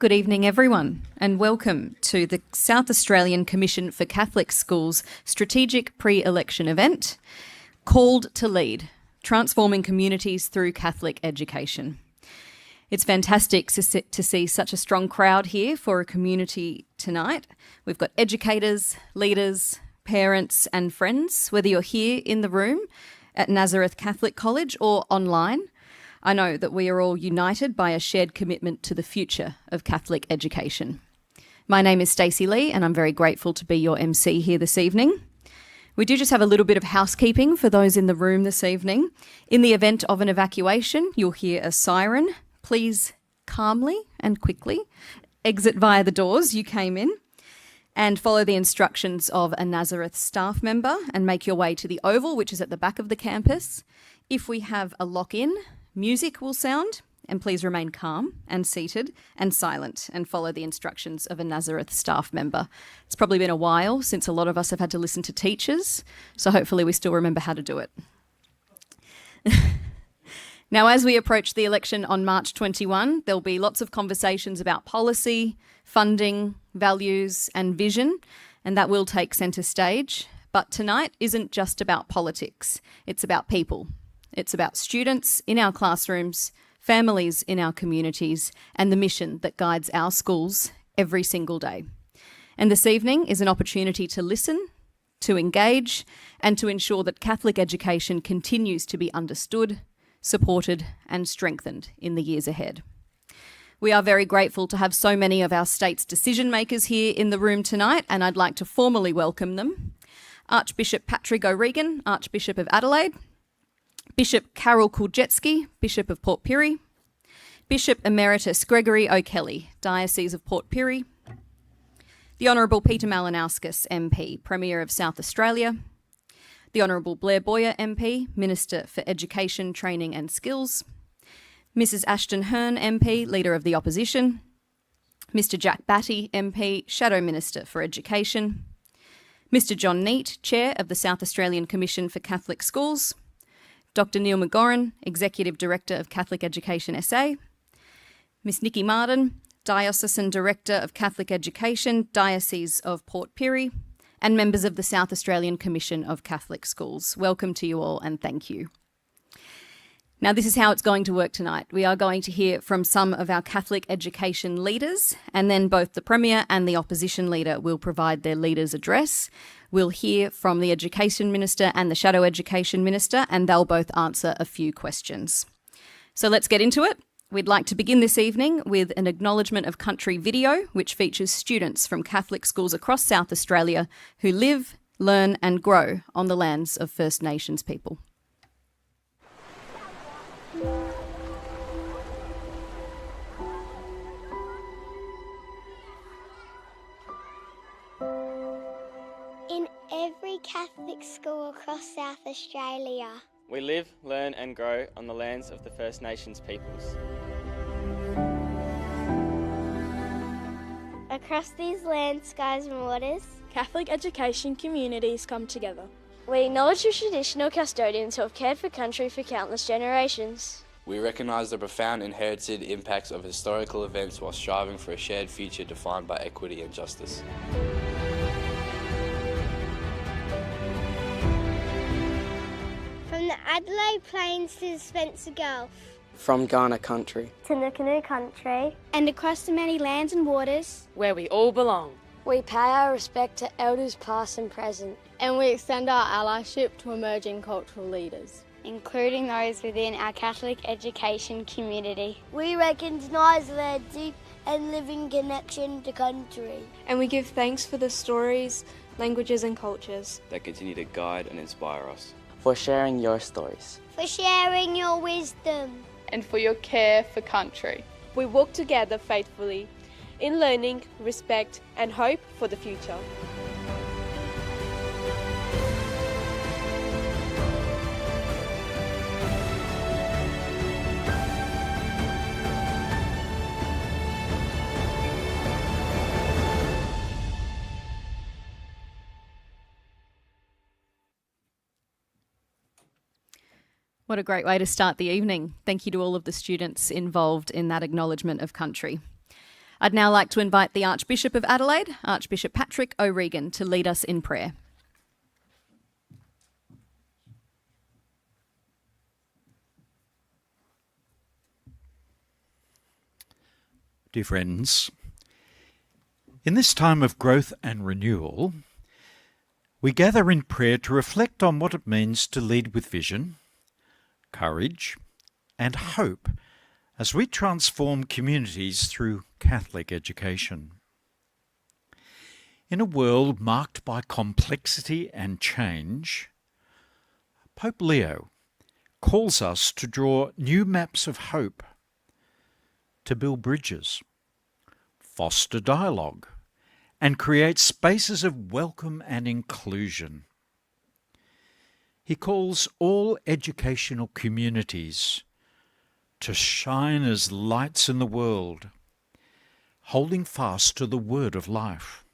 Good evening, everyone, and welcome to the South Australian Commission for Catholic Schools strategic pre-election event called to lead, transforming communities through Catholic education. It's fantastic to see such a strong crowd here for a community tonight. We've got educators, leaders, parents and friends, whether you're here in the room at Nazareth Catholic College or online. I know that we are all united by a shared commitment to the future of Catholic education. My name is Stacey Lee and I'm very grateful to be your MC here this evening. We do just have a little bit of housekeeping for those in the room this evening. In the event of an evacuation, you'll hear a siren. Please calmly and quickly exit via the doors you came in and follow the instructions of a Nazareth staff member and make your way to the Oval, which is at the back of the campus. If we have a lock-in, music will sound, and please remain calm and seated and silent and follow the instructions of a Nazareth staff member. It's probably been a while since a lot of us have had to listen to teachers, so hopefully we still remember how to do it. Now, as we approach the election on March 21, there'll be lots of conversations about policy, funding, values and vision, and that will take centre stage. But tonight isn't just about politics, it's about people. It's about students in our classrooms, families in our communities, and the mission that guides our schools every single day. And this evening is an opportunity to listen, to engage, and to ensure that Catholic education continues to be understood, supported, and strengthened in the years ahead. We are very grateful to have so many of our state's decision makers here in the room tonight, and I'd like to formally welcome them. Archbishop Patrick O'Regan, Archbishop of Adelaide, Bishop Carol Kuljetski, Bishop of Port Pirie, Bishop Emeritus Gregory O'Kelly, Diocese of Port Pirie, the Honourable Peter Malinauskas, MP, Premier of South Australia, the Honourable Blair Boyer, MP, Minister for Education, Training and Skills, Mrs Ashton Hearn, MP, Leader of the Opposition, Mr Jack Batty, MP, Shadow Minister for Education, Mr John Neate, Chair of the South Australian Commission for Catholic Schools, Dr Neil McGorran, Executive Director of Catholic Education SA, Miss Nikki Martin, Diocesan Director of Catholic Education, Diocese of Port Pirie, and members of the South Australian Commission of Catholic Schools. Welcome to you all and thank you. Now, this is how it's going to work tonight. We are going to hear from some of our Catholic education leaders, and then both the Premier and the Opposition Leader will provide their leaders' address. We'll hear from the Education Minister and the Shadow Education Minister, and they'll both answer a few questions. So let's get into it. We'd like to begin this evening with an Acknowledgement of Country video, which features students from Catholic schools across South Australia who live, learn and grow on the lands of First Nations people. In every Catholic school across South Australia, we live, learn and grow on the lands of the First Nations peoples. across these lands, skies and waters, Catholic education communities come together. We acknowledge the traditional custodians who have cared for country for countless generations. We recognise the profound inherited impacts of historical events while striving for a shared future defined by equity and justice. from the Adelaide Plains to the Spencer Gulf, From Ghana country to Nuku country, And across the many lands and waters where we all belong. We pay our respect to elders past and present. And we extend our allyship to emerging cultural leaders, including those within our Catholic education community. we recognise their deep and living connection to country. And we give thanks for the stories, languages and cultures that continue to guide and inspire us. for sharing your stories. For sharing your wisdom. And for your care for country. We walk together faithfully in learning, respect and hope for the future. What a great way to start the evening. Thank you to all of the students involved in that acknowledgement of country. I'd now like to invite the Archbishop of Adelaide, Archbishop Patrick O'Regan, to lead us in prayer. Dear friends, in this time of growth and renewal, we gather in prayer to reflect on what it means to lead with vision, courage, and hope as we transform communities through Catholic education. In a world marked by complexity and change, Pope Leo calls us to draw new maps of hope, to build bridges, foster dialogue, and create spaces of welcome and inclusion. He calls all educational communities to shine as lights in the world, holding fast to the word of life.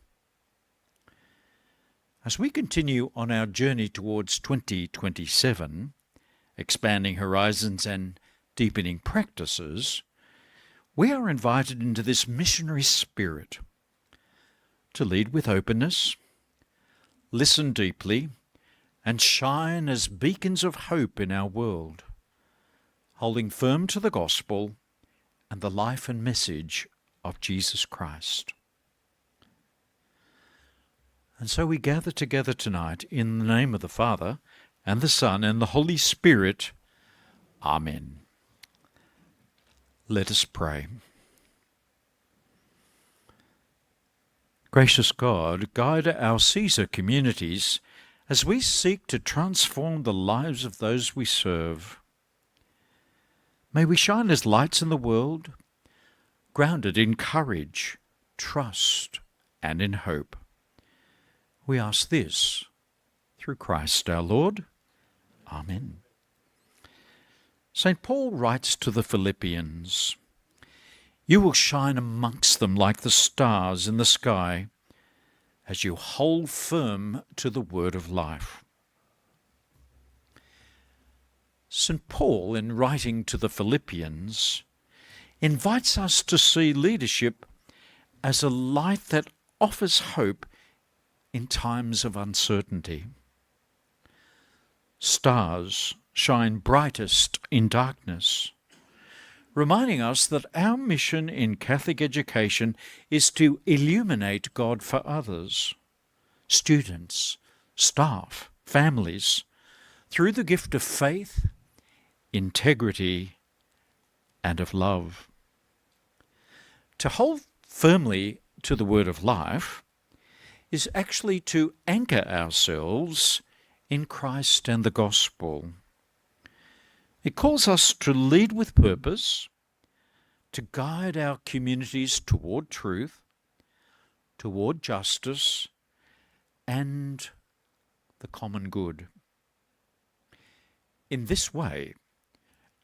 As we continue on our journey towards 2027, expanding horizons and deepening practices, we are invited into this missionary spirit to lead with openness, listen deeply, and shine as beacons of hope in our world, holding firm to the gospel and the life and message of Jesus Christ. And so we gather together tonight in the name of the Father, and the Son, and the Holy Spirit. Amen. Let us pray. Gracious God, guide our CESA communities as we seek to transform the lives of those we serve. May we shine as lights in the world, grounded in courage, trust, and in hope. We ask this through Christ our Lord. Amen. St. Paul writes to the Philippians, "You will shine amongst them like the stars in the sky, as you hold firm to the word of life." St. Paul, in writing to the Philippians, invites us to see leadership as a light that offers hope in times of uncertainty. Stars shine brightest in darkness, reminding us that our mission in Catholic education is to illuminate God for others, students, staff, families, through the gift of faith, integrity, and of love. To hold firmly to the word of life is actually to anchor ourselves in Christ and the gospel. It calls us to lead with purpose, to guide our communities toward truth, toward justice, and the common good. In this way,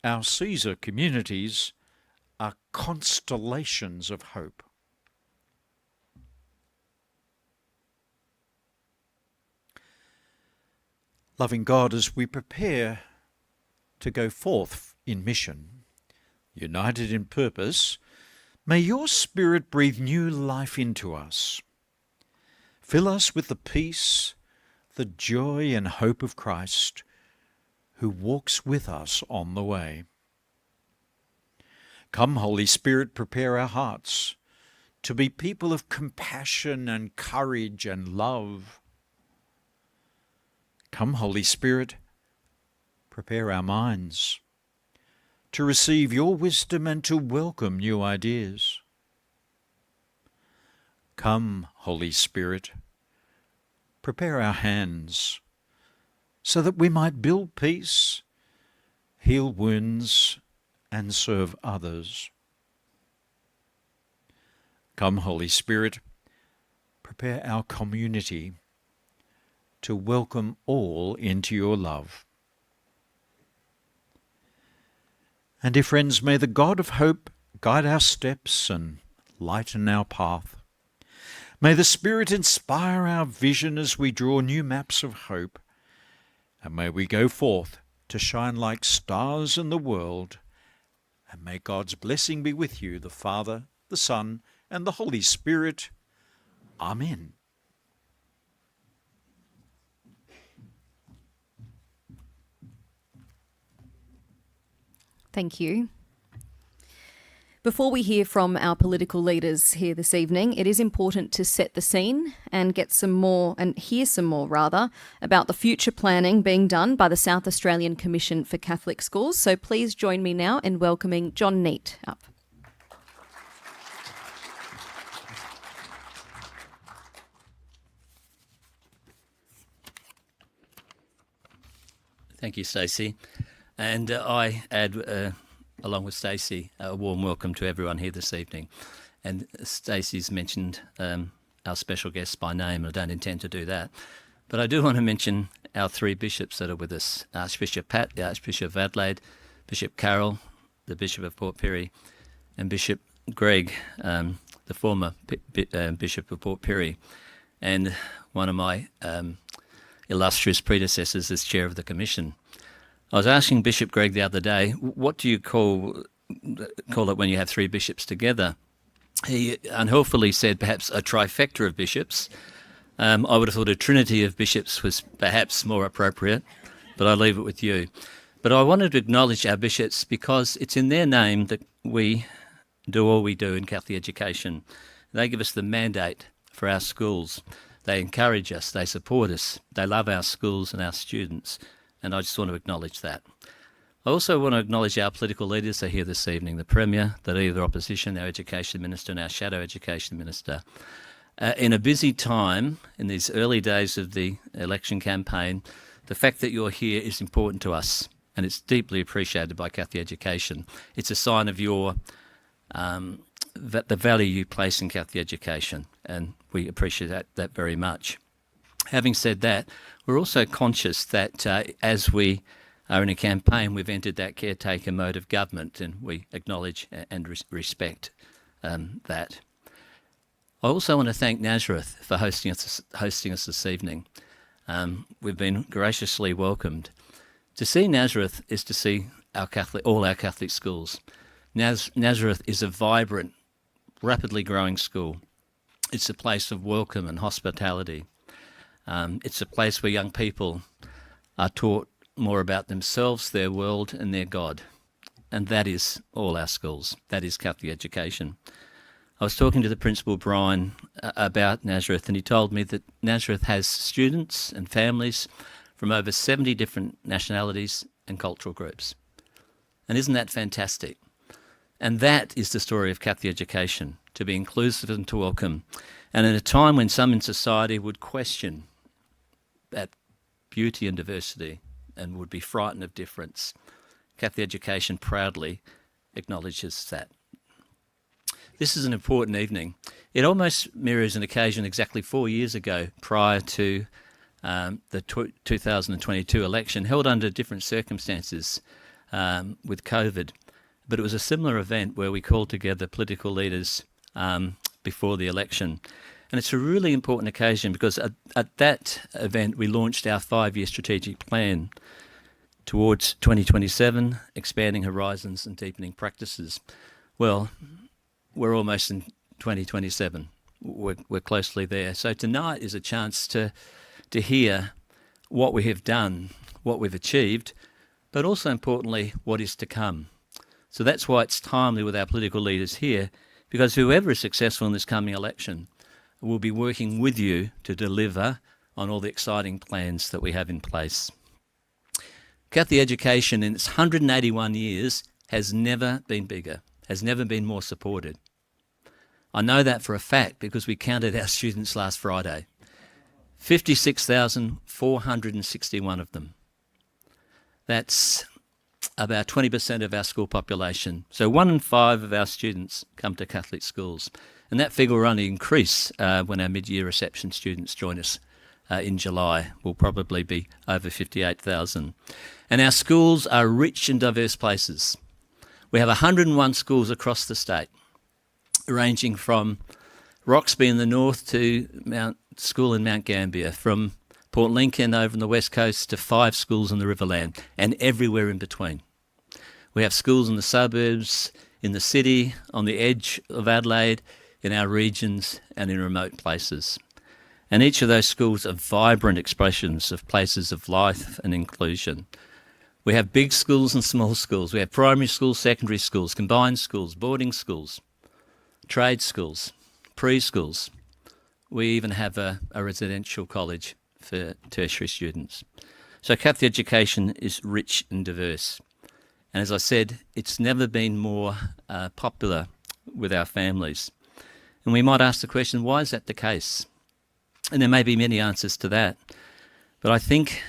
our CESA communities are constellations of hope. Loving God, as we prepare to go forth in mission, united in purpose, may your Spirit breathe new life into us. Fill us with the peace, the joy and hope of Christ, who walks with us on the way. Come, Holy Spirit, prepare our hearts to be people of compassion and courage and love. Come, Holy Spirit, prepare our minds to receive your wisdom and to welcome new ideas. Come, Holy Spirit, prepare our hands so that we might build peace, heal wounds, and serve others. Come, Holy Spirit, prepare our community to welcome all into your love. And dear friends, may the God of hope guide our steps and lighten our path. May the Spirit inspire our vision as we draw new maps of hope. And may we go forth to shine like stars in the world. And may God's blessing be with you, the Father, the Son, and the Holy Spirit. Amen. Thank you. Before we hear from our political leaders here this evening, it is important to set the scene and hear some more about the future planning being done by the South Australian Commission for Catholic Schools. So please join me now in welcoming John Neate up. Thank you, Stacey. And I add, along with Stacey, a warm welcome to everyone here this evening. And Stacey's mentioned our special guests by name. I don't intend to do that. But I do want to mention our three bishops that are with us. Archbishop Pat, the Archbishop of Adelaide, Bishop Carroll, the Bishop of Port Pirie, and Bishop Greg, the former Bishop of Port Pirie, and one of my illustrious predecessors as chair of the commission. I was asking Bishop Greg the other day, what do you call it when you have three bishops together? He unhelpfully said perhaps a trifecta of bishops. I would have thought a trinity of bishops was perhaps more appropriate, but I'll leave it with you. But I wanted to acknowledge our bishops because it's in their name that we do all we do in Catholic education. They give us the mandate for our schools. They encourage us, they support us, they love our schools and our students, and I just want to acknowledge that. I also want to acknowledge our political leaders that are here this evening, the Premier, the Leader of the Opposition, our Education Minister and our Shadow Education Minister. In a busy time, in these early days of the election campaign, the fact that you're here is important to us, and it's deeply appreciated by Catholic education. It's a sign of your the value you place in Catholic education, and we appreciate that very much. Having said that, we're also conscious that as we are in a campaign, we've entered that caretaker mode of government, and we acknowledge and respect that. I also want to thank Nazareth for hosting us this evening. We've been graciously welcomed. To see Nazareth is to see all our Catholic schools. Nazareth is a vibrant, rapidly growing school. It's a place of welcome and hospitality. It's a place where young people are taught more about themselves, their world and their God. And that is all our schools. That is Catholic education. I was talking to the Principal Brian about Nazareth, and he told me that Nazareth has students and families from over 70 different nationalities and cultural groups. And isn't that fantastic? And that is the story of Catholic education, to be inclusive and to welcome. And in a time when some in society would question that beauty and diversity and would be frightened of difference, Catholic education proudly acknowledges that. This is an important evening. It almost mirrors an occasion exactly 4 years ago, prior to the 2022 election, held under different circumstances with COVID. But it was a similar event where we called together political leaders before the election. And it's a really important occasion because at that event we launched our 5-year strategic plan towards 2027, expanding horizons and deepening practices. Well, we're almost in 2027. We're closely there. So tonight is a chance to hear what we have done, what we've achieved, but also importantly, what is to come. So that's why it's timely with our political leaders here, because whoever is successful in this coming election will be working with you to deliver on all the exciting plans that we have in place. Catholic education in its 181 years has never been bigger, has never been more supported. I know that for a fact because we counted our students last Friday. 56,461 of them. That's about 20% of our school population. So 1 in 5 of our students come to Catholic schools. And that figure will only increase when our mid-year reception students join us in July. Will probably be over 58,000. And our schools are rich and diverse places. We have 101 schools across the state, ranging from Roxby in the north to school in Mount Gambier, from Port Lincoln over on the west coast to 5 schools in the Riverland, and everywhere in between. We have schools in the suburbs, in the city, on the edge of Adelaide, in our regions and in remote places. And each of those schools are vibrant expressions of places of life and inclusion. We have big schools and small schools. We have primary schools, secondary schools, combined schools, boarding schools, trade schools, preschools. We even have a residential college for tertiary students. So Catholic education is rich and diverse. And as I said, it's never been more popular with our families. And we might ask the question, why is that the case? And there may be many answers to that. But I think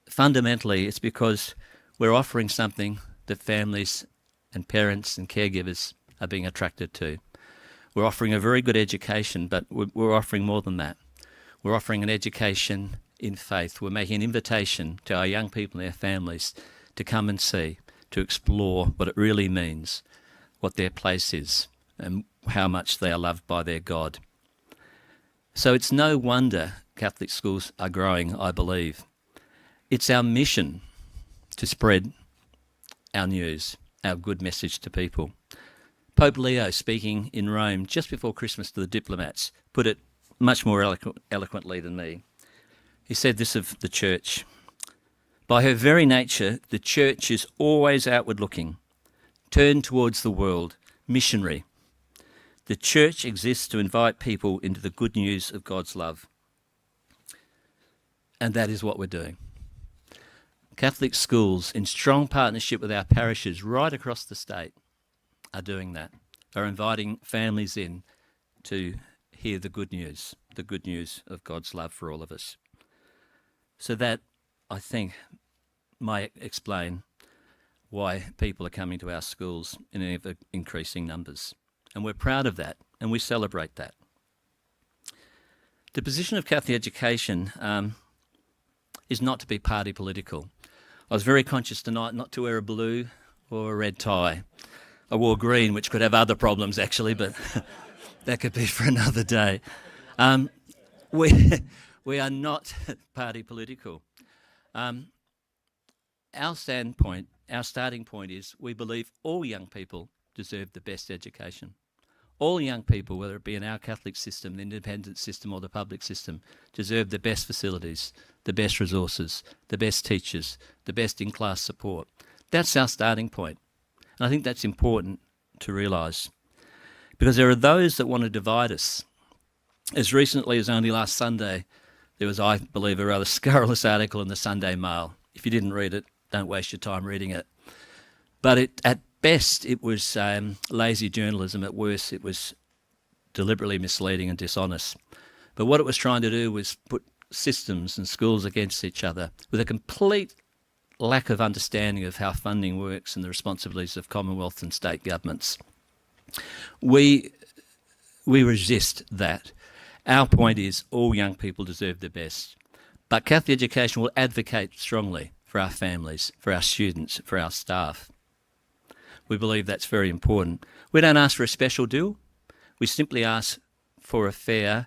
fundamentally it's because we're offering something that families and parents and caregivers are being attracted to. We're offering a very good education, but we're offering more than that. We're offering an education in faith. We're making an invitation to our young people and their families to come and see, to explore what it really means, what their place is, and how much they are loved by their God. So it's no wonder Catholic schools are growing, I believe. It's our mission to spread our news, our good message to people. Pope Leo, speaking in Rome just before Christmas to the diplomats, put it much more eloquently than me. He said this of the Church: by her very nature, the Church is always outward looking, turned towards the world, missionary. The Church exists to invite people into the good news of God's love. And that is what we're doing. Catholic schools, in strong partnership with our parishes right across the state, are doing that, are inviting families in to hear the good news of God's love for all of us. So that, I think, might explain why people are coming to our schools in ever increasing numbers. And we're proud of that, and we celebrate that. The position of Catholic education is not to be party political. I was very conscious tonight not to wear a blue or a red tie. I wore green, which could have other problems actually, but that could be for another day. We are not party political. Our starting point is we believe all young people deserve the best education. All young people, whether it be in our Catholic system, the independent system or the public system, deserve the best facilities, the best resources, the best teachers, the best in-class support. That's our starting point. And I think that's important to realise, because there are those that want to divide us. As recently as only last Sunday, there was, I believe, a rather scurrilous article in the Sunday Mail. If you didn't read it, don't waste your time reading it. But at best, it was lazy journalism. At worst, it was deliberately misleading and dishonest. But what it was trying to do was put systems and schools against each other with a complete lack of understanding of how funding works and the responsibilities of Commonwealth and state governments. We resist that. Our point is all young people deserve the best. But Catholic education will advocate strongly for our families, for our students, for our staff. We believe that's very important. We don't ask for a special deal. We simply ask for a fair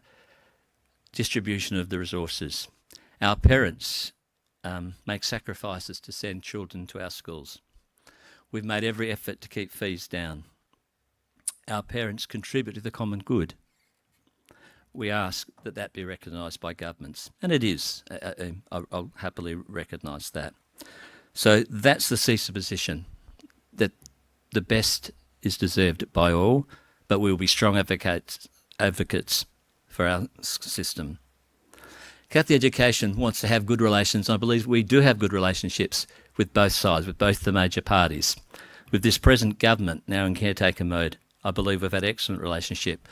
distribution of the resources. Our parents make sacrifices to send children to our schools. We've made every effort to keep fees down. Our parents contribute to the common good. We ask that that be recognised by governments, and it is. I'll happily recognise that. So that's the CESA position, that the best is deserved by all, but we will be strong advocates for our system. Catholic education wants to have good relations. I believe we do have good relationships with both sides, with both the major parties. With this present government now in caretaker mode, I believe we've had an excellent relationship,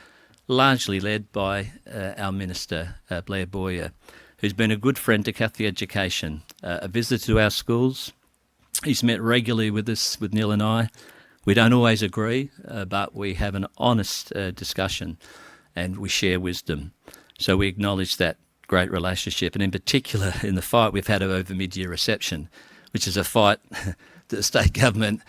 largely led by our Minister, Blair Boyer, who's been a good friend to Catholic education, a visitor to our schools. He's met regularly with us, with Neil and I. We don't always agree, but we have an honest discussion and we share wisdom. So we acknowledge that great relationship, and in particular in the fight we've had over mid-year reception, which is a fight that the state government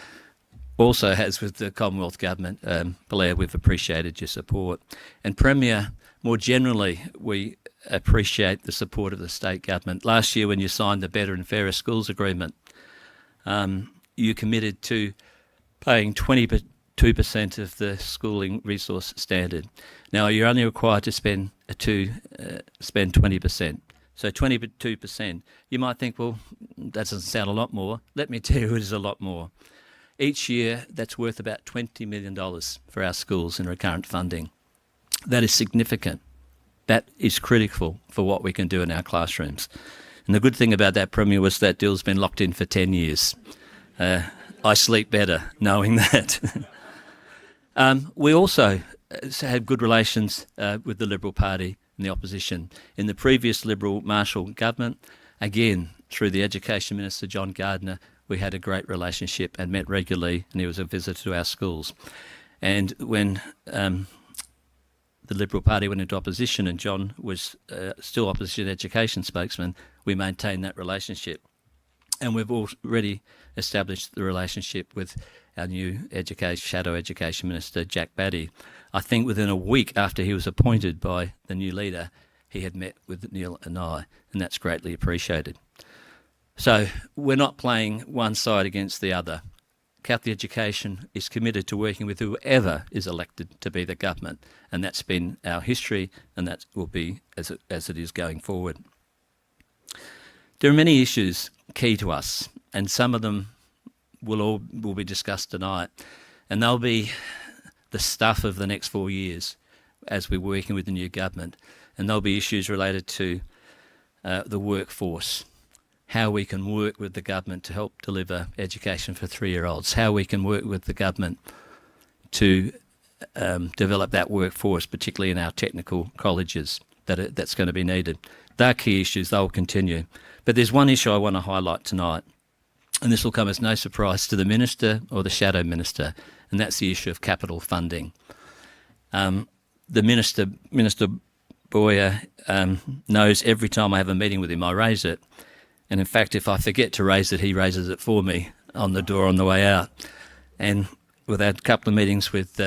also has with the Commonwealth government. Blair, we've appreciated your support. And Premier, more generally, we appreciate the support of the state government. Last year when you signed the Better and Fairer Schools Agreement, you committed to paying 20% 2% of the schooling resource standard. Now, you're only required to spend 20%. So 22%. You might think, well, that doesn't sound a lot more. Let me tell you, it is a lot more. Each year, that's worth about $20 million for our schools in recurrent funding. That is significant. That is critical for what we can do in our classrooms. And the good thing about that, Premier, was that deal's been locked in for 10 years. I sleep better knowing that. We also had good relations with the Liberal Party and the opposition. In the previous Liberal Marshall government, again, through the Education Minister, John Gardner, we had a great relationship and met regularly, and he was a visitor to our schools. And when the Liberal Party went into opposition and John was still opposition education spokesman, we maintained that relationship. And we've already established the relationship with our new Shadow Education Minister, Jack Batty. I think within a week after he was appointed by the new leader, he had met with Neil and I, and that's greatly appreciated. So we're not playing one side against the other. Catholic Education is committed to working with whoever is elected to be the government, and that's been our history, and that will be as it is going forward. There are many issues key to us, and some of them will be discussed tonight, and they'll be the stuff of the next 4 years as we're working with the new government, and there'll be issues related to the workforce, how we can work with the government to help deliver education for 3-year-olds, how we can work with the government to develop that workforce, particularly in our technical colleges, that's going to be needed. They're key issues, they'll continue. But there's one issue I want to highlight tonight, and this will come as no surprise to the Minister or the Shadow Minister, and that's the issue of capital funding. The Minister Boyer, knows every time I have a meeting with him, I raise it. And in fact, if I forget to raise it, he raises it for me on the door on the way out. And we've had a couple of meetings with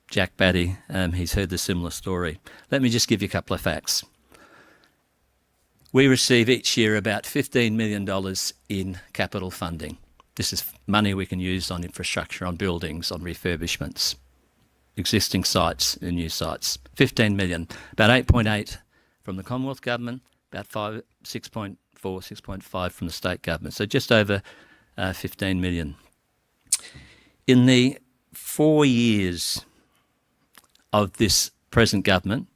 Jack Batty. He's heard the similar story. Let me just give you a couple of facts. We receive each year about $15 million in capital funding. This is money we can use on infrastructure, on buildings, on refurbishments, existing sites and new sites. 15 million, about 8.8 from the Commonwealth Government, about 6.4, 6.5 from the state government, so just over 15 million. In the 4 years of this present government,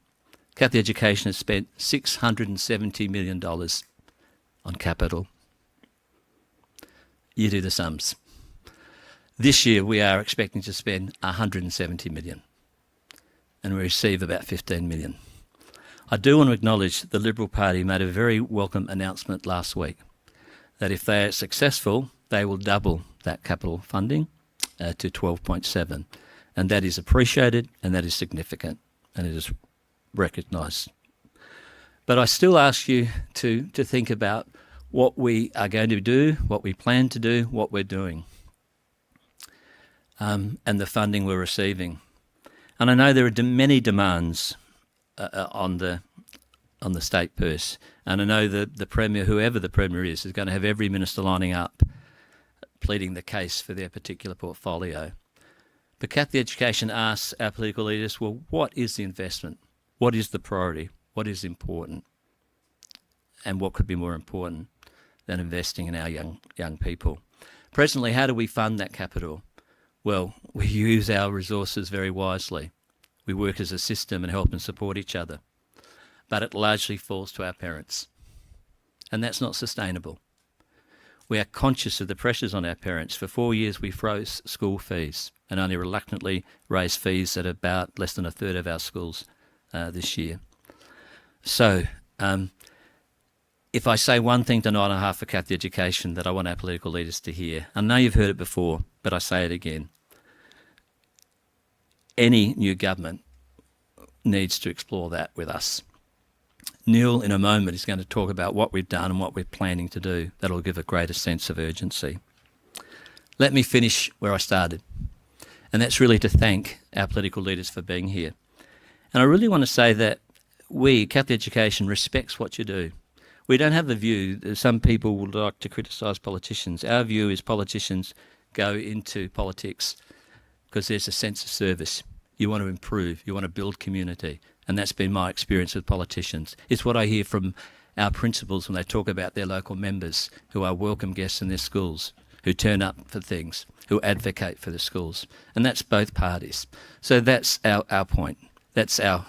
Catholic Education has spent $670 million on capital. You do the sums. This year we are expecting to spend $170 million, and we receive about 15 million. I do want to acknowledge the Liberal Party made a very welcome announcement last week that if they are successful, they will double that capital funding to 12.7, and that is appreciated and that is significant and it is recognised. But I still ask you to think about what we are going to do, what we plan to do, what we're doing, and the funding we're receiving. And I know there are many demands on the state purse, and I know that the Premier, whoever the Premier is going to have every minister lining up, pleading the case for their particular portfolio. But Catholic Education asks our political leaders, well, what is the investment? What is the priority? What is important? And what could be more important than investing in our young people? Presently, how do we fund that capital? Well, we use our resources very wisely. We work as a system and help and support each other. But it largely falls to our parents. And that's not sustainable. We are conscious of the pressures on our parents. For 4 years, we froze school fees and only reluctantly raised fees at about less than a third of our schools this year. So, if I say one thing tonight on behalf of Catholic Education that I want our political leaders to hear, I know you've heard it before, but I say it again. Any new government needs to explore that with us. Neil, in a moment, is going to talk about what we've done and what we're planning to do. That'll give a greater sense of urgency. Let me finish where I started, and that's really to thank our political leaders for being here. And I really want to say that we, Catholic Education, respects what you do. We don't have the view that some people would like to criticise politicians. Our view is politicians go into politics because there's a sense of service. You want to improve, you want to build community, and that's been my experience with politicians. It's what I hear from our principals when they talk about their local members who are welcome guests in their schools, who turn up for things, who advocate for the schools, and that's both parties. So that's our point. That's our,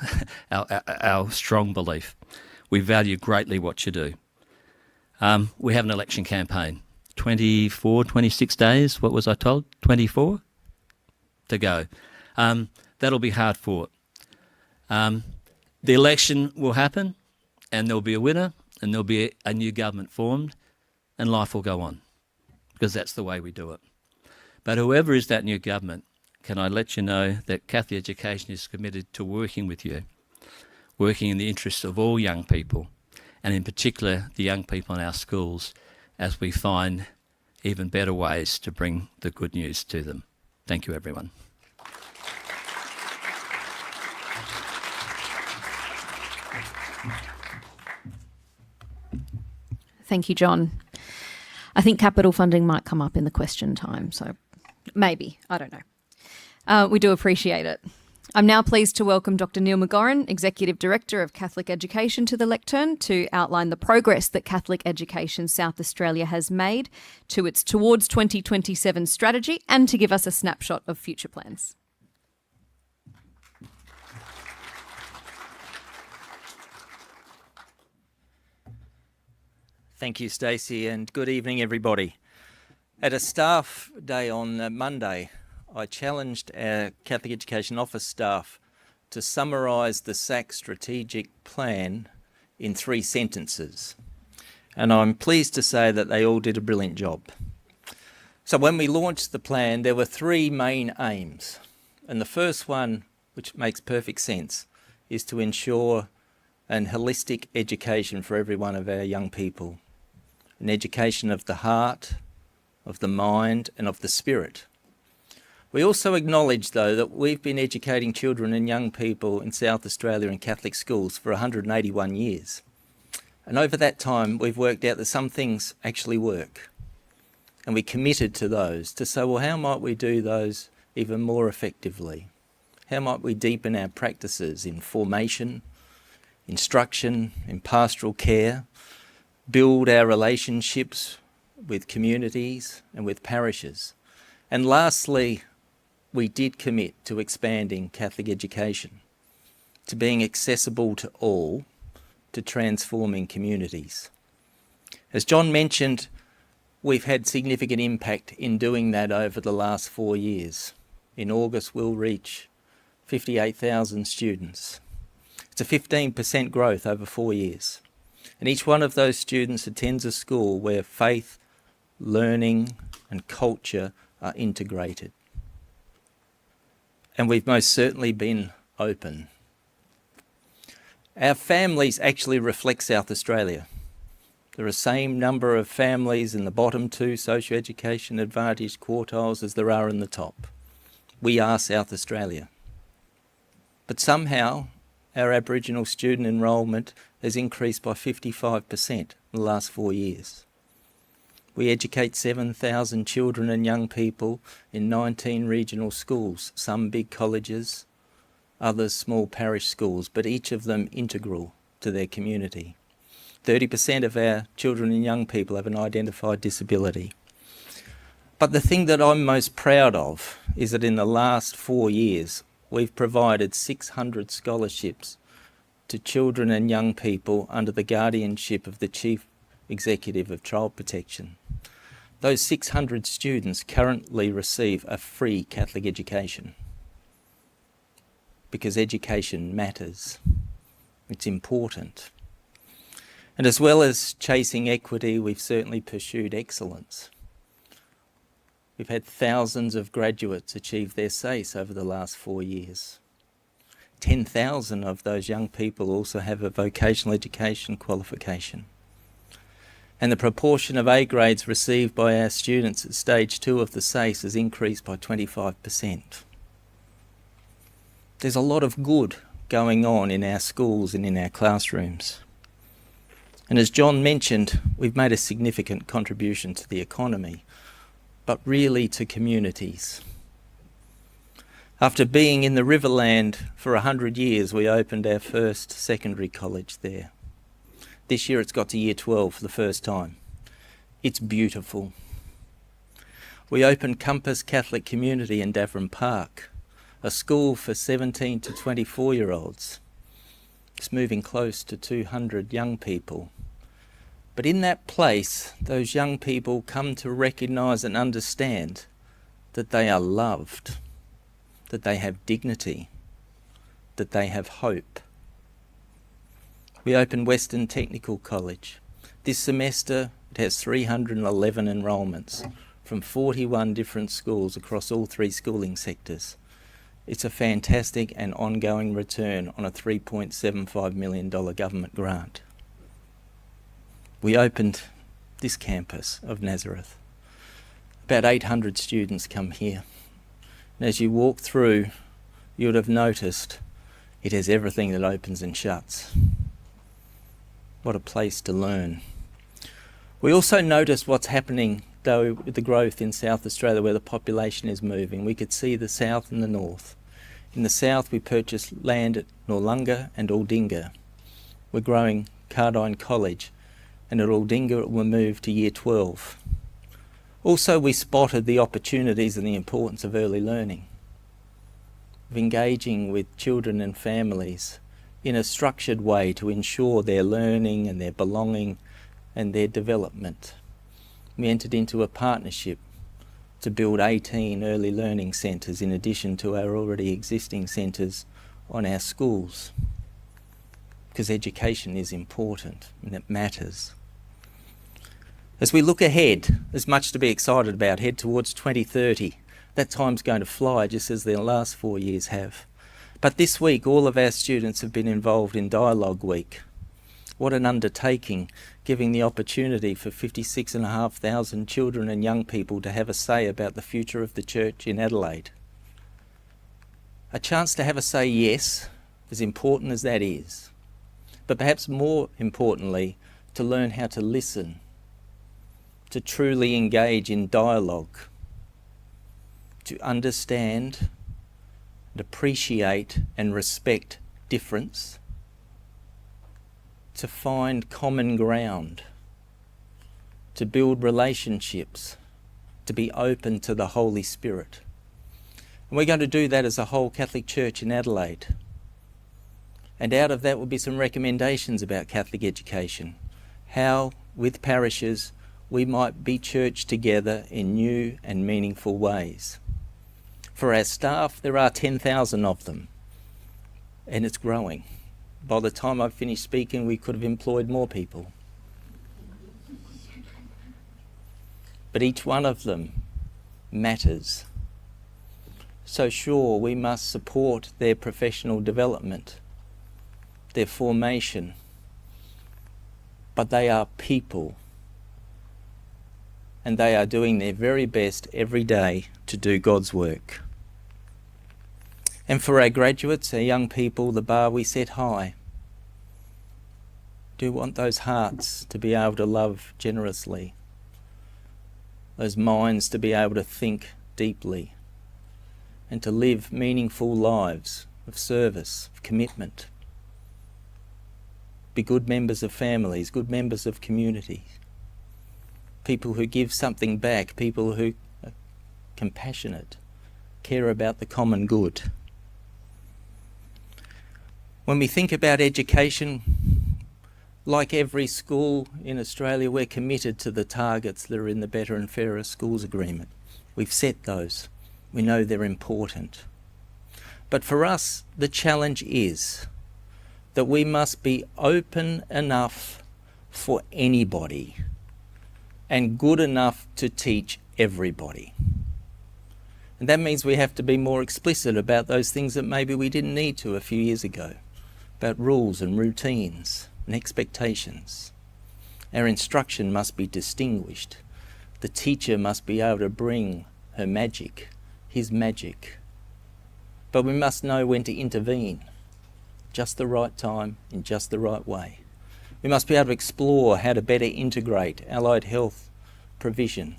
our strong belief. We value greatly what you do. We have an election campaign. 26 days, what was I told? 24 to go. That'll be hard fought. The election will happen, and there'll be a winner, and there'll be a new government formed, and life will go on, because that's the way we do it. But whoever is that new government, can I let you know that Catholic Education is committed to working with you, working in the interests of all young people, and in particular the young people in our schools, as we find even better ways to bring the good news to them. Thank you, everyone. Thank you, John. I think capital funding might come up in the question time, so maybe, I don't know. We do appreciate it. I'm now pleased to welcome Dr. Neil McGorran, Executive Director of Catholic Education, to the lectern to outline the progress that Catholic Education South Australia has made to its Towards 2027 strategy and to give us a snapshot of future plans. Thank you, Stacey, and good evening, everybody. At a staff day on Monday, I challenged our Catholic Education Office staff to summarise the SAC strategic plan in 3 sentences. And I'm pleased to say that they all did a brilliant job. So when we launched the plan, there were 3 main aims. And the first one, which makes perfect sense, is to ensure an holistic education for every one of our young people. An education of the heart, of the mind, and of the spirit. We also acknowledge, though, that we've been educating children and young people in South Australia in Catholic schools for 181 years. And over that time, we've worked out that some things actually work. And we committed to those, to say, well, how might we do those even more effectively? How might we deepen our practices in formation, instruction, in pastoral care, build our relationships with communities and with parishes? And lastly, we did commit to expanding Catholic education, to being accessible to all, to transforming communities. As John mentioned, we've had significant impact in doing that over the last 4 years. In August, we'll reach 58,000 students. It's a 15% growth over 4 years. And each one of those students attends a school where faith, learning, and culture are integrated. And we've most certainly been open. Our families actually reflect South Australia. There are the same number of families in the bottom 2 socio-education advantaged quartiles as there are in the top. We are South Australia. But somehow, our Aboriginal student enrolment has increased by 55% in the last 4 years. We educate 7,000 children and young people in 19 regional schools, some big colleges, others small parish schools, but each of them integral to their community. 30% of our children and young people have an identified disability. But the thing that I'm most proud of is that in the last 4 years, we've provided 600 scholarships to children and young people under the guardianship of the Chief Executive of Child Protection. Those 600 students currently receive a free Catholic education because education matters. It's important. And as well as chasing equity, we've certainly pursued excellence. We've had thousands of graduates achieve their CESA over the last 4 years. 10,000 of those young people also have a vocational education qualification. And the proportion of A grades received by our students at stage 2 of the CESA has increased by 25%. There's a lot of good going on in our schools and in our classrooms. And as John mentioned, we've made a significant contribution to the economy, but really to communities. After being in the Riverland for 100 years, we opened our first secondary college there. This year it's got to year 12 for the first time. It's beautiful. We opened Compass Catholic Community in Davern Park, a school for 17 to 24-year-olds. It's moving close to 200 young people. But in that place, those young people come to recognise and understand that they are loved, that they have dignity, that they have hope. We opened Western Technical College. This semester it has 311 enrolments from 41 different schools across all three schooling sectors. It's a fantastic and ongoing return on a $3.75 million government grant. We opened this campus of Nazareth. About 800 students come here. And as you walk through, you would have noticed it has everything that opens and shuts. What a place to learn. We also noticed what's happening, though, with the growth in South Australia, where the population is moving. We could see the south and the north. In the south, we purchased land at Noarlunga and Aldinga. We're growing Cardine College, and at Aldinga it will move to year 12. Also, we spotted the opportunities and the importance of early learning, of engaging with children and families in a structured way to ensure their learning and their belonging and their development. We entered into a partnership to build 18 early learning centres in addition to our already existing centres on our schools, because education is important and it matters. As we look ahead, there's much to be excited about. Head towards 2030. That time's going to fly just as the last 4 years have. But this week, all of our students have been involved in Dialogue Week. What an undertaking, giving the opportunity for 56,500 children and young people to have a say about the future of the church in Adelaide. A chance to have a say, yes, as important as that is, but perhaps more importantly, to learn how to listen, to truly engage in dialogue, to understand and appreciate and respect difference, to find common ground, to build relationships, to be open to the Holy Spirit. And we're going to do that as a whole Catholic Church in Adelaide. And out of that will be some recommendations about Catholic education, how, with parishes, we might be church together in new and meaningful ways. For our staff, there are 10,000 of them, and it's growing. By the time I've finished speaking, we could have employed more people. But each one of them matters. So sure, we must support their professional development, their formation, but they are people, and they are doing their very best every day to do God's work. And for our graduates, our young people, the bar we set high. Do want those hearts to be able to love generously, those minds to be able to think deeply, and to live meaningful lives of service, of commitment. Be good members of families, good members of communities, people who give something back, people who are compassionate, care about the common good. When we think about education, like every school in Australia, we're committed to the targets that are in the Better and Fairer Schools Agreement. We've set those. We know they're important. But for us, the challenge is that we must be open enough for anybody and good enough to teach everybody. And that means we have to be more explicit about those things that maybe we didn't need to a few years ago, about rules and routines and expectations. Our instruction must be distinguished. The teacher must be able to bring her magic, his magic. But we must know when to intervene, just the right time, in just the right way. We must be able to explore how to better integrate allied health provision,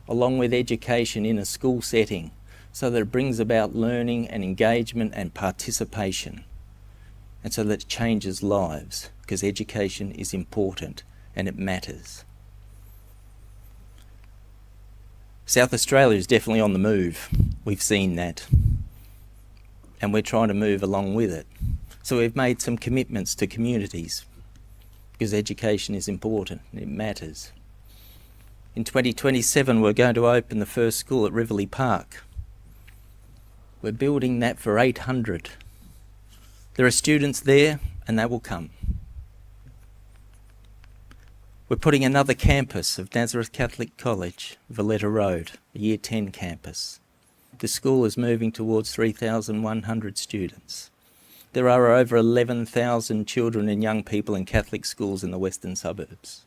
along with education in a school setting, so that it brings about learning and engagement and participation, and so that it changes lives, because education is important and it matters. South Australia is definitely on the move. We've seen that. And we're trying to move along with it. So we've made some commitments to communities, because education is important and it matters. In 2027, we're going to open the first school at Riverley Park. We're building that for 800. There are students there, and they will come. We're putting another campus of Nazareth Catholic College, Valletta Road, a Year 10 campus. The school is moving towards 3,100 students. There are over 11,000 children and young people in Catholic schools in the western suburbs.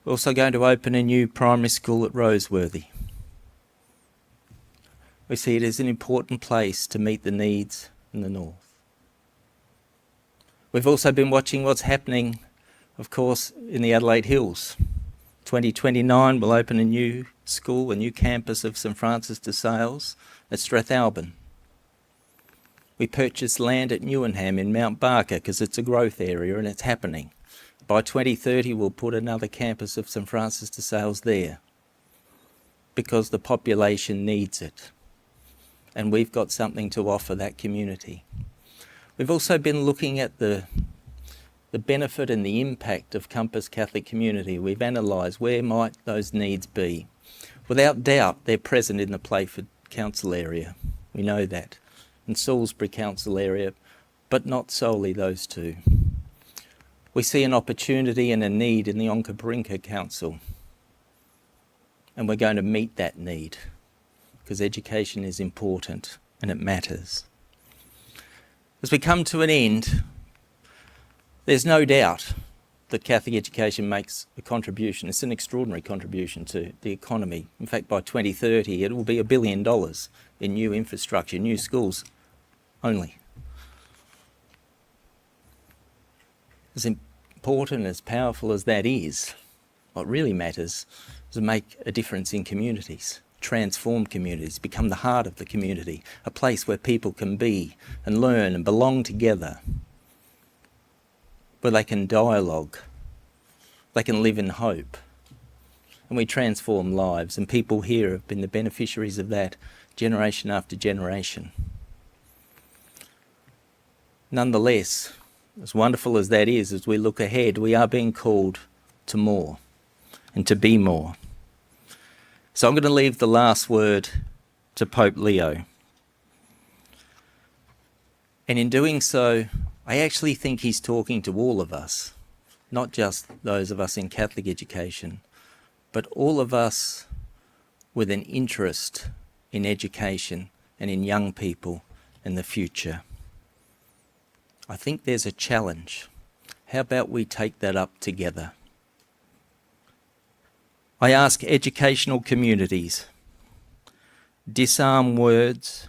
We're also going to open a new primary school at Roseworthy. We see it as an important place to meet the needs in the north. We've also been watching what's happening, of course, in the Adelaide Hills. 2029 we'll open a new school, a new campus of St Francis de Sales at Strathalbyn. We purchased land at Newenham in Mount Barker because it's a growth area and it's happening. By 2030 we'll put another campus of St Francis de Sales there, because the population needs it. And we've got something to offer that community. We've also been looking at the benefit and the impact of Compass Catholic Community. We've analysed where might those needs be. Without doubt, they're present in the Playford Council area. We know that. And Salisbury Council area, but not solely those two. We see an opportunity and a need in the Onkaparinka Council. And we're going to meet that need, because education is important and it matters. As we come to an end, there's no doubt that Catholic education makes a contribution. It's an extraordinary contribution to the economy. In fact, by 2030, it will be $1 billion in new infrastructure, new schools only. As important, as powerful as that is, what really matters is to make a difference in communities. Transform communities, become the heart of the community, a place where people can be and learn and belong together, where they can dialogue, they can live in hope. And we transform lives, and people here have been the beneficiaries of that generation after generation. Nonetheless, as wonderful as that is, as we look ahead, we are being called to more and to be more. So I'm going to leave the last word to Pope Leo. And in doing so, I actually think he's talking to all of us, not just those of us in Catholic education, but all of us with an interest in education and in young people and the future. I think there's a challenge. How about we take that up together? I ask educational communities, disarm words,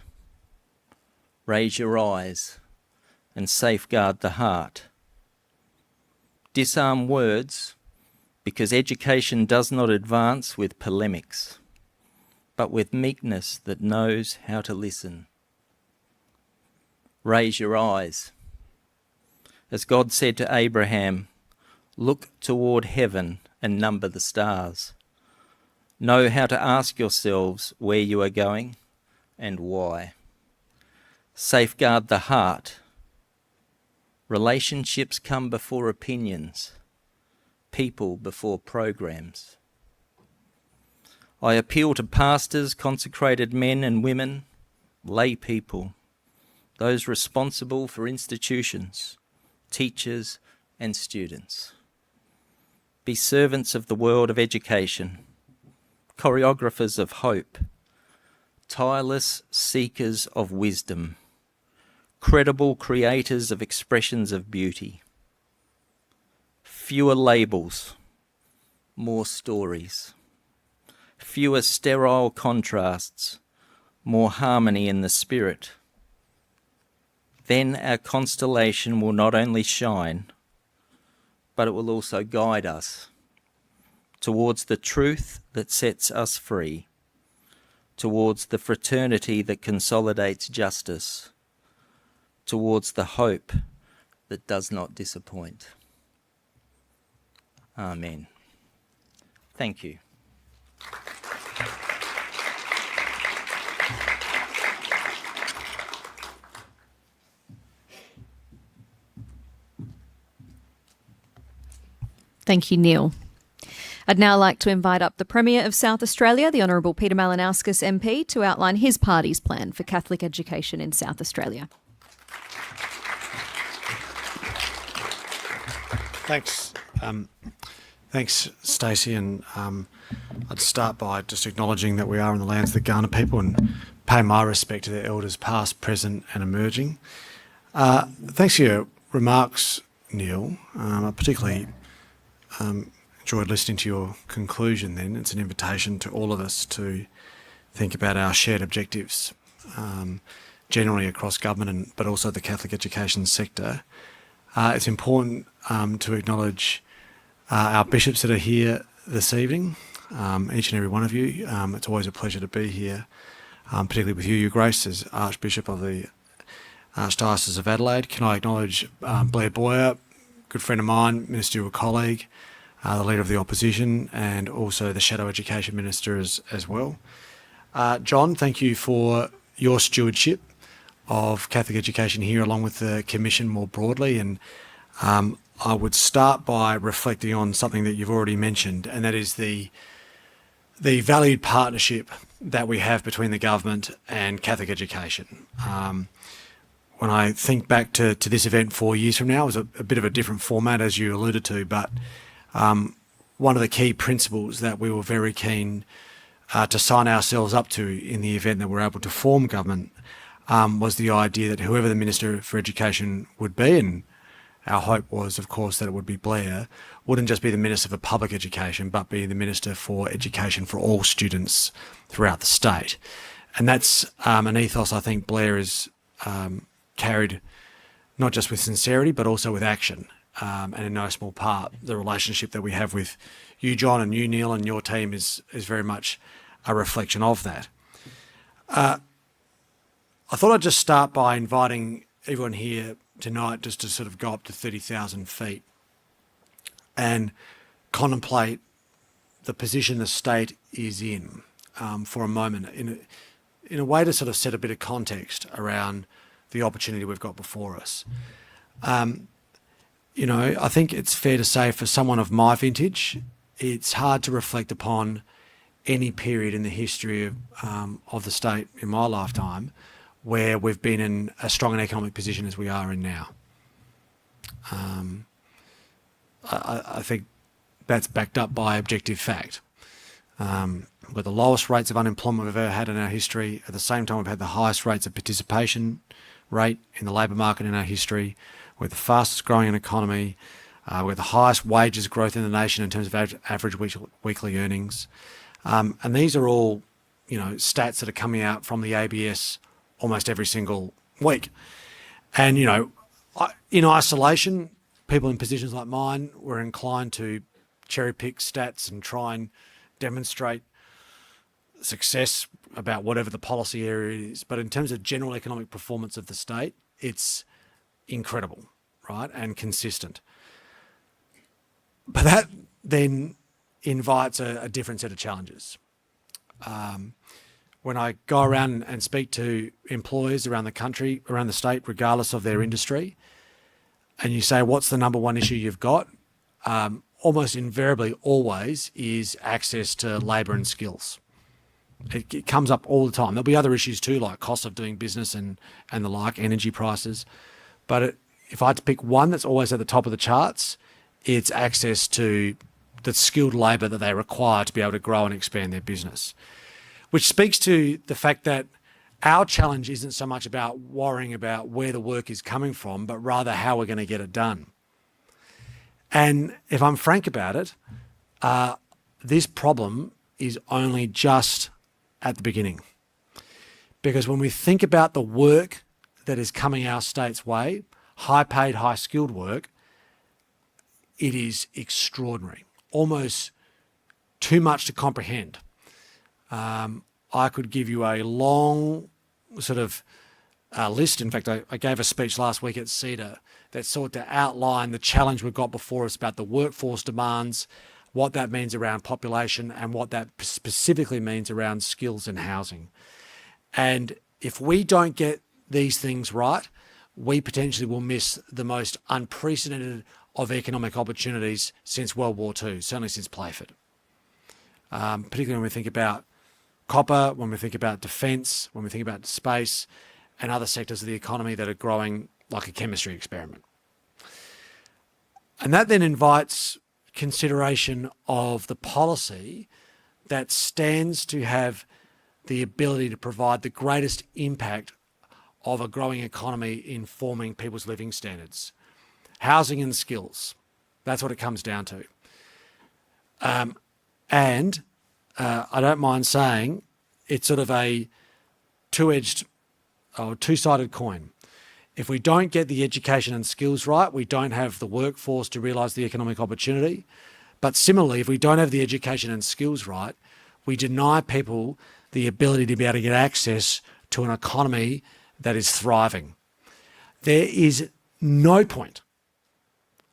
raise your eyes, and safeguard the heart. Disarm words, because education does not advance with polemics, but with meekness that knows how to listen. Raise your eyes. As God said to Abraham, look toward heaven and number the stars. Know how to ask yourselves where you are going and why. Safeguard the heart. Relationships come before opinions, people before programs. I appeal to pastors, consecrated men and women, lay people, those responsible for institutions, teachers and students. Be servants of the world of education, choreographers of hope, tireless seekers of wisdom, credible creators of expressions of beauty. Fewer labels, more stories. Fewer sterile contrasts, more harmony in the spirit. Then our constellation will not only shine, but it will also guide us towards the truth that sets us free, towards the fraternity that consolidates justice, towards the hope that does not disappoint. Amen. Thank you. Thank you, Neil. I'd now like to invite up the Premier of South Australia, the Honourable Peter Malinauskas MP, to outline his party's plan for Catholic education in South Australia. Thanks. Thanks, Stacey. And I'd start by just acknowledging that we are in the lands of the Kaurna people and pay my respect to their elders past, present and emerging. Thanks for your remarks, Neil. I particularly enjoyed listening to your conclusion then. It's an invitation to all of us to think about our shared objectives, generally across government, but also the Catholic education sector. It's important to acknowledge our bishops that are here this evening, each and every one of you. It's always a pleasure to be here, particularly with you, Your Grace, as Archbishop of the Archdiocese of Adelaide. Can I acknowledge Blair Boyer, good friend of mine, ministerial colleague, the Leader of the Opposition, and also the Shadow Education Minister as well. John, thank you for your stewardship of Catholic education here, along with the Commission more broadly. And I would start by reflecting on something that you've already mentioned, and that is the valued partnership that we have between the government and Catholic education. When I think back to this event 4 years from now, it was a bit of a different format, as you alluded to, but one of the key principles that we were very keen to sign ourselves up to in the event that we're able to form government was the idea that whoever the Minister for Education would be, and our hope was, of course, that it would be Blair, wouldn't just be the Minister for Public Education, but be the Minister for Education for all students throughout the state. And that's an ethos I think Blair has carried not just with sincerity, but also with action. And in no small part, the relationship that we have with you, John, and you, Neil, and your team is very much a reflection of that. I thought I'd just start by inviting everyone here tonight just to sort of go up to 30,000 feet and contemplate the position the state is in for a moment, in a way to sort of set a bit of context around the opportunity we've got before us. You know, I think it's fair to say for someone of my vintage, it's hard to reflect upon any period in the history of the state in my lifetime where we've been in as strong an economic position as we are in now. I think that's backed up by objective fact. We're the lowest rates of unemployment we've ever had in our history. At the same time, we've had the highest rates of participation rate in the labour market in our history. We're the fastest growing economy. We're the highest wages growth in the nation in terms of average weekly earnings. And these are all, you know, stats that are coming out from the ABS almost every single week. And, you know, in isolation, people in positions like mine were inclined to cherry pick stats and try and demonstrate success about whatever the policy area is. But in terms of general economic performance of the state, it's incredible, right, and consistent. But that then invites a different set of challenges. When I go around and speak to employers around the country, around the state, regardless of their industry, and you say, what's the number one issue you've got? Almost invariably, always, is access to labour and skills. It comes up all the time. There'll be other issues too, like cost of doing business and the like, energy prices. But if I had to pick one that's always at the top of the charts, it's access to the skilled labour that they require to be able to grow and expand their business. Which speaks to the fact that our challenge isn't so much about worrying about where the work is coming from, but rather how we're going to get it done. And if I'm frank about it, this problem is only just at the beginning. Because when we think about the work that is coming our state's way, high-paid, high-skilled work, it is extraordinary, almost too much to comprehend. I could give you a long sort of list. In fact, I gave a speech last week at CESA that sought to outline the challenge we've got before us about the workforce demands, what that means around population, and what that specifically means around skills and housing. And if we don't get these things right, we potentially will miss the most unprecedented of economic opportunities since World War II, certainly since Playford. Particularly when we think about copper, when we think about defence, when we think about space and other sectors of the economy that are growing like a chemistry experiment. And that then invites consideration of the policy that stands to have the ability to provide the greatest impact of a growing economy in forming people's living standards. Housing and skills. That's what it comes down to. And I don't mind saying it's sort of a two-edged or two-sided coin. If we don't get the education and skills right, we don't have the workforce to realise the economic opportunity. But similarly, if we don't have the education and skills right, we deny people the ability to be able to get access to an economy that is thriving. There is no point,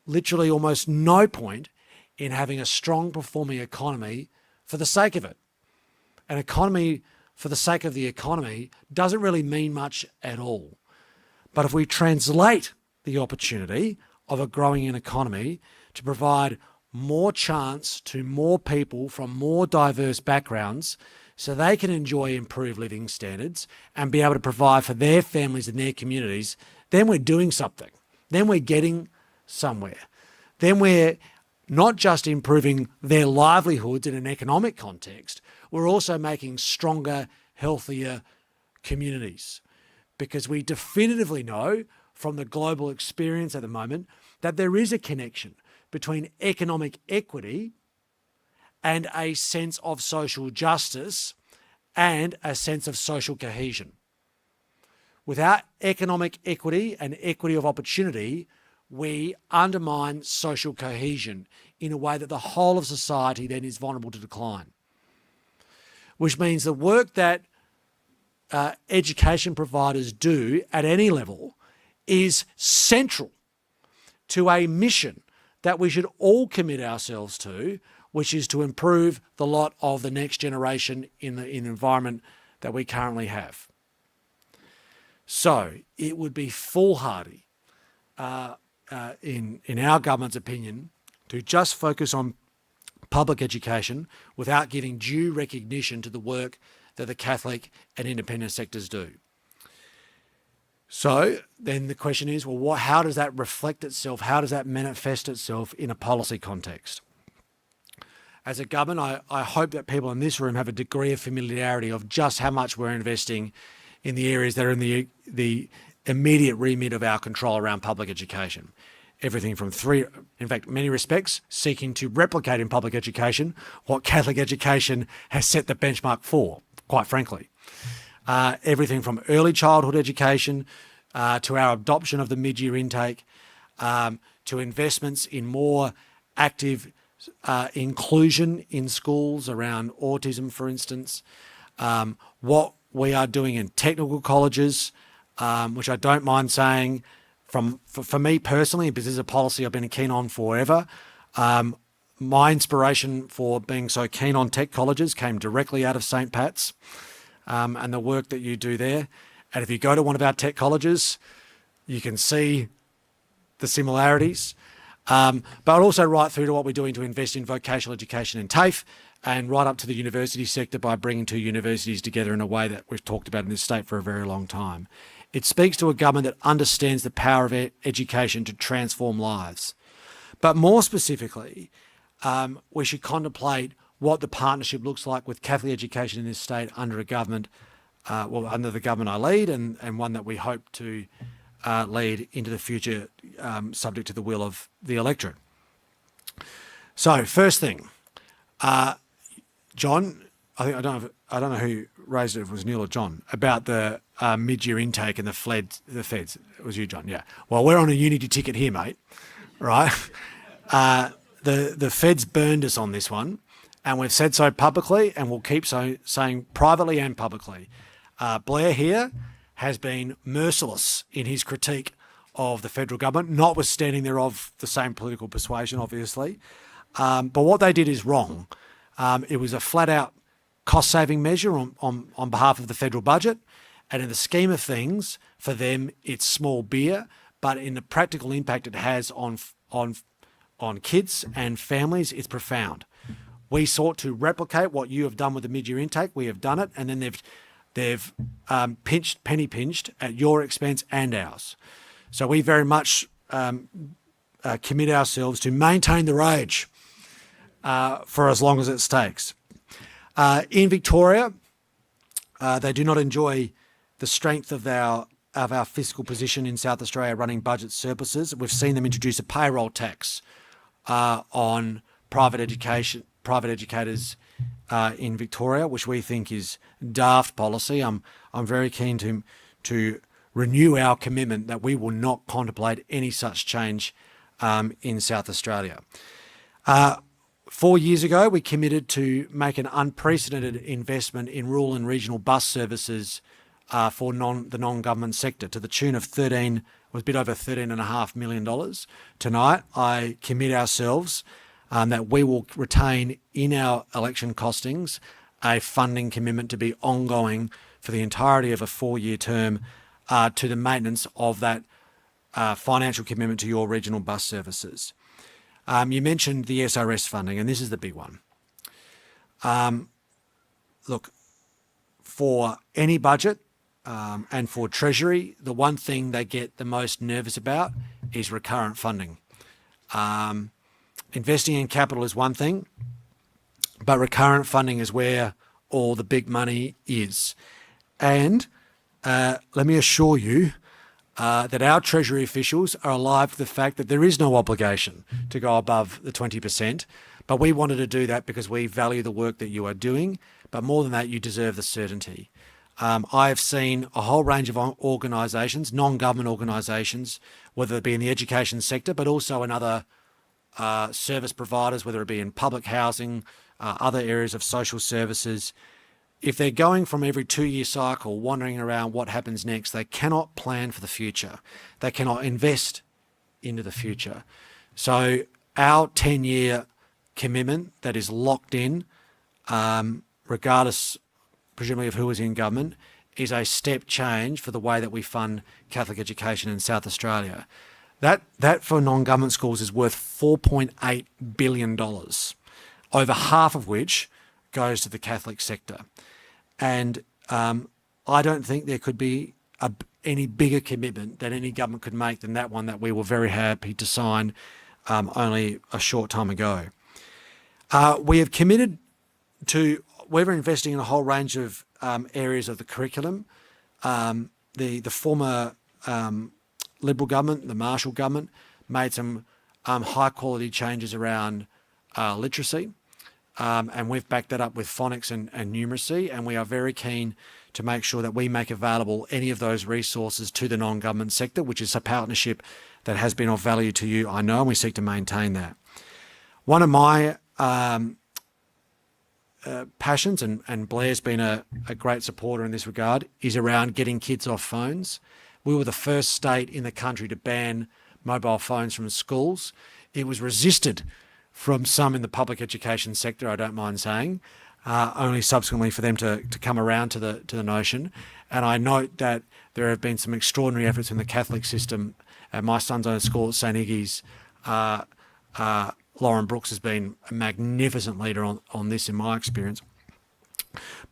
literally almost no point, in having a strong performing economy for the sake of it. An economy for the sake of the economy doesn't really mean much at all. But if we translate the opportunity of a growing economy to provide more chance to more people from more diverse backgrounds so they can enjoy improved living standards and be able to provide for their families and their communities, then we're doing something. Then we're getting somewhere. Then we're not just improving their livelihoods in an economic context, we're also making stronger, healthier communities. Because we definitively know from the global experience at the moment that there is a connection between economic equity and a sense of social justice and a sense of social cohesion. Without economic equity and equity of opportunity, we undermine social cohesion in a way that the whole of society then is vulnerable to decline. Which means the work that education providers do at any level is central to a mission that we should all commit ourselves to, which is to improve the lot of the next generation in the environment that we currently have. So it would be foolhardy, in our government's opinion, to just focus on public education without giving due recognition to the work that the Catholic and independent sectors do. So then the question is, well, how does that reflect itself? How does that manifest itself in a policy context? As a government, I hope that people in this room have a degree of familiarity of just how much we're investing in the areas that are in the immediate remit of our control around public education. Everything from in fact, many respects, seeking to replicate in public education what Catholic education has set the benchmark for, quite frankly. Everything from early childhood education to our adoption of the mid-year intake, to investments in more active inclusion in schools around autism, for instance. What we are doing in technical colleges, which I don't mind saying, for me personally, because this is a policy I've been keen on forever, my inspiration for being so keen on tech colleges came directly out of St. Pat's and the work that you do there. And if you go to one of our tech colleges, you can see the similarities. But also right through to what we're doing to invest in vocational education in TAFE and right up to the university sector by bringing two universities together in a way that we've talked about in this state for a very long time. It speaks to a government that understands the power of education to transform lives. But more specifically, we should contemplate what the partnership looks like with Catholic education in this state under a government, under the government I lead and one that we hope to lead into the future, subject to the will of the electorate. So, first thing, John, I don't know who raised it, if it was Neil or John, about the mid-year intake and the feds. It was you, John, yeah. Well, we're on a unity ticket here, mate, right? The feds burned us on this one, and we've said so publicly, and we'll keep saying privately and publicly. Blair here has been merciless in his critique of the federal government, notwithstanding they're of the same political persuasion, obviously. But what they did is wrong. It was a flat-out cost-saving measure on behalf of the federal budget, and in the scheme of things, for them, it's small beer, but in the practical impact it has on kids and families, it's profound. We sought to replicate what you have done with the mid-year intake. We have done it, and then they've penny pinched at your expense and ours. So we very much commit ourselves to maintain the rage for as long as it takes. In Victoria, they do not enjoy the strength of our fiscal position in South Australia running budget surpluses. We've seen them introduce a payroll tax on private educators in Victoria, which we think is daft policy. I'm very keen to renew our commitment that we will not contemplate any such change in South Australia. 4 years ago, we committed to make an unprecedented investment in rural and regional bus services for the non-government sector to the tune of a bit over $13.5 million. Tonight, I commit ourselves that we will retain in our election costings a funding commitment to be ongoing for the entirety of a 4-year term to the maintenance of that financial commitment to your regional bus services. You mentioned the SRS funding, and this is the big one. Look, for any budget and for Treasury, the one thing they get the most nervous about is recurrent funding. Investing in capital is one thing, but recurrent funding is where all the big money is. And let me assure you that our Treasury officials are alive to the fact that there is no obligation to go above the 20%, but we wanted to do that because we value the work that you are doing, but more than that, you deserve the certainty. I have seen a whole range of organisations, non-government organisations, whether it be in the education sector, but also in other service providers, whether it be in public housing, other areas of social services. If they're going from every 2-year cycle, wandering around what happens next, they cannot plan for the future. They cannot invest into the future. So our 10-year commitment that is locked in, regardless presumably of who is in government, is a step change for the way that we fund Catholic education in South Australia. That for non-government schools is worth $4.8 billion, over half of which goes to the Catholic sector. And I don't think there could be any bigger commitment that any government could make than that one that we were very happy to sign only a short time ago. We have committed to, we're investing in a whole range of areas of the curriculum. The former Liberal government, the Marshall government, made some high quality changes around literacy. And we've backed that up with phonics and numeracy, and we are very keen to make sure that we make available any of those resources to the non-government sector, which is a partnership that has been of value to you, I know, and we seek to maintain that. One of my passions, and Blair's been a great supporter in this regard, is around getting kids off phones. We were the first state in the country to ban mobile phones from schools. It was resisted from some in the public education sector, I don't mind saying, only subsequently for them to come around to the notion. And I note that there have been some extraordinary efforts in the Catholic system. At my son's own school at St. Iggy's, Lauren Brooks has been a magnificent leader on this in my experience.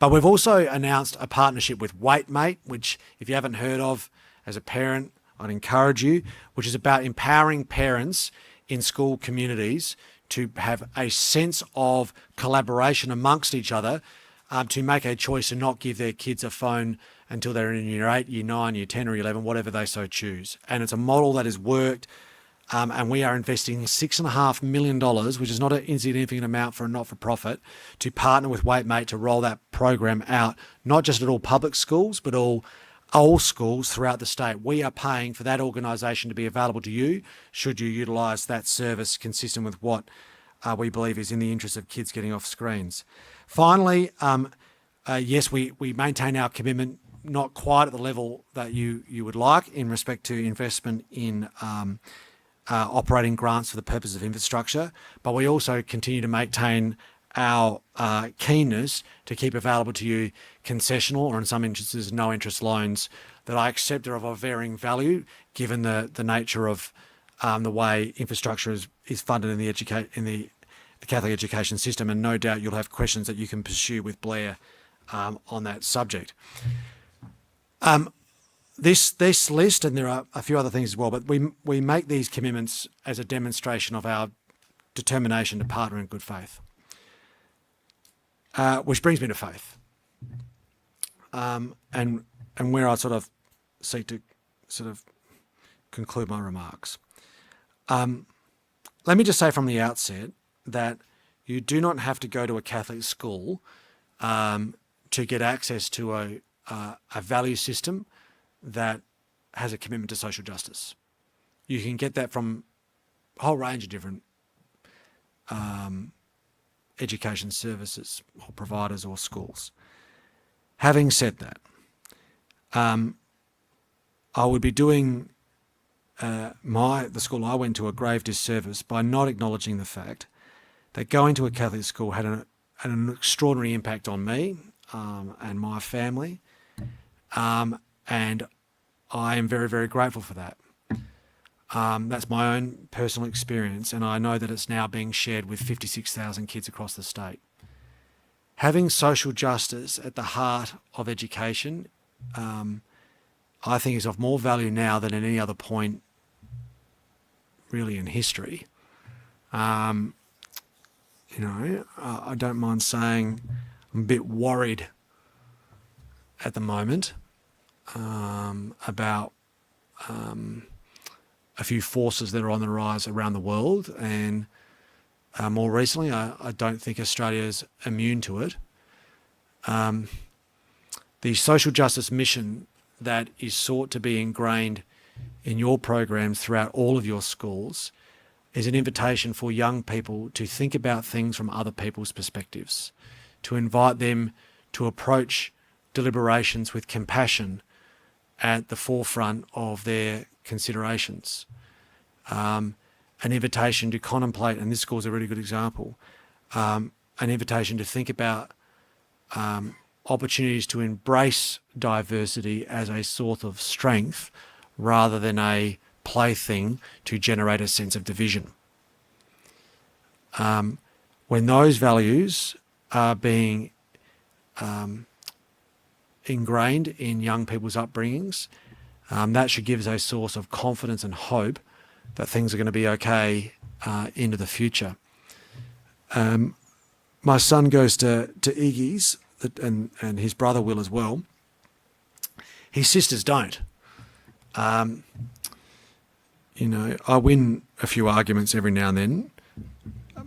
But we've also announced a partnership with WaitMate, which if you haven't heard of as a parent, I'd encourage you, which is about empowering parents in school communities to have a sense of collaboration amongst each other to make a choice to not give their kids a phone until they're in year 8, year 9, year 10 or 11, whatever they so choose. And it's a model that has worked, and we are investing $6.5 million, which is not an insignificant amount for a not-for-profit, to partner with WaitMate to roll that program out, not just at all public schools, but all schools throughout the state. We are paying for that organisation to be available to you should you utilise that service consistent with what we believe is in the interest of kids getting off screens. Finally, yes, we maintain our commitment, not quite at the level that you would like in respect to investment in operating grants for the purpose of infrastructure, but we also continue to maintain our keenness to keep available to you concessional, or in some instances no interest loans that I accept are of a varying value given the nature of the way infrastructure is funded in the Catholic education system, and no doubt you'll have questions that you can pursue with Blair on that subject. This list, and there are a few other things as well, but we make these commitments as a demonstration of our determination to partner in good faith. Which brings me to faith, and where I sort of seek to sort of conclude my remarks. Let me just say from the outset that you do not have to go to a Catholic school to get access to a value system that has a commitment to social justice. You can get that from a whole range of different education services or providers or schools. Having said that, I would be doing the school I went to a grave disservice by not acknowledging the fact that going to a Catholic school had an extraordinary impact on me and my family, and I am very, very grateful for that. That's my own personal experience, and I know that it's now being shared with 56,000 kids across the state. Having social justice at the heart of education, I think is of more value now than at any other point really in history. I don't mind saying I'm a bit worried at the moment about a few forces that are on the rise around the world, and more recently, I don't think Australia is immune to it. The social justice mission that is sought to be ingrained in your programs throughout all of your schools is an invitation for young people to think about things from other people's perspectives, to invite them to approach deliberations with compassion at the forefront of their considerations. An invitation to contemplate, and this school is a really good example, an invitation to think about opportunities to embrace diversity as a source of strength rather than a plaything to generate a sense of division. When those values are being ingrained in young people's upbringings, that should give us a source of confidence and hope that things are going to be okay into the future. My son goes to Iggy's, and his brother will as well. His sisters don't. I win a few arguments every now and then,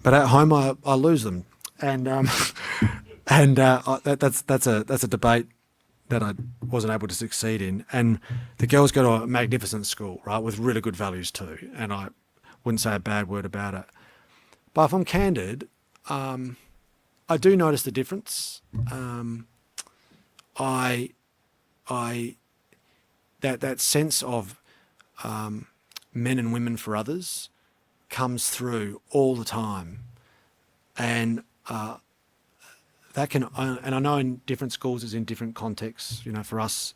but at home I lose them, and that's a debate that I wasn't able to succeed in. And the girls go to a magnificent school, right, with really good values too, and I wouldn't say a bad word about it. But if I'm candid, I do notice the difference. That sense of men and women for others comes through all the time, and that can, and I know in different schools is in different contexts. For us,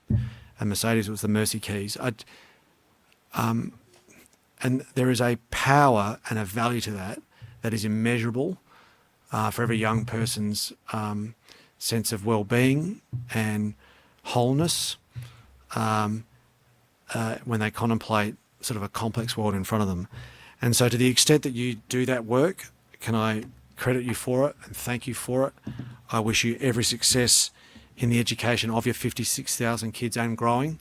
and Mercedes was the Mercy Keys. And there is a power and a value to that is immeasurable for every young person's sense of well-being and wholeness when they contemplate sort of a complex world in front of them. And so to the extent that you do that work, can I credit you for it and thank you for it. I wish you every success in the education of your 56,000 kids and growing,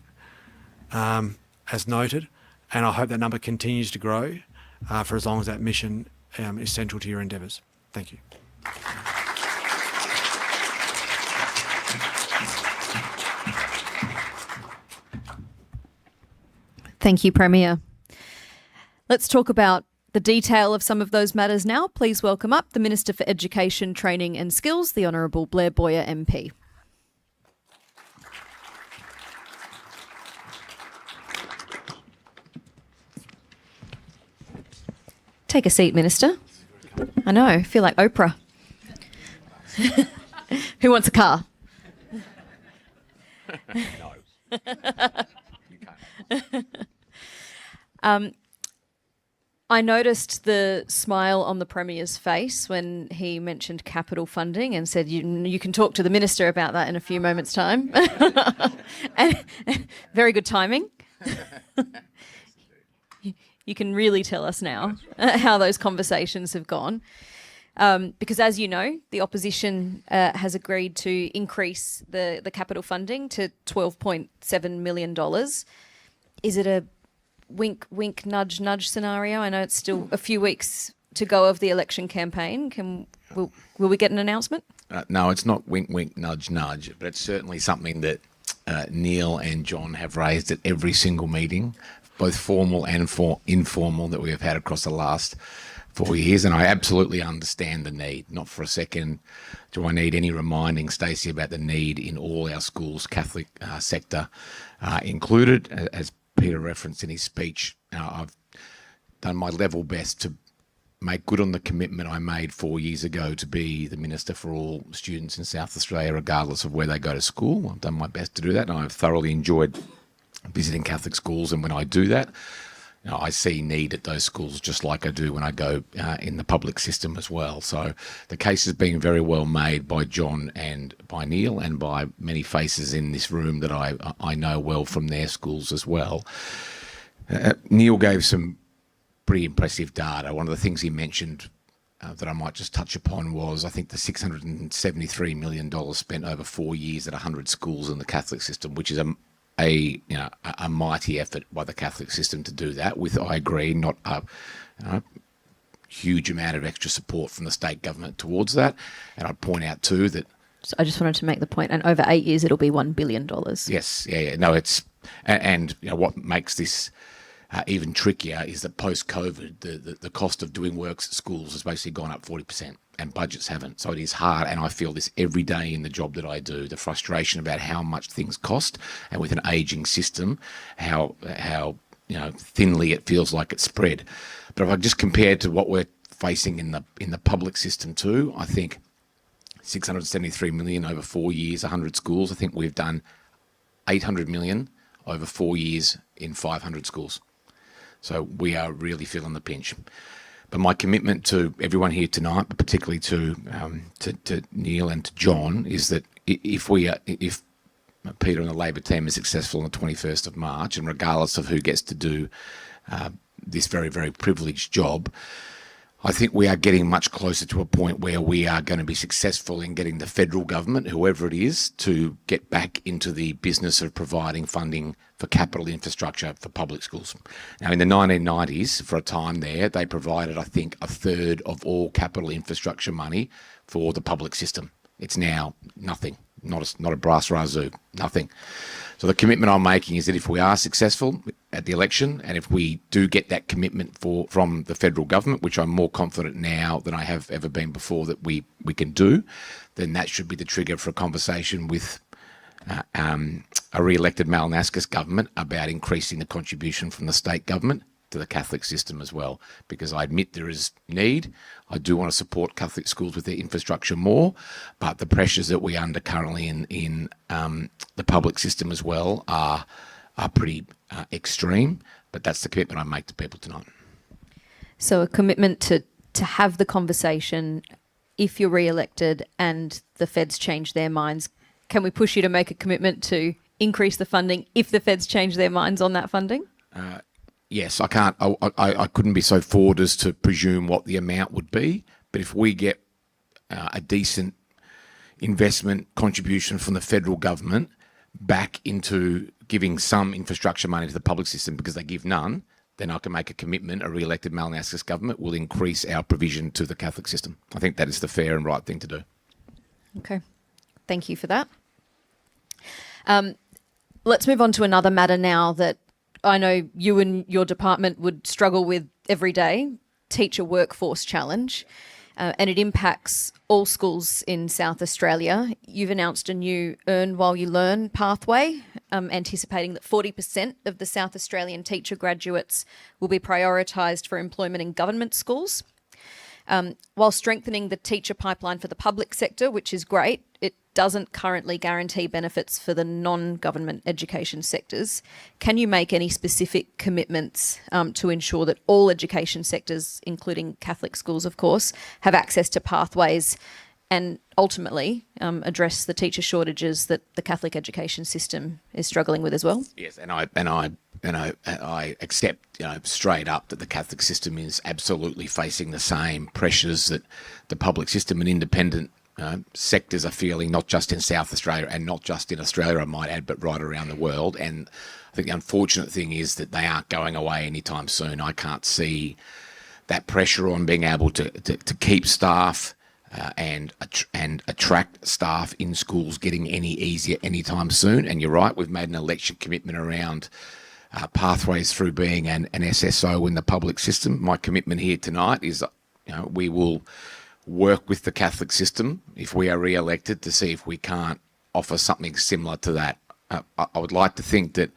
as noted, and I hope that number continues to grow for as long as that mission is central to your endeavours. Thank you. Thank you, Premier. Let's talk about the detail of some of those matters now, please welcome up the Minister for Education, Training and Skills, the Honourable Blair Boyer MP. Take a seat, Minister. I know, I feel like Oprah. Who wants a car? I noticed the smile on the Premier's face when he mentioned capital funding and said, you can talk to the Minister about that in a few moments' time. And very good timing. You can really tell us now how those conversations have gone. Because as you know, the opposition has agreed to increase the capital funding to $12.7 million. Is it a wink, wink, nudge, nudge scenario? I know it's still a few weeks to go of the election campaign. Will we get an announcement? No, it's not wink, wink, nudge, nudge, but it's certainly something that Neil and John have raised at every single meeting, both formal and informal, that we have had across the last 4 years, and I absolutely understand the need. Not for a second do I need any reminding, Stacey, about the need in all our schools, Catholic sector included. As Peter referenced in his speech, I've done my level best to make good on the commitment I made 4 years ago to be the Minister for all students in South Australia, regardless of where they go to school. I've done my best to do that, and I've thoroughly enjoyed visiting Catholic schools, and when I do that, I see need at those schools just like I do when I go in the public system as well. So the case has been very well made by John and by Neil and by many faces in this room that I know well from their schools as well. Neil gave some pretty impressive data. One of the things he mentioned that I might just touch upon was, I think, the $673 million spent over 4 years at 100 schools in the Catholic system, which is a mighty effort by the Catholic system to do that with, I agree, not a huge amount of extra support from the state government towards that. And I'd point out too that... So I just wanted to make the point, and over 8 years it'll be $1 billion. Yes, yeah. No, it's... And what makes this even trickier is that post-COVID, the cost of doing works at schools has basically gone up 40%. And budgets haven't. So it is hard, and I feel this every day in the job that I do, the frustration about how much things cost, and with an ageing system, how thinly it feels like it's spread. But if I just compare to what we're facing in the public system too, I think $673 million over 4 years, 100 schools. I think we've done $800 million over 4 years in 500 schools. So we are really feeling the pinch. But my commitment to everyone here tonight, but particularly to Neil and to John, is that if Peter and the Labor team is successful on the 21st of March, and regardless of who gets to do this very, very privileged job, I think we are getting much closer to a point where we are going to be successful in getting the federal government, whoever it is, to get back into the business of providing funding for capital infrastructure for public schools. Now, in the 1990s, for a time there, they provided, I think, a third of all capital infrastructure money for the public system. It's now nothing, not a brass razoo, nothing. So the commitment I'm making is that if we are successful at the election, and if we do get that commitment from the federal government, which I'm more confident now than I have ever been before that we can do, then that should be the trigger for a conversation with a re-elected Malinaskis government about increasing the contribution from the state government to the Catholic system as well, because I admit there is need. I do want to support Catholic schools with their infrastructure more, but the pressures that we're under currently in the public system as well are pretty extreme, but that's the commitment I make to people tonight. So a commitment to have the conversation if you're re-elected and the feds change their minds. Can we push you to make a commitment to increase the funding if the feds change their minds on that funding? Yes, I can't. I couldn't be so forward as to presume what the amount would be. But if we get a decent investment contribution from the federal government back into giving some infrastructure money to the public system because they give none, then I can make a commitment. A re-elected Malinaskis government will increase our provision to the Catholic system. I think that is the fair and right thing to do. Okay, thank you for that. Let's move on to another matter now that I know you and your department would struggle with every day, teacher workforce challenge, and it impacts all schools in South Australia. You've announced a new Earn While You Learn pathway, anticipating that 40% of the South Australian teacher graduates will be prioritised for employment in government schools. While strengthening the teacher pipeline for the public sector, which is great, it doesn't currently guarantee benefits for the non-government education sectors. Can you make any specific commitments to ensure that all education sectors, including Catholic schools, of course, have access to pathways and ultimately address the teacher shortages that the Catholic education system is struggling with as well? Yes, and I accept, straight up that the Catholic system is absolutely facing the same pressures that the public system and independent sectors are feeling, not just in South Australia and not just in Australia, I might add, but right around the world. And I think the unfortunate thing is that they aren't going away anytime soon. I can't see that pressure on being able to keep staff and attract staff in schools getting any easier anytime soon. And you're right, we've made an election commitment around pathways through being an SSO in the public system. My commitment here tonight is, we will work with the Catholic system if we are re-elected to see if we can't offer something similar to that. I would like to think that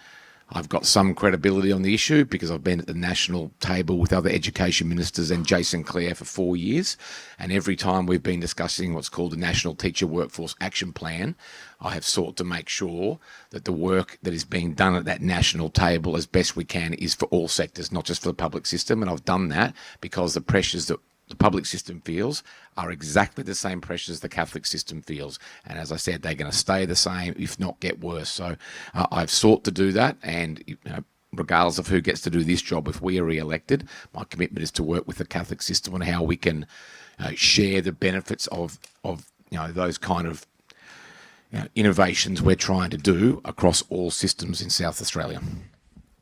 I've got some credibility on the issue because I've been at the national table with other education ministers and Jason Clare for 4 years. And every time we've been discussing what's called the National Teacher Workforce Action Plan, I have sought to make sure that the work that is being done at that national table as best we can is for all sectors, not just for the public system. And I've done that because the pressures that the public system feels are exactly the same pressures the Catholic system feels. And as I said, they're going to stay the same, if not get worse. So I've sought to do that. And regardless of who gets to do this job, if we are re-elected, my commitment is to work with the Catholic system on how we can share the benefits of those kind of innovations we're trying to do across all systems in South Australia.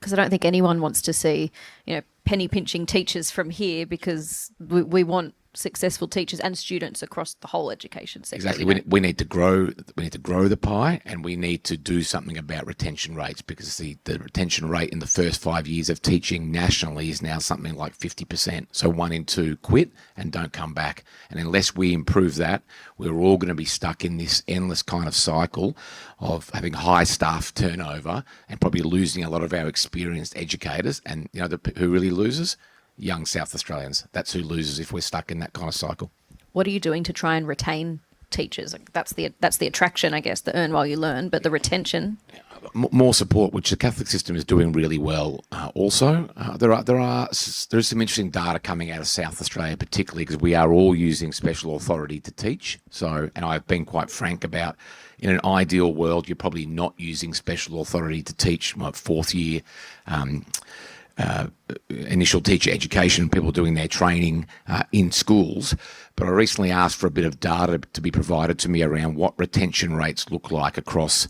Because I don't think anyone wants to see, penny pinching teachers from here, because we want successful teachers and students across the whole education sector. Exactly. We need to grow. We need to grow the pie, and we need to do something about retention rates, because the retention rate in the first 5 years of teaching nationally is now something like 50%. So 1 in 2 quit and don't come back. And unless we improve that, we're all going to be stuck in this endless kind of cycle of having high staff turnover and probably losing a lot of our experienced educators. And who really loses? Young South Australians. That's who loses if we're stuck in that kind of cycle. What are you doing to try and retain teachers? That's the attraction, I guess, the earn while you learn, but the retention. More support, which the Catholic system is doing really well. Also, there's some interesting data coming out of South Australia, particularly because we are all using special authority to teach. So, and I've been quite frank about, in an ideal world, you're probably not using special authority to teach. My 4th year initial teacher education, people doing their training in schools. But I recently asked for a bit of data to be provided to me around what retention rates look like across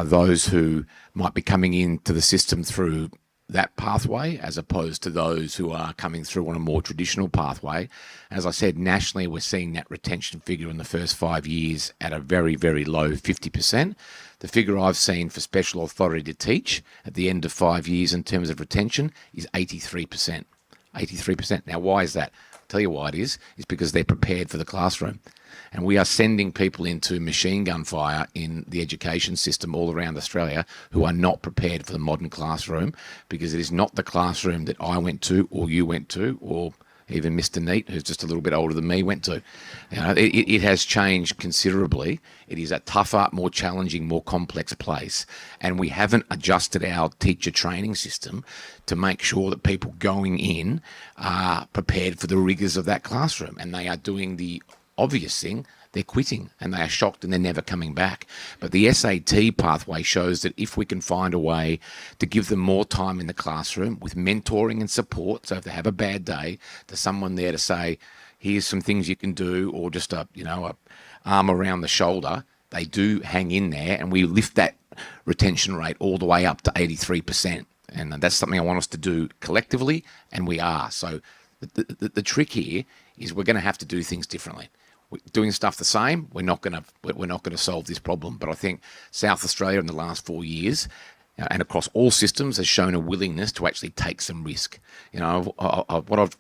those who might be coming into the system through that pathway as opposed to those who are coming through on a more traditional pathway. As I said, nationally, we're seeing that retention figure in the first 5 years at a very, very low 50%. The figure I've seen for special authority to teach at the end of 5 years in terms of retention is 83%. 83%. Now, why is that? I'll tell you why it is. It's because they're prepared for the classroom. And we are sending people into machine gun fire in the education system all around Australia who are not prepared for the modern classroom, because it is not the classroom that I went to or you went to or even Mr. Neat, who's just a little bit older than me, went to. It has changed considerably. It is a tougher, more challenging, more complex place. And we haven't adjusted our teacher training system to make sure that people going in are prepared for the rigours of that classroom. And they are doing the obvious thing. They're quitting and they are shocked and they're never coming back. But the SAT pathway shows that if we can find a way to give them more time in the classroom with mentoring and support, so if they have a bad day, there's someone there to say, here's some things you can do, or just a arm around the shoulder, they do hang in there, and we lift that retention rate all the way up to 83%. And that's something I want us to do collectively, and we are. So the trick here is we're going to have to do things differently. Doing stuff the same, we're not going to solve this problem. But I think South Australia in the last 4 years, and across all systems, has shown a willingness to actually take some risk. What I've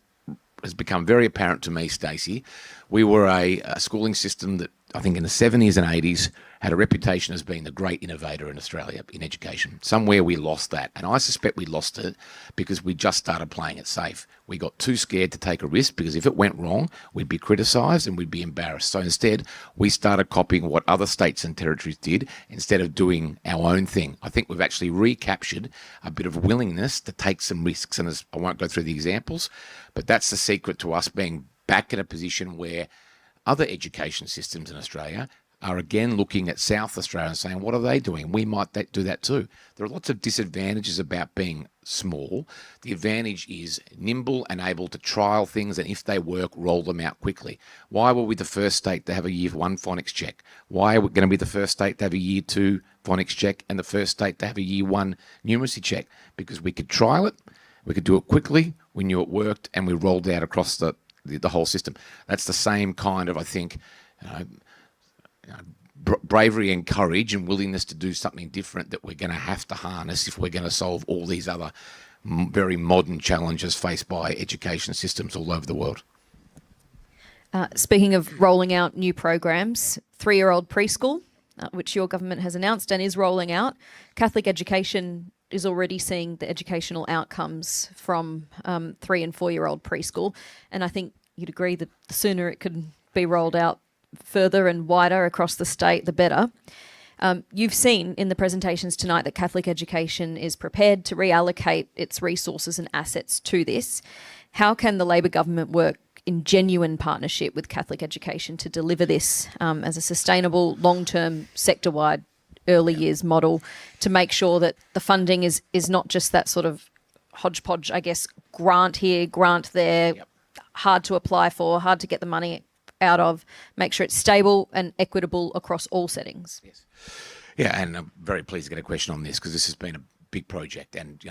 has become very apparent to me, Stacey, we were a schooling system that I think in the 70s and 80s had a reputation as being the great innovator in Australia in education. Somewhere we lost that, and I suspect we lost it because we just started playing it safe. We got too scared to take a risk because if it went wrong, we'd be criticised and we'd be embarrassed. So instead, we started copying what other states and territories did instead of doing our own thing. I think we've actually recaptured a bit of willingness to take some risks, and I won't go through the examples, but that's the secret to us being back in a position where other education systems in Australia are again looking at South Australia and saying, what are they doing? We might do that too. There are lots of disadvantages about being small. The advantage is nimble and able to trial things, and if they work, roll them out quickly. Why were we the first state to have a year 1 phonics check? Why are we going to be the first state to have a year 2 phonics check and the first state to have a year 1 numeracy check? Because we could trial it, we could do it quickly, we knew it worked, and we rolled out across the whole system. That's the same kind of, I think, bravery and courage and willingness to do something different that we're going to have to harness if we're going to solve all these other very modern challenges faced by education systems all over the world. Speaking of rolling out new programs, 3-year-old preschool, which your government has announced and is rolling out, Catholic education is already seeing the educational outcomes from 3 and 4-year-old preschool. And I think you'd agree that the sooner it could be rolled out further and wider across the state, the better. You've seen in the presentations tonight that Catholic education is prepared to reallocate its resources and assets to this. How can the Labor government work in genuine partnership with Catholic education to deliver this as a sustainable, long-term, sector-wide early years model to make sure that the funding is not just that sort of hodgepodge, I guess, grant here, grant there, hard to apply for, hard to get the money out of, make sure it's stable and equitable across all settings? Yes. Yeah, and I'm very pleased to get a question on this because this has been a big project, and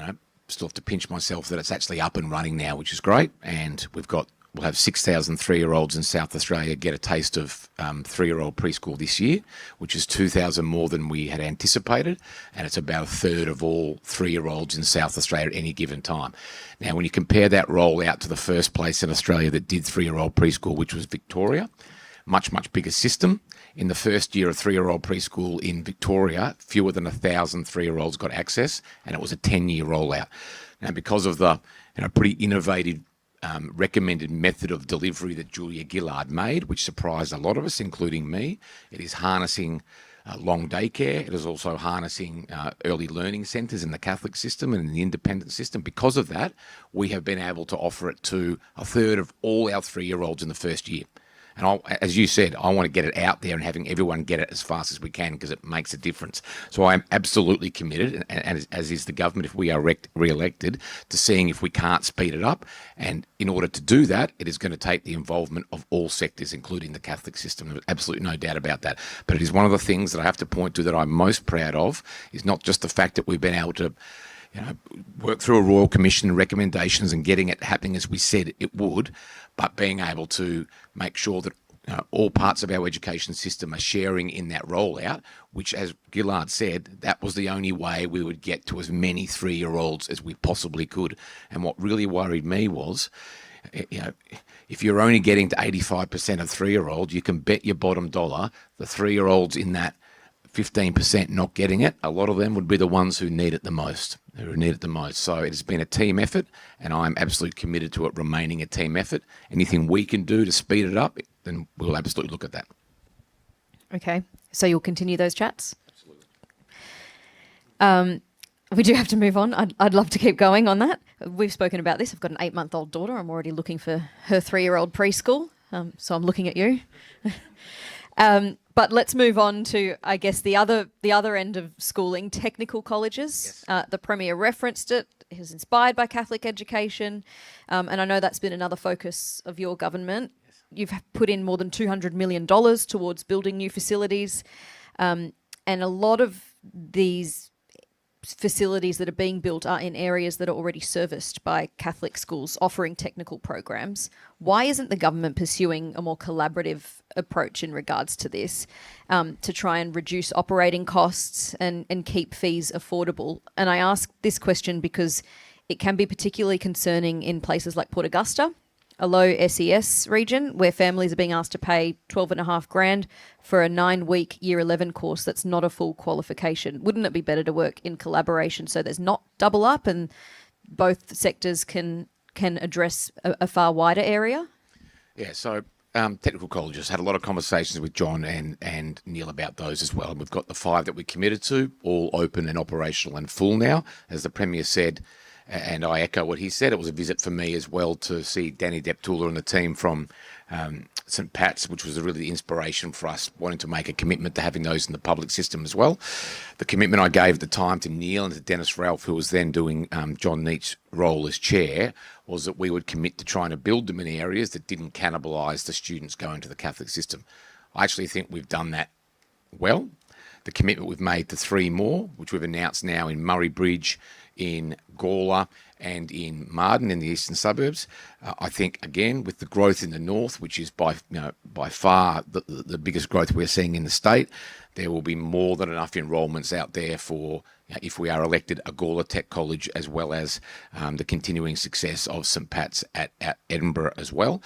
still have to pinch myself that it's actually up and running now, which is great. And we'll have 6,000 3-year-olds in South Australia get a taste of 3-year-old preschool this year, which is 2,000 more than we had anticipated, and it's about a third of all 3-year-olds in South Australia at any given time. Now, when you compare that rollout to the first place in Australia that did 3-year-old preschool, which was Victoria, much, much bigger system. In the first year of 3-year-old preschool in Victoria, fewer than 1,000 3-year-olds got access, and it was a 10-year rollout. Now, because of the pretty innovative recommended method of delivery that Julia Gillard made, which surprised a lot of us, including me, it is harnessing long daycare. It is also harnessing early learning centres in the Catholic system and in the independent system. Because of that, we have been able to offer it to a third of all our 3-year-olds in the first year. And as you said, I want to get it out there and having everyone get it as fast as we can because it makes a difference. So I am absolutely committed, and as is the government if we are re-elected, to seeing if we can't speed it up. And in order to do that, it is going to take the involvement of all sectors, including the Catholic system. There's absolutely no doubt about that. But it is one of the things that I have to point to that I'm most proud of, is not just the fact that we've been able to work through a Royal Commission recommendations and getting it happening as we said it would, but being able to make sure that all parts of our education system are sharing in that rollout, which, as Gillard said, that was the only way we would get to as many 3-year-olds as we possibly could. And what really worried me was, if you're only getting to 85% of 3-year-olds, you can bet your bottom dollar the 3-year-olds in that 15% not getting it, a lot of them would be the ones who need it the most. So it has been a team effort, and I'm absolutely committed to it remaining a team effort. Anything we can do to speed it up, then we'll absolutely look at that. Okay, so you'll continue those chats? Absolutely. We do have to move on. I'd love to keep going on that. We've spoken about this. I've got an 8-month-old daughter. I'm already looking for her 3-year-old preschool, so I'm looking at you. But let's move on to, I guess, the other end of schooling, technical colleges. Yes. The Premier referenced it. It was inspired by Catholic education. And I know that's been another focus of your government. Yes. You've put in more than $200 million towards building new facilities. And a lot of these facilities that are being built are in areas that are already serviced by Catholic schools offering technical programs. Why isn't the government pursuing a more collaborative approach in regards to this to try and reduce operating costs and keep fees affordable? And I ask this question because it can be particularly concerning in places like Port Augusta, a low SES region where families are being asked to pay $12,500 for a 9-week Year 11 course that's not a full qualification. Wouldn't it be better to work in collaboration so there's not double up and both sectors can address a far wider area? Yeah, so technical colleges had a lot of conversations with John and Neil about those as well. And we've got the 5 that we committed to, all open and operational and full now. As the Premier said, and I echo what he said, it was a visit for me as well to see Danny Deptula and the team from St Pat's, which was really the inspiration for us wanting to make a commitment to having those in the public system as well. The commitment I gave at the time to Neil and to Dennis Ralph, who was then doing John Neat's role as chair, was that we would commit to trying to build them in areas that didn't cannibalise the students going to the Catholic system. I actually think we've done that well. The commitment we've made to 3 more, which we've announced now in Murray Bridge, in Gawler and in Marden in the eastern suburbs. I think, again, with the growth in the north, which is by far the biggest growth we're seeing in the state, there will be more than enough enrolments out there for, if we are elected, a Gawler Tech College, as well as the continuing success of St Pat's at Edinburgh as well.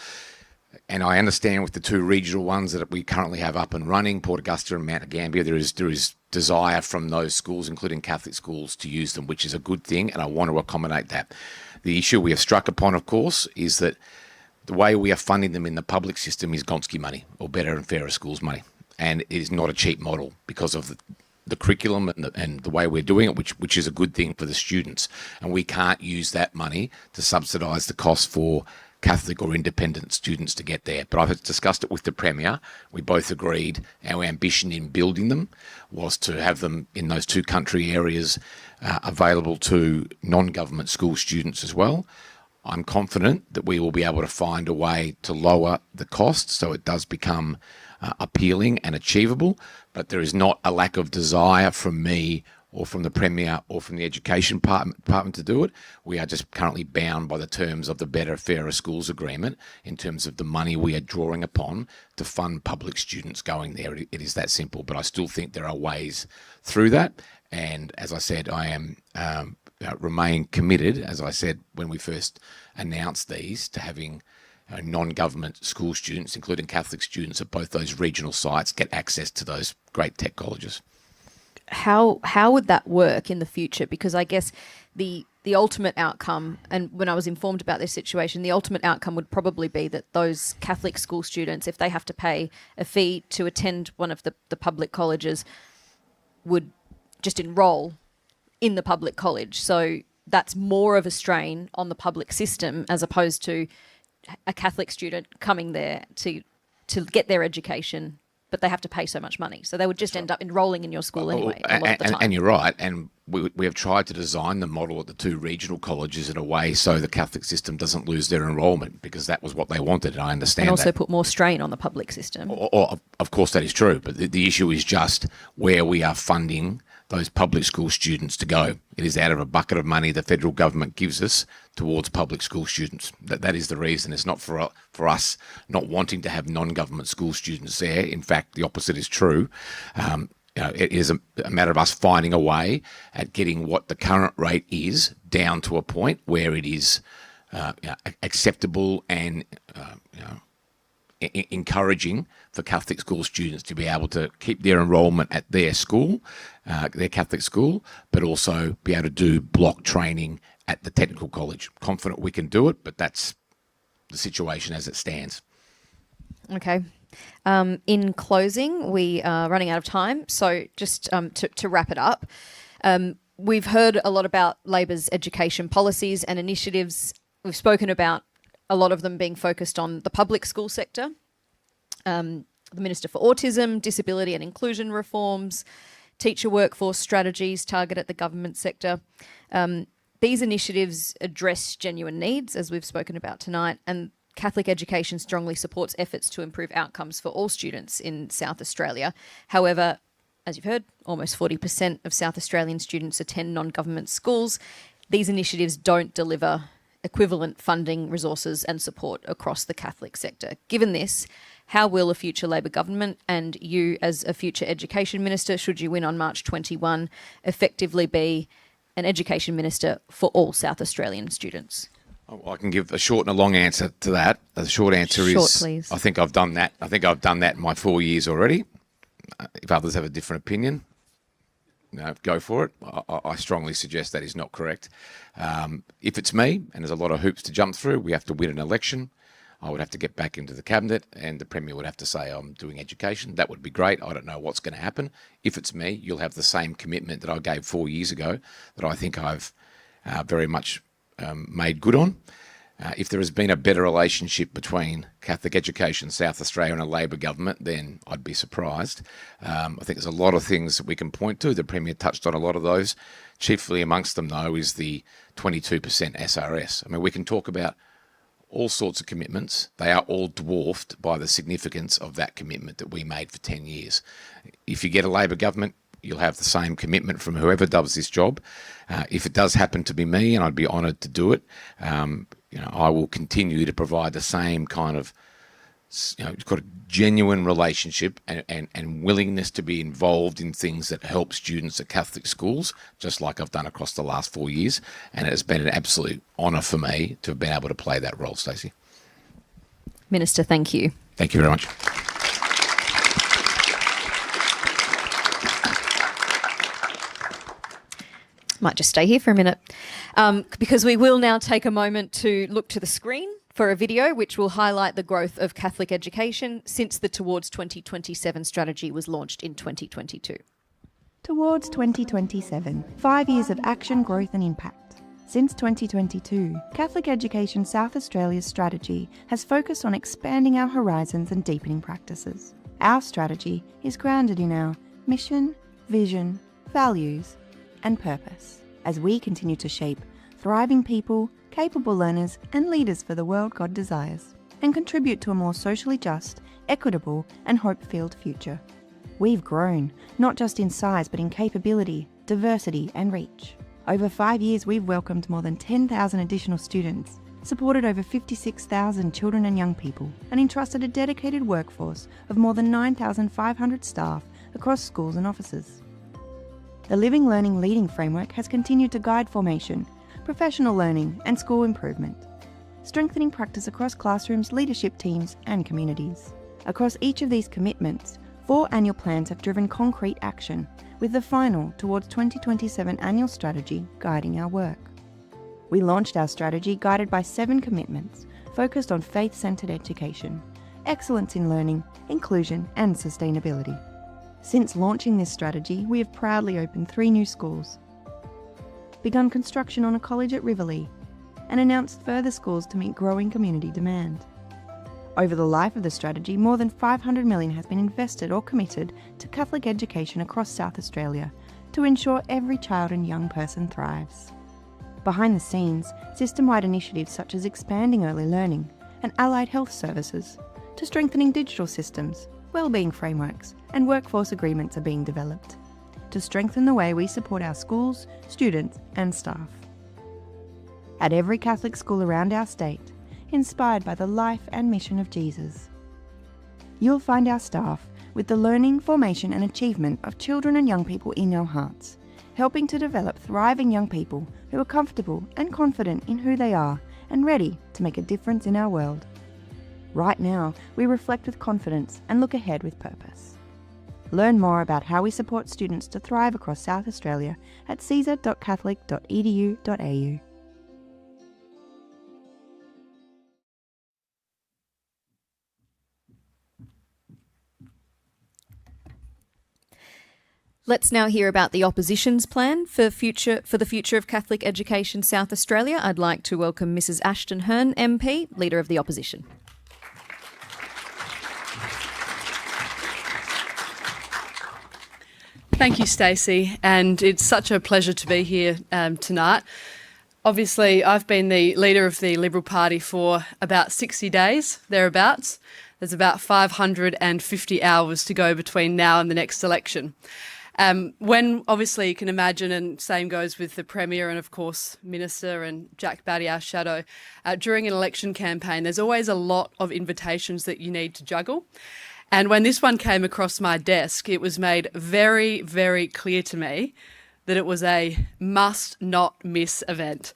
And I understand with the 2 regional ones that we currently have up and running, Port Augusta and Mount Gambier, there is desire from those schools, including Catholic schools, to use them, which is a good thing, and I want to accommodate that. The issue we have struck upon, of course, is that the way we are funding them in the public system is Gonski money, or Better and Fairer Schools money, and it is not a cheap model because of the curriculum and the way we're doing it, which is a good thing for the students, and we can't use that money to subsidise the cost for Catholic or independent students to get there. But I've discussed it with the Premier. We both agreed our ambition in building them was to have them in those 2 country areas available to non-government school students as well. I'm confident that we will be able to find a way to lower the cost so it does become appealing and achievable, but there is not a lack of desire from me or from the Premier or from the Education Department to do it. We are just currently bound by the terms of the Better, Fairer Schools Agreement in terms of the money we are drawing upon to fund public students going there. It is that simple, but I still think there are ways through that. And as I said, I am remain committed, as I said when we first announced these, to having non-government school students, including Catholic students at both those regional sites, get access to those great tech colleges. How would that work in the future? Because I guess the ultimate outcome, and when I was informed about this situation, the ultimate outcome would probably be that those Catholic school students, if they have to pay a fee to attend one of the public colleges, would just enrol in the public college. So that's more of a strain on the public system as opposed to a Catholic student coming there to get their education, but they have to pay so much money. So they would just end up enrolling in your school anyway, a lot of the time. And you're right. And we have tried to design the model at the 2 regional colleges in a way so the Catholic system doesn't lose their enrolment, because that was what they wanted, and I understand that. And also put more strain on the public system. Of course, that is true. But the issue is just where we are funding those public school students to go. It is out of a bucket of money the federal government gives us towards public school students. That is the reason. It's not for us not wanting to have non-government school students there. In fact, the opposite is true. It is a matter of us finding a way at getting what the current rate is down to a point where it is acceptable and encouraging for Catholic school students to be able to keep their enrolment at their school, their Catholic school, but also be able to do block training at the technical college. Confident we can do it, but that's the situation as it stands. Okay. In closing, we are running out of time, so just to wrap it up, we've heard a lot about Labor's education policies and initiatives. We've spoken about a lot of them being focused on the public school sector, the Minister for Autism, Disability and Inclusion reforms, teacher workforce strategies target at the government sector. These initiatives address genuine needs, as we've spoken about tonight, and Catholic education strongly supports efforts to improve outcomes for all students in South Australia. However, as you've heard, almost 40% of South Australian students attend non-government schools. These initiatives don't deliver equivalent funding, resources and support across the Catholic sector. Given this, how will a future Labor government and you as a future Education Minister, should you win on March 21, effectively be an Education Minister for all South Australian students? I can give a short and a long answer to that. The short answer Short, is, please. I think I've done that. I think I've done that in my 4 years already. If others have a different opinion, go for it. I strongly suggest that is not correct. If it's me, and there's a lot of hoops to jump through, we have to win an election. I would have to get back into the cabinet, and the Premier would have to say, I'm doing education. That would be great. I don't know what's going to happen. If it's me, you'll have the same commitment that I gave 4 years ago that I think I've very much made good on. If there has been a better relationship between Catholic Education South Australia and a Labor government, then I'd be surprised. I think there's a lot of things that we can point to. The Premier touched on a lot of those. Chiefly amongst them, though, is the 22% SRS. I mean, we can talk about all sorts of commitments. They are all dwarfed by the significance of that commitment that we made for 10 years. If you get a Labor government, you'll have the same commitment from whoever does this job. If it does happen to be me, and I'd be honoured to do it, I will continue to provide the same kind of, got a genuine relationship and willingness to be involved in things that help students at Catholic schools, just like I've done across the last 4 years. And it has been an absolute honour for me to have been able to play that role, Stacey. Minister, thank you. Thank you very much. Might just stay here for a minute because we will now take a moment to look to the screen for a video which will highlight the growth of Catholic education since the Towards 2027 strategy was launched in 2022. Towards 2027, 5 years of action, growth and impact. Since 2022, Catholic Education South Australia's strategy has focused on expanding our horizons and deepening practices. Our strategy is grounded in our mission, vision, values and purpose as we continue to shape thriving people, capable learners and leaders for the world God desires, and contribute to a more socially just, equitable and hope-filled future. We've grown, not just in size but in capability, diversity and reach. Over 5 years we've welcomed more than 10,000 additional students, supported over 56,000 children and young people, and entrusted a dedicated workforce of more than 9,500 staff across schools and offices. The Living Learning Leading Framework has continued to guide formation, professional learning and school improvement, strengthening practice across classrooms, leadership teams and communities. Across each of these commitments, 4 annual plans have driven concrete action, with the final Towards 2027 annual strategy guiding our work. We launched our strategy guided by 7 commitments focused on faith-centred education, excellence in learning, inclusion and sustainability. Since launching this strategy, we have proudly opened 3 new schools, begun construction on a college at Riverlea, and announced further schools to meet growing community demand. Over the life of the strategy, more than $500 million has been invested or committed to Catholic education across South Australia to ensure every child and young person thrives. Behind the scenes, system-wide initiatives such as expanding early learning and allied health services to strengthening digital systems, wellbeing frameworks and workforce agreements are being developed to strengthen the way we support our schools, students and staff. At every Catholic school around our state, inspired by the life and mission of Jesus, you'll find our staff with the learning, formation and achievement of children and young people in our hearts, helping to develop thriving young people who are comfortable and confident in who they are and ready to make a difference in our world. Right now, we reflect with confidence and look ahead with purpose. Learn more about how we support students to thrive across South Australia at cesa.catholic.edu.au. Let's now hear about the opposition's plan for the future of Catholic education South Australia. I'd like to welcome Mrs. Ashton Hearn, MP, Leader of the Opposition. Thank you, Stacey, and it's such a pleasure to be here tonight. Obviously, I've been the leader of the Liberal Party for about 60 days, thereabouts. There's about 550 hours to go between now and the next election. When, obviously, you can imagine, and same goes with the Premier and, of course, Minister and Jack Batty, our shadow, during an election campaign, there's always a lot of invitations that you need to juggle. And when this one came across my desk, it was made very, very clear to me that it was a must not miss event.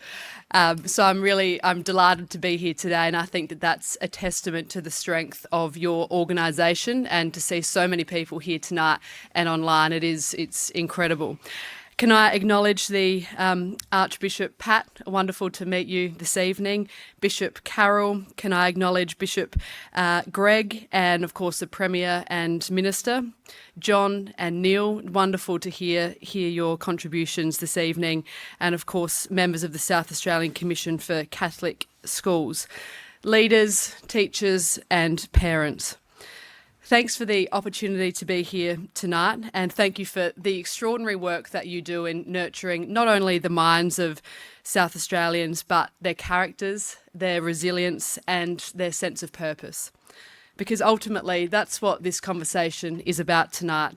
So I'm delighted to be here today, and I think that that's a testament to the strength of your organisation, and to see so many people here tonight and online, it's incredible. Can I acknowledge the Archbishop Pat? Wonderful to meet you this evening. Bishop Carroll. Can I acknowledge Bishop Greg, and of course the Premier and Minister, John and Neil. Wonderful to hear your contributions this evening, and of course members of the South Australian Commission for Catholic Schools, leaders, teachers and parents. Thanks for the opportunity to be here tonight, and thank you for the extraordinary work that you do in nurturing not only the minds of South Australians, but their characters, their resilience and their sense of purpose. Because ultimately that's what this conversation is about tonight.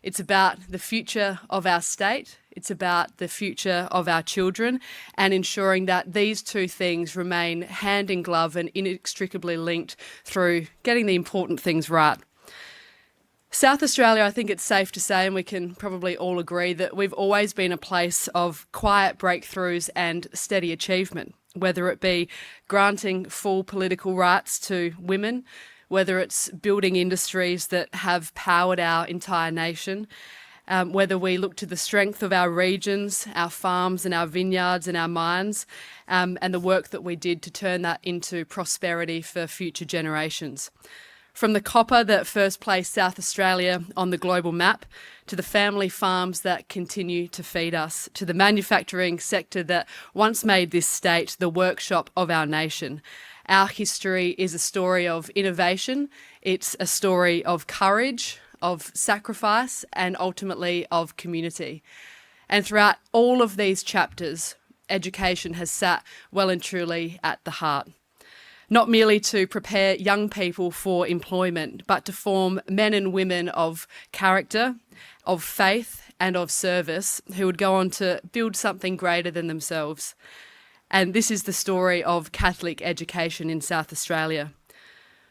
It's about the future of our state, it's about the future of our children, and ensuring that these two things remain hand in glove and inextricably linked through getting the important things right. South Australia, I think it's safe to say, and we can probably all agree, that we've always been a place of quiet breakthroughs and steady achievement, whether it be granting full political rights to women, whether it's building industries that have powered our entire nation, whether we look to the strength of our regions, our farms and our vineyards and our mines, and the work that we did to turn that into prosperity for future generations. From the copper that first placed South Australia on the global map, to the family farms that continue to feed us, to the manufacturing sector that once made this state the workshop of our nation. Our history is a story of innovation, it's a story of courage, of sacrifice, and ultimately of community. And throughout all of these chapters, education has sat well and truly at the heart. Not merely to prepare young people for employment, but to form men and women of character, of faith, and of service who would go on to build something greater than themselves. And this is the story of Catholic education in South Australia.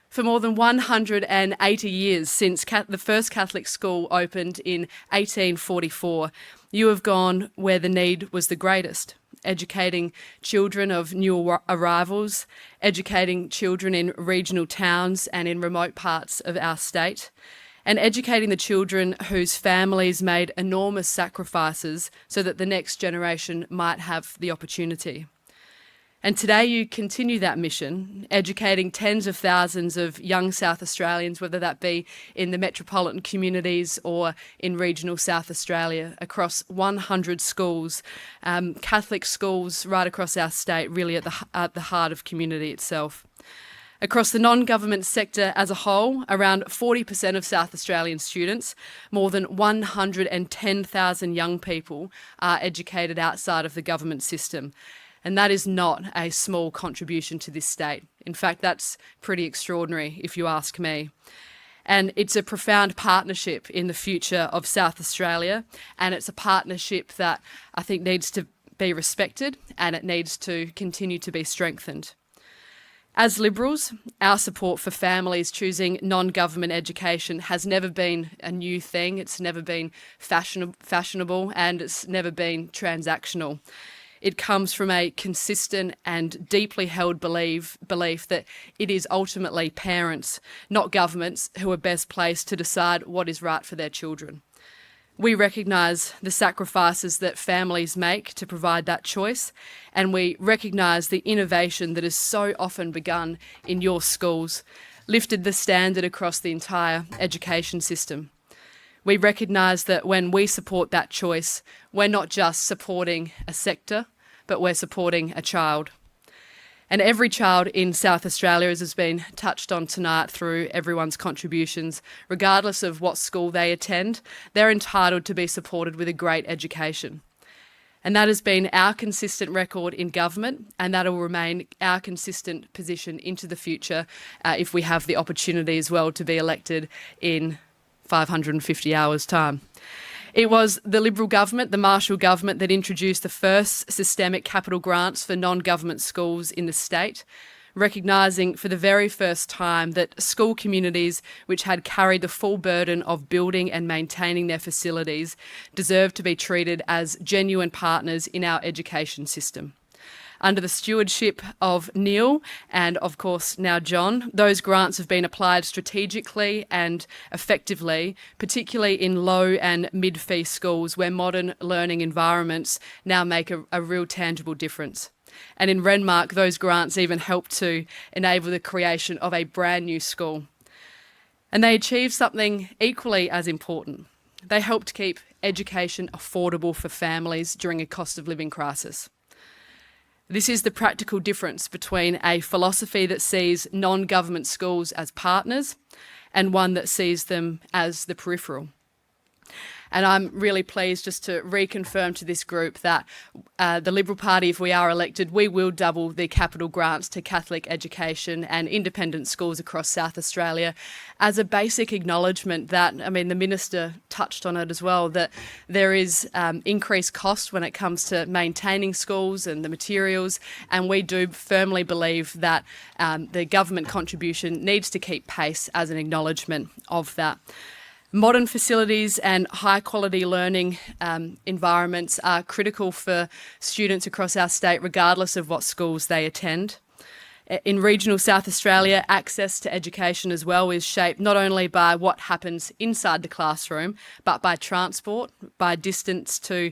For more than 180 years since the first Catholic school opened in 1844, you have gone where the need was the greatest, educating children of new arrivals, educating children in regional towns and in remote parts of our state, and educating the children whose families made enormous sacrifices so that the next generation might have the opportunity. And today you continue that mission, educating tens of thousands of young South Australians, whether that be in the metropolitan communities or in regional South Australia, across 100 schools, Catholic schools right across our state, really at the heart of community itself. Across the non-government sector as a whole, around 40% of South Australian students, more than 110,000 young people, are educated outside of the government system. And that is not a small contribution to this state. In fact, that's pretty extraordinary, if you ask me. And it's a profound partnership in the future of South Australia, and it's a partnership that I think needs to be respected, and it needs to continue to be strengthened. As Liberals, our support for families choosing non-government education has never been a new thing. It's never been fashionable, and it's never been transactional. It comes from a consistent and deeply held belief that it is ultimately parents, not governments, who are best placed to decide what is right for their children. We recognise the sacrifices that families make to provide that choice, and we recognise the innovation that is so often begun in your schools, lifted the standard across the entire education system. We recognise that when we support that choice, we're not just supporting a sector, but we're supporting a child. And every child in South Australia, as has been touched on tonight through everyone's contributions, regardless of what school they attend, they're entitled to be supported with a great education. And that has been our consistent record in government, and that will remain our consistent position into the future if we have the opportunity as well to be elected in 550 hours' time. It was the Liberal government, the Marshall government, that introduced the first systemic capital grants for non-government schools in the state, recognising for the very first time that school communities which had carried the full burden of building and maintaining their facilities deserve to be treated as genuine partners in our education system. Under the stewardship of Neil and, of course, now John, those grants have been applied strategically and effectively, particularly in low and mid-fee schools where modern learning environments now make a real tangible difference. And in Renmark, those grants even help to enable the creation of a brand new school. And they achieve something equally as important. They helped keep education affordable for families during a cost of living crisis. This is the practical difference between a philosophy that sees non-government schools as partners and one that sees them as the peripheral. And I'm really pleased just to reconfirm to this group that the Liberal Party, if we are elected, we will double the capital grants to Catholic education and independent schools across South Australia as a basic acknowledgement that, I mean, the Minister touched on it as well, that there is increased cost when it comes to maintaining schools and the materials, and we do firmly believe that the government contribution needs to keep pace as an acknowledgement of that. Modern facilities and high-quality learning environments are critical for students across our state, regardless of what schools they attend. In regional South Australia, access to education as well is shaped not only by what happens inside the classroom, but by transport, by distance to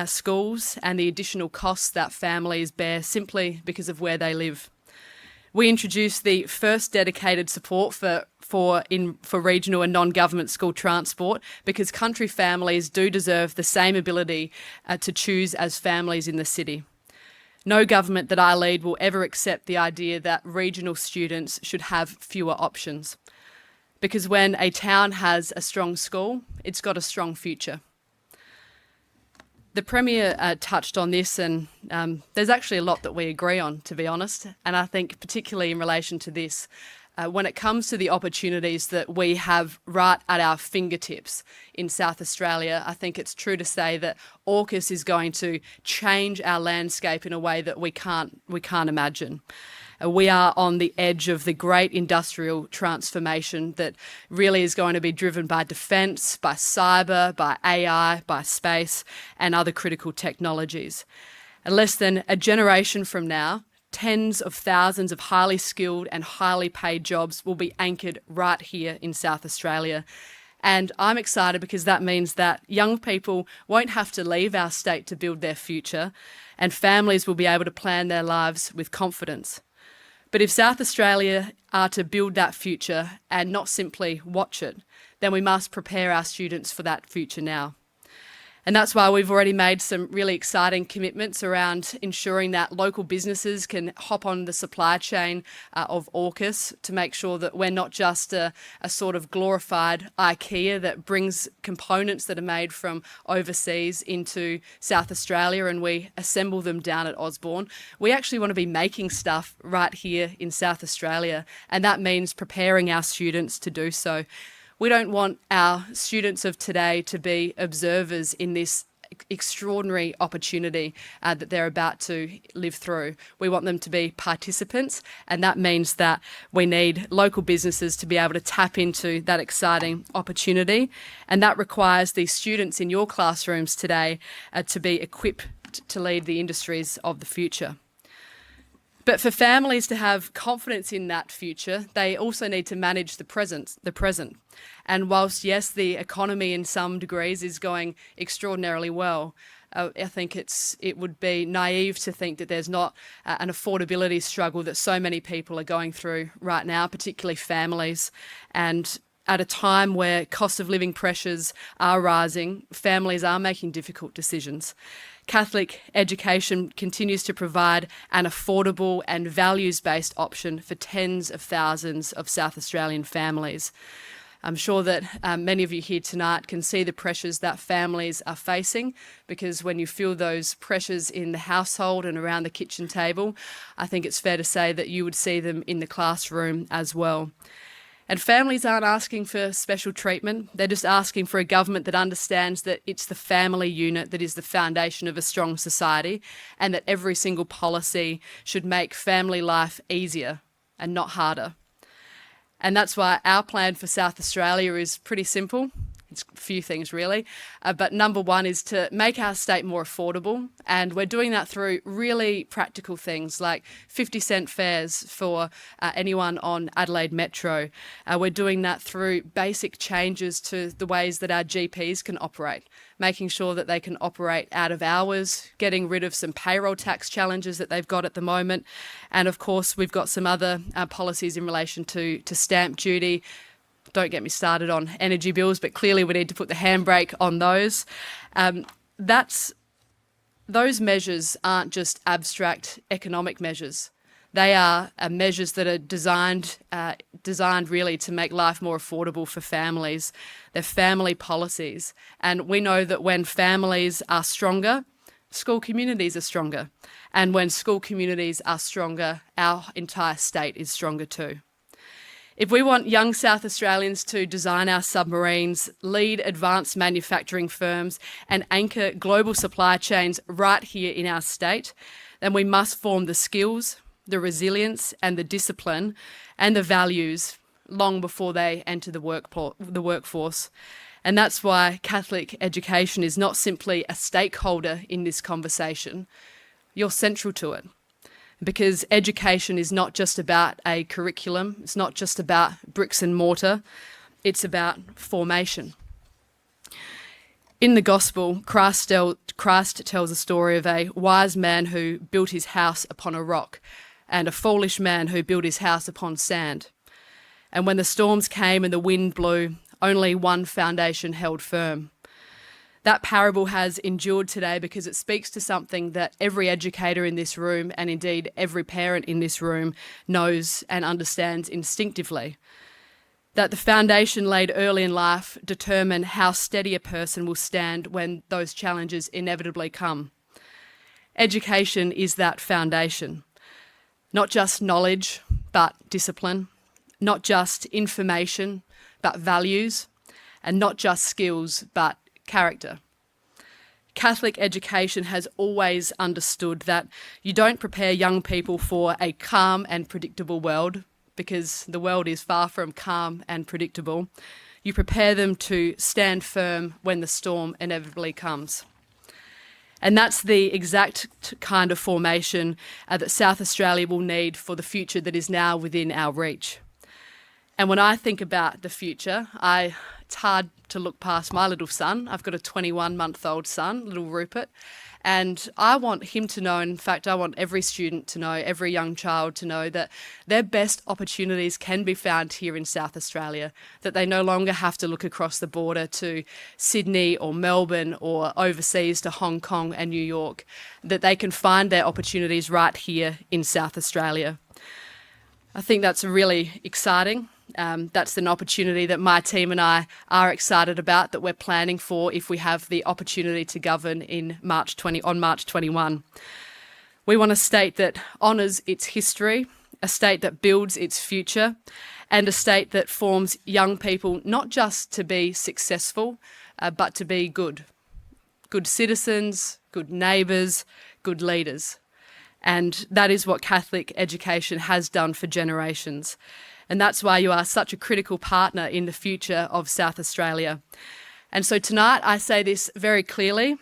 schools, and the additional costs that families bear simply because of where they live. We introduced the first dedicated support for regional and non-government school transport because country families do deserve the same ability to choose as families in the city. No government that I lead will ever accept the idea that regional students should have fewer options, because when a town has a strong school, it's got a strong future. The Premier touched on this, and there's actually a lot that we agree on, to be honest, and I think particularly in relation to this, when it comes to the opportunities that we have right at our fingertips in South Australia, I think it's true to say that AUKUS is going to change our landscape in a way that we can't imagine. We are on the edge of the great industrial transformation that really is going to be driven by defence, by cyber, by AI, by space and other critical technologies. And less than a generation from now, tens of thousands of highly skilled and highly paid jobs will be anchored right here in South Australia. And I'm excited because that means that young people won't have to leave our state to build their future, and families will be able to plan their lives with confidence. But if South Australia are to build that future and not simply watch it, then we must prepare our students for that future now. And that's why we've already made some really exciting commitments around ensuring that local businesses can hop on the supply chain of AUKUS to make sure that we're not just a sort of glorified IKEA that brings components that are made from overseas into South Australia and we assemble them down at Osborne. We actually want to be making stuff right here in South Australia, and that means preparing our students to do so. We don't want our students of today to be observers in this extraordinary opportunity that they're about to live through. We want them to be participants, and that means that we need local businesses to be able to tap into that exciting opportunity, and that requires the students in your classrooms today to be equipped to lead the industries of the future. But for families to have confidence in that future, they also need to manage the present. And whilst, yes, the economy in some degrees is going extraordinarily well, I think it would be naive to think that there's not an affordability struggle that so many people are going through right now, particularly families. And at a time where cost of living pressures are rising, families are making difficult decisions. Catholic education continues to provide an affordable and values-based option for tens of thousands of South Australian families. I'm sure that many of you here tonight can see the pressures that families are facing, because when you feel those pressures in the household and around the kitchen table, I think it's fair to say that you would see them in the classroom as well. And families aren't asking for special treatment. They're just asking for a government that understands that it's the family unit that is the foundation of a strong society, and that every single policy should make family life easier and not harder. And that's why our plan for South Australia is pretty simple. It's a few things really, but number one is to make our state more affordable, and we're doing that through really practical things like 50-cent fares for anyone on Adelaide Metro. We're doing that through basic changes to the ways that our GPs can operate, making sure that they can operate out of hours, getting rid of some payroll tax challenges that they've got at the moment, and of course we've got some other policies in relation to stamp duty. Don't get me started on energy bills, but clearly we need to put the handbrake on those. Those measures aren't just abstract economic measures. They are measures that are designed really to make life more affordable for families. They're family policies. And we know that when families are stronger, school communities are stronger. And when school communities are stronger, our entire state is stronger too. If we want young South Australians to design our submarines, lead advanced manufacturing firms and anchor global supply chains right here in our state, then we must form the skills, the resilience and the discipline and the values long before they enter the workforce. And that's why Catholic education is not simply a stakeholder in this conversation. You're central to it. Because education is not just about a curriculum, it's not just about bricks and mortar, it's about formation. In the Gospel, Christ tells a story of a wise man who built his house upon a rock and a foolish man who built his house upon sand. And when the storms came and the wind blew, only one foundation held firm. That parable has endured today because it speaks to something that every educator in this room, and indeed every parent in this room, knows and understands instinctively. That the foundation laid early in life determine how steady a person will stand when those challenges inevitably come. Education is that foundation. Not just knowledge, but discipline. Not just information, but values. And not just skills, but character. Catholic education has always understood that you don't prepare young people for a calm and predictable world, because the world is far from calm and predictable. You prepare them to stand firm when the storm inevitably comes. And that's the exact kind of formation that South Australia will need for the future that is now within our reach. And when I think about the future, it's hard to look past my little son. I've got a 21-month-old son, little Rupert, and I want him to know, in fact, I want every student to know, every young child to know that their best opportunities can be found here in South Australia, that they no longer have to look across the border to Sydney or Melbourne or overseas to Hong Kong and New York, that they can find their opportunities right here in South Australia. I think that's really exciting. That's an opportunity that my team and I are excited about, that we're planning for if we have the opportunity to govern on March 21. We want a state that honours its history, a state that builds its future, and a state that forms young people not just to be successful, but to be good citizens, good neighbours, good leaders. And that is what Catholic education has done for generations. And that's why you are such a critical partner in the future of South Australia. And so tonight I say this very clearly.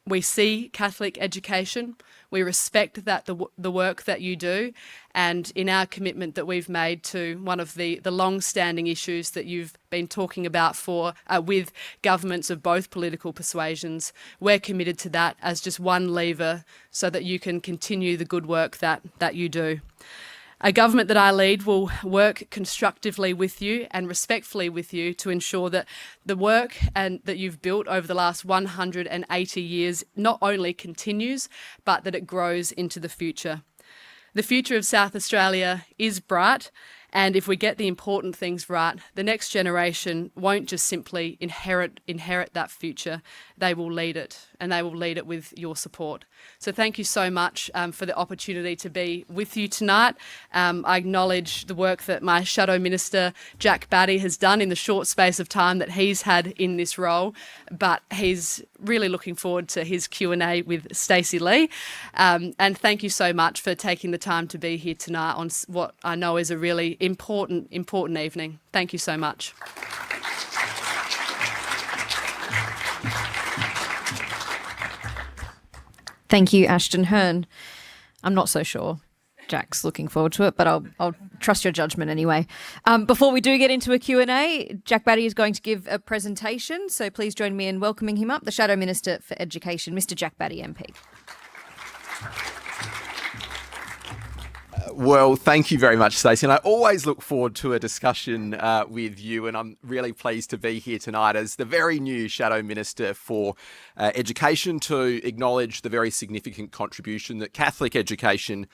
We see Catholic education. We respect that the work that you do, and in our commitment that we've made to one of the long-standing issues that you've been talking about with governments of both political persuasions, we're committed to that as just one lever so that you can continue the good work that you do. A government that I lead will work constructively with you and respectfully with you to ensure that the work that you've built over the last 180 years not only continues, but that it grows into the future. The future of South Australia is bright, And if we get the important things right, the next generation won't just simply inherit that future. They will lead it, and they will lead it with your support. So thank you so much for the opportunity to be with you tonight. I acknowledge the work that my Shadow Minister, Jack Batty, has done in the short space of time that he's had in this role, but he's really looking forward to his Q&A with Stacey Lee. And thank you so much for taking the time to be here tonight on what I know is a really important evening. Thank you so much. Thank you, Ashton Hearn. I'm not so sure Jack's looking forward to it, but I'll trust your judgment anyway. Before we do get into a Q&A, Jack Batty is going to give a presentation, so please join me in welcoming him up, the Shadow Minister for Education, Mr. Jack Batty MP. Well, thank you very much, Stacey. And I always look forward to a discussion with you. And I'm really pleased to be here tonight as the very new Shadow Minister for Education to acknowledge the very significant contribution that Catholic education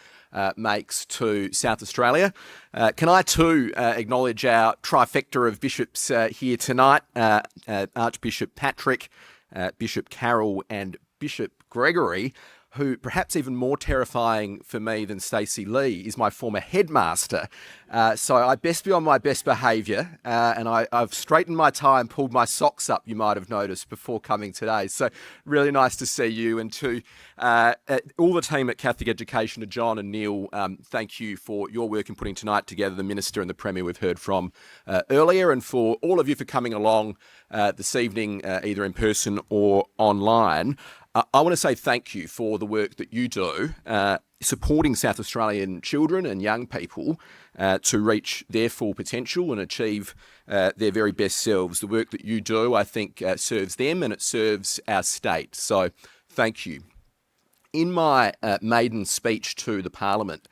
makes to South Australia. Can I too acknowledge our trifecta of bishops here tonight, Archbishop Patrick, Bishop Carroll and Bishop Gregory, who perhaps even more terrifying for me than Stacey Lee is my former headmaster. So I best be on my best behaviour, and I've straightened my tie and pulled my socks up, you might have noticed, before coming today. So really nice to see you, and to all the team at Catholic Education, to John and Neil, thank you for your work in putting tonight together, the Minister and the Premier we've heard from earlier, and for all of you for coming along this evening, either in person or online. I want to say thank you for the work that you do, supporting South Australian children and young people to reach their full potential and achieve their very best selves. The work that you do, I think, serves them and it serves our state. So thank you. In my maiden speech to the Parliament,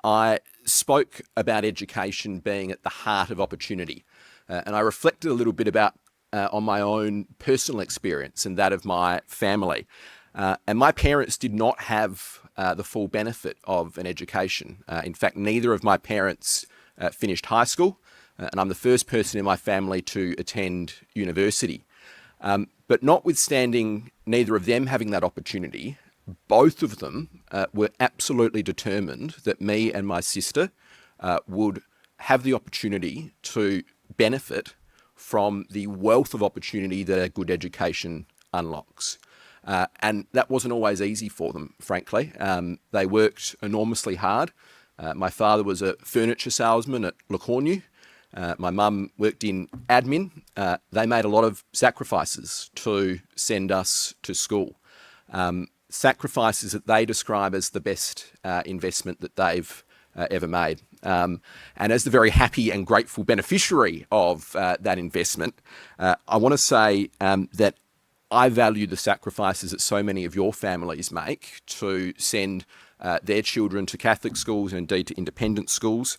I spoke about education being at the heart of opportunity. And I reflected a little bit about on my own personal experience and that of my family. And my parents did not have the full benefit of an education. In fact, neither of my parents finished high school, and I'm the first person in my family to attend university. But notwithstanding neither of them having that opportunity, both of them were absolutely determined that me and my sister would have the opportunity to benefit from the wealth of opportunity that a good education unlocks. And that wasn't always easy for them, frankly. They worked enormously hard. My father was a furniture salesman at Le Cornu. My mum worked in admin. They made a lot of sacrifices to send us to school. Sacrifices that they describe as the best investment that they've ever made. And as the very happy and grateful beneficiary of that investment, I want to say that I value the sacrifices that so many of your families make to send their children to Catholic schools and indeed to independent schools.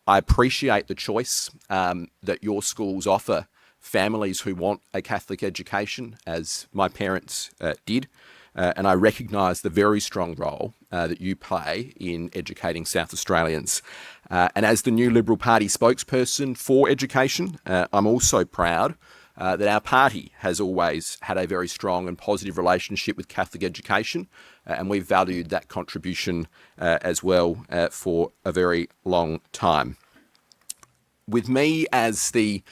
I appreciate the choice that your schools offer families who want a Catholic education, as my parents did. And I recognise the very strong role that you play in educating South Australians. And as the new Liberal Party spokesperson for education, I'm also proud that our party has always had a very strong and positive relationship with Catholic education, and we've valued that contribution as well for a very long time. With me as the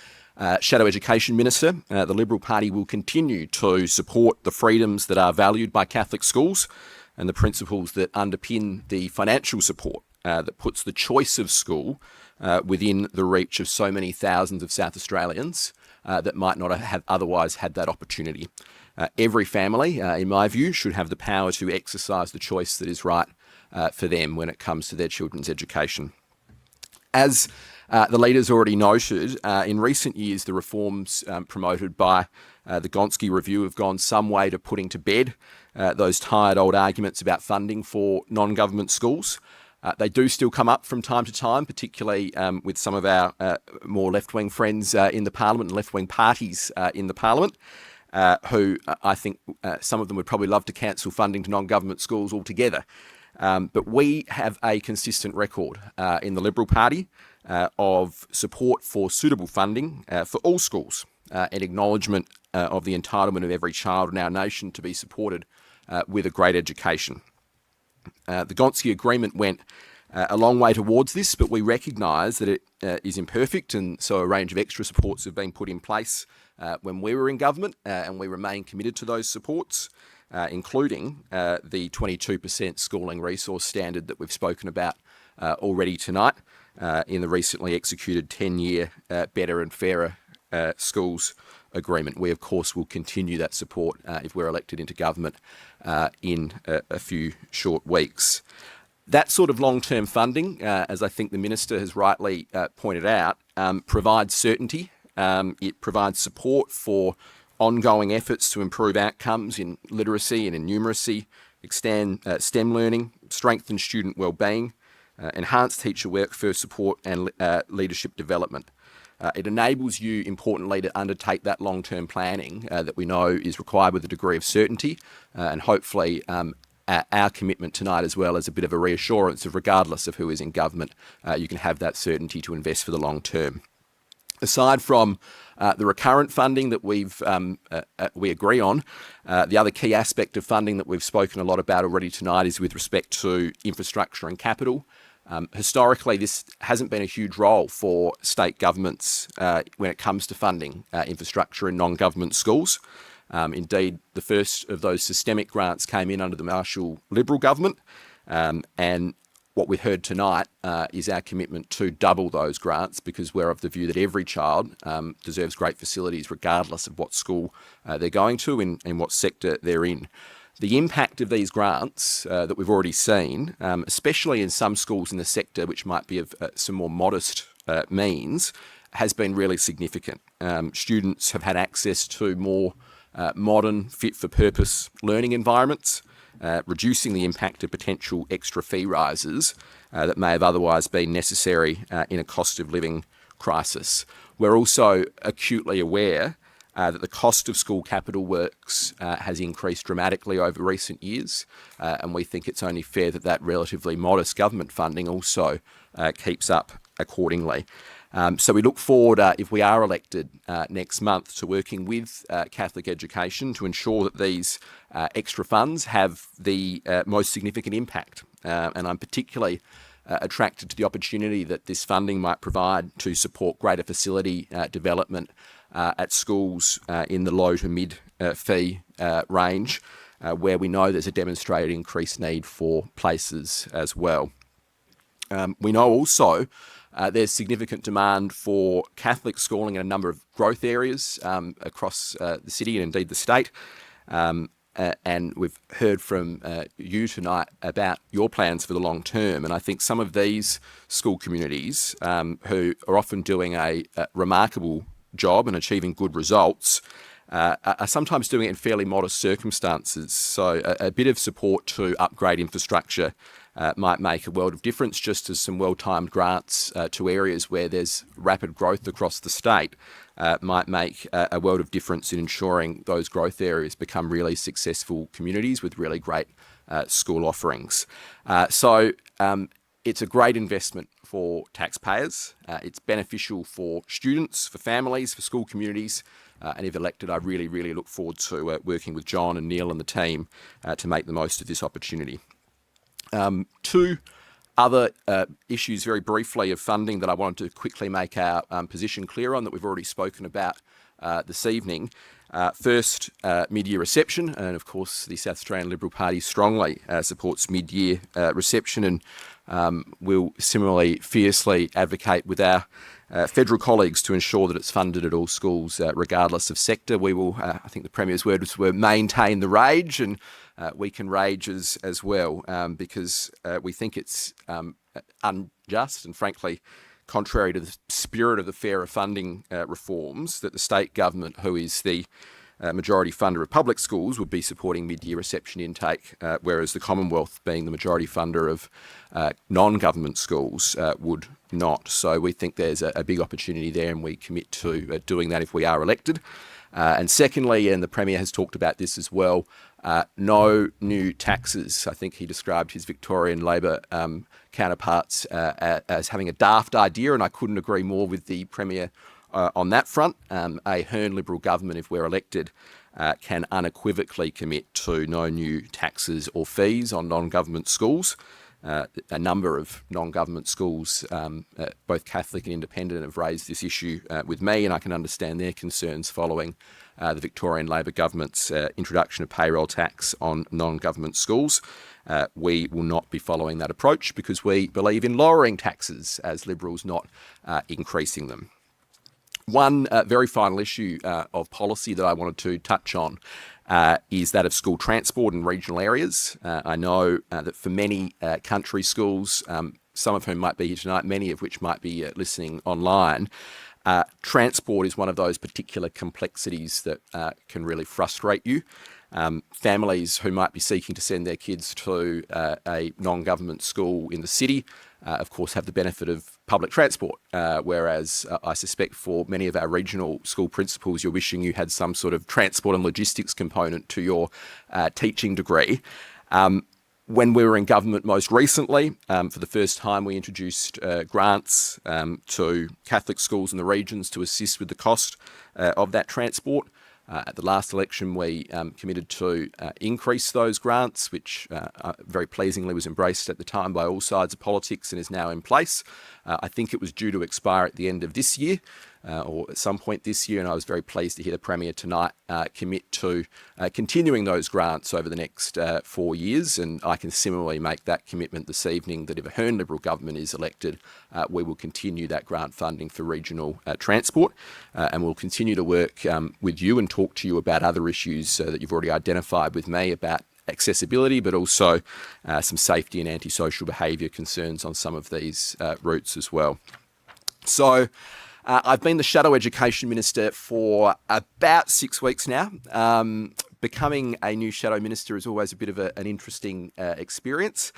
Shadow Education Minister, the Liberal Party will continue to support the freedoms that are valued by Catholic schools and the principles that underpin the financial support that puts the choice of school within the reach of so many thousands of South Australians that might not have otherwise had that opportunity. Every family, in my view, should have the power to exercise the choice that is right for them when it comes to their children's education. As the leaders already noted, in recent years, the reforms promoted by the Gonski Review have gone some way to putting to bed those tired old arguments about funding for non-government schools. They do still come up from time to time, particularly with some of our more left-wing friends in the Parliament and left-wing parties in the Parliament, who I think some of them would probably love to cancel funding to non-government schools altogether. But we have a consistent record in the Liberal Party of support for suitable funding for all schools and acknowledgement of the entitlement of every child in our nation to be supported with a great education. The Gonski Agreement went a long way towards this, but we recognise that it is imperfect, and so a range of extra supports have been put in place when we were in government, and we remain committed to those supports, including the 22% schooling resource standard that we've spoken about already tonight in the recently executed 10-year Better and Fairer Schools Agreement. We, of course, will continue that support if we're elected into government in a few short weeks. That sort of long-term funding, as I think the Minister has rightly pointed out, provides certainty. It provides support for ongoing efforts to improve outcomes in literacy and in numeracy, extend STEM learning, strengthen student wellbeing, enhance teacher workforce support and leadership development. It enables you, importantly, to undertake that long-term planning that we know is required with a degree of certainty, and hopefully our commitment tonight as well as a bit of a reassurance of, regardless of who is in government, you can have that certainty to invest for the long term. Aside from the recurrent funding that we agree on, the other key aspect of funding that we've spoken a lot about already tonight is with respect to infrastructure and capital. Historically, this hasn't been a huge role for state governments when it comes to funding infrastructure in non-government schools. Indeed, the first of those systemic grants came in under the Marshall Liberal government, and what we heard tonight is our commitment to double those grants, because we're of the view that every child deserves great facilities regardless of what school they're going to and what sector they're in. The impact of these grants that we've already seen, especially in some schools in the sector which might be of some more modest means, has been really significant. Students have had access to more modern, fit-for-purpose learning environments, reducing the impact of potential extra fee rises that may have otherwise been necessary in a cost of living crisis. We're also acutely aware that the cost of school capital works has increased dramatically over recent years, and we think it's only fair that that relatively modest government funding also keeps up accordingly. So we look forward, if we are elected next month, to working with Catholic Education to ensure that these extra funds have the most significant impact. And I'm particularly attracted to the opportunity that this funding might provide to support greater facility development at schools in the low to mid fee range, where we know there's a demonstrated increased need for places as well. We know also there's significant demand for Catholic schooling in a number of growth areas across the city and indeed the state. And we've heard from you tonight about your plans for the long term. And I think some of these school communities who are often doing a remarkable job and achieving good results are sometimes doing it in fairly modest circumstances. So a bit of support to upgrade infrastructure might make a world of difference, just as some well-timed grants to areas where there's rapid growth across the state might make a world of difference in ensuring those growth areas become really successful communities with really great school offerings. So it's a great investment for taxpayers. It's beneficial for students, for families, for school communities. And if elected, I really, really look forward to working with John and Neil and the team to make the most of this opportunity. Two other issues very briefly of funding that I wanted to quickly make our position clear on that we've already spoken about this evening. First, mid-year reception, and of course the South Australian Liberal Party strongly supports mid-year reception, and will similarly fiercely advocate with our federal colleagues to ensure that it's funded at all schools regardless of sector. We will, I think the Premier's words were, maintain the rage, and we can rage as well, because we think it's unjust and frankly contrary to the spirit of the fairer funding reforms that the state government, who is the majority funder of public schools, would be supporting mid-year reception intake, whereas the Commonwealth, being the majority funder of non-government schools, would not. So we think there's a big opportunity there, and we commit to doing that if we are elected. And secondly, and the Premier has talked about this as well, no new taxes. I think he described his Victorian Labor counterparts as having a daft idea, and I couldn't agree more with the Premier on that front. A Hearn Liberal government, if we're elected, can unequivocally commit to no new taxes or fees on non-government schools. A number of non-government schools, both Catholic and independent, have raised this issue with me, and I can understand their concerns following the Victorian Labor government's introduction of payroll tax on non-government schools. We will not be following that approach because we believe in lowering taxes as Liberals, not increasing them. One very final issue of policy that I wanted to touch on is that of school transport in regional areas. I know that for many country schools, some of whom might be here tonight, many of which might be listening online, transport is one of those particular complexities that can really frustrate you. Families who might be seeking to send their kids to a non-government school in the city, of course, have the benefit of public transport, whereas I suspect for many of our regional school principals, you're wishing you had some sort of transport and logistics component to your teaching degree. When we were in government most recently, for the first time, we introduced grants to Catholic schools in the regions to assist with the cost of that transport. At the last election, we committed to increase those grants, which very pleasingly was embraced at the time by all sides of politics and is now in place. I think it was due to expire at the end of this year, or at some point this year, and I was very pleased to hear the Premier tonight commit to continuing those grants over the next 4 years, and I can similarly make that commitment this evening that if a Hearn Liberal government is elected, we will continue that grant funding for regional transport, and we'll continue to work with you and talk to you about other issues that you've already identified with me about accessibility, but also some safety and antisocial behaviour concerns on some of these routes as well. So I've been the Shadow Education Minister for about 6 weeks now. Becoming a new Shadow Minister is always a bit of an interesting experience.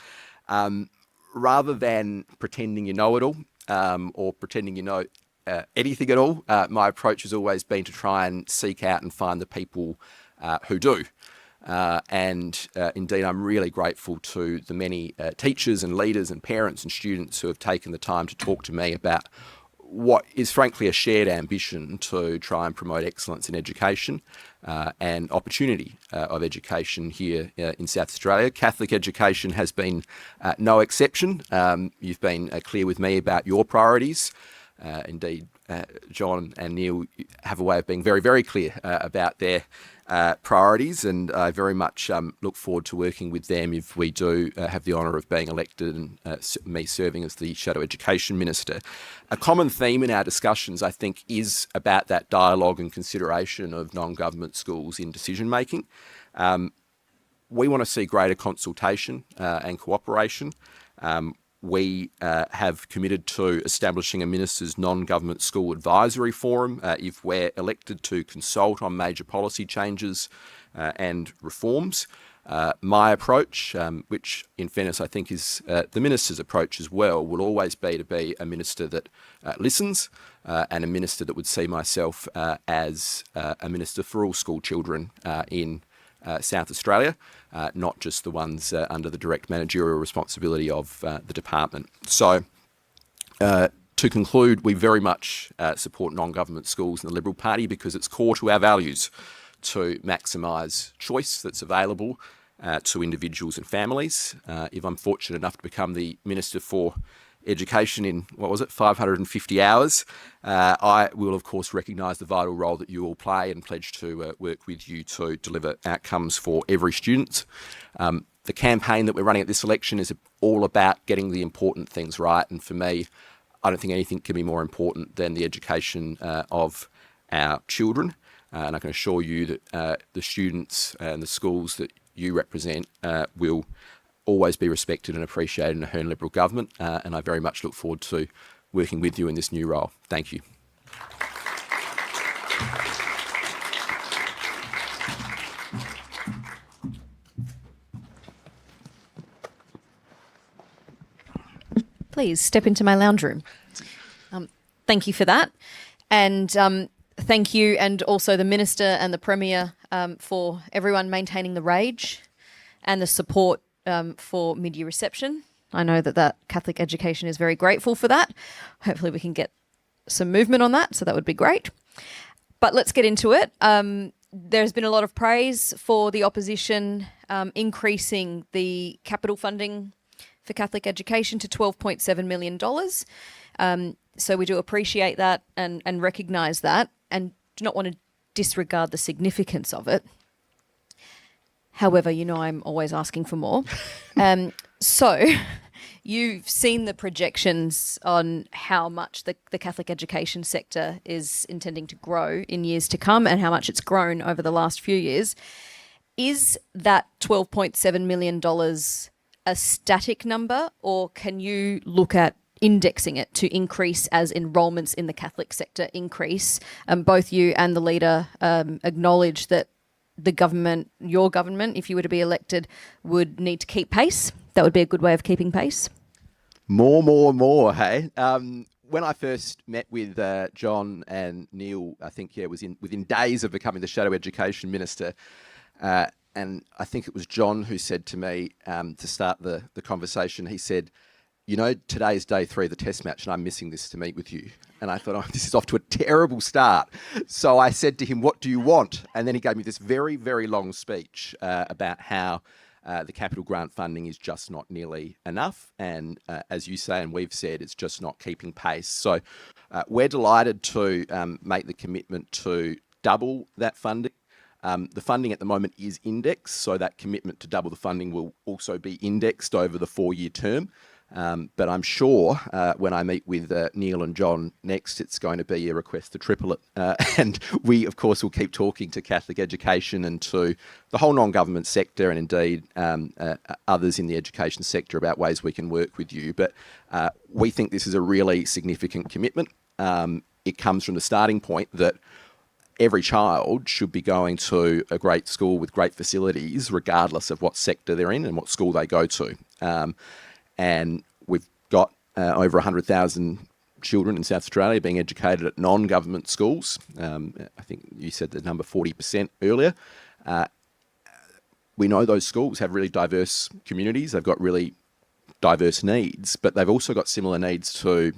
Rather than pretending you know it all or pretending you know anything at all, my approach has always been to try and seek out and find the people who do. Indeed, I'm really grateful to the many teachers and leaders and parents and students who have taken the time to talk to me about what is frankly a shared ambition to try and promote excellence in education and opportunity of education here in South Australia. Catholic education has been no exception. You've been clear with me about your priorities. Indeed, John and Neil have a way of being very, very clear about their priorities, and I very much look forward to working with them if we do have the honour of being elected and me serving as the Shadow Education Minister. A common theme in our discussions, I think, is about that dialogue and consideration of non-government schools in decision-making. We want to see greater consultation and cooperation. We have committed to establishing a Minister's Non-Government School Advisory Forum if we're elected to consult on major policy changes and reforms. My approach, which in fairness I think is the Minister's approach as well, will always be to be a Minister that listens and a Minister that would see myself as a Minister for all school children in South Australia, not just the ones under the direct managerial responsibility of the department. So, to conclude, we very much support non-government schools in the Liberal Party because it's core to our values to maximise choice that's available to individuals and families. If I'm fortunate enough to become the Minister for Education in, 550 hours, I will, of course, recognise the vital role that you all play and pledge to work with you to deliver outcomes for every student. The campaign that we're running at this election is all about getting the important things right, and for me, I don't think anything can be more important than the education of our children, and I can assure you that the students and the schools that you represent will always be respected and appreciated in a Hearn Liberal government, and I very much look forward to working with you in this new role. Thank you. Please step into my lounge room. Thank you for that. And thank you and also the Minister and the Premier for everyone maintaining the rage and the support for mid-year reception. I know that Catholic Education is very grateful for that. Hopefully we can get some movement on that, so that would be great. But let's get into it. There's been a lot of praise for the opposition increasing the capital funding for Catholic education to $12.7 million. So we do appreciate that and recognise that, and do not want to disregard the significance of it. However, I'm always asking for more. So you've seen the projections on how much the Catholic education sector is intending to grow in years to come and how much it's grown over the last few years. Is that $12.7 million a static number, or can you look at indexing it to increase as enrolments in the Catholic sector increase? Both you and the leader acknowledge that the government, your government, if you were to be elected, would need to keep pace. That would be a good way of keeping pace. More, hey? When I first met with John and Neil, I think, it was within days of becoming the Shadow Education Minister, and I think it was John who said to me, to start the conversation, he said, today is day 3 of the test match and I'm missing this to meet with you. And I thought, this is off to a terrible start. So I said to him, what do you want? And then he gave me this very, very long speech about how the capital grant funding is just not nearly enough. And as you say, and we've said, it's just not keeping pace. So we're delighted to make the commitment to double that funding. The funding at the moment is indexed, so that commitment to double the funding will also be indexed over the 4-year term. But I'm sure when I meet with Neil and John next, it's going to be a request to triple it. And we, of course, will keep talking to Catholic education and to the whole non-government sector and indeed others in the education sector about ways we can work with you. But we think this is a really significant commitment. It comes from the starting point that every child should be going to a great school with great facilities, regardless of what sector they're in and what school they go to. And we've got over 100,000 children in South Australia being educated at non-government schools. I think you said the number 40% earlier. We know those schools have really diverse communities. They've got really diverse needs, but they've also got similar needs to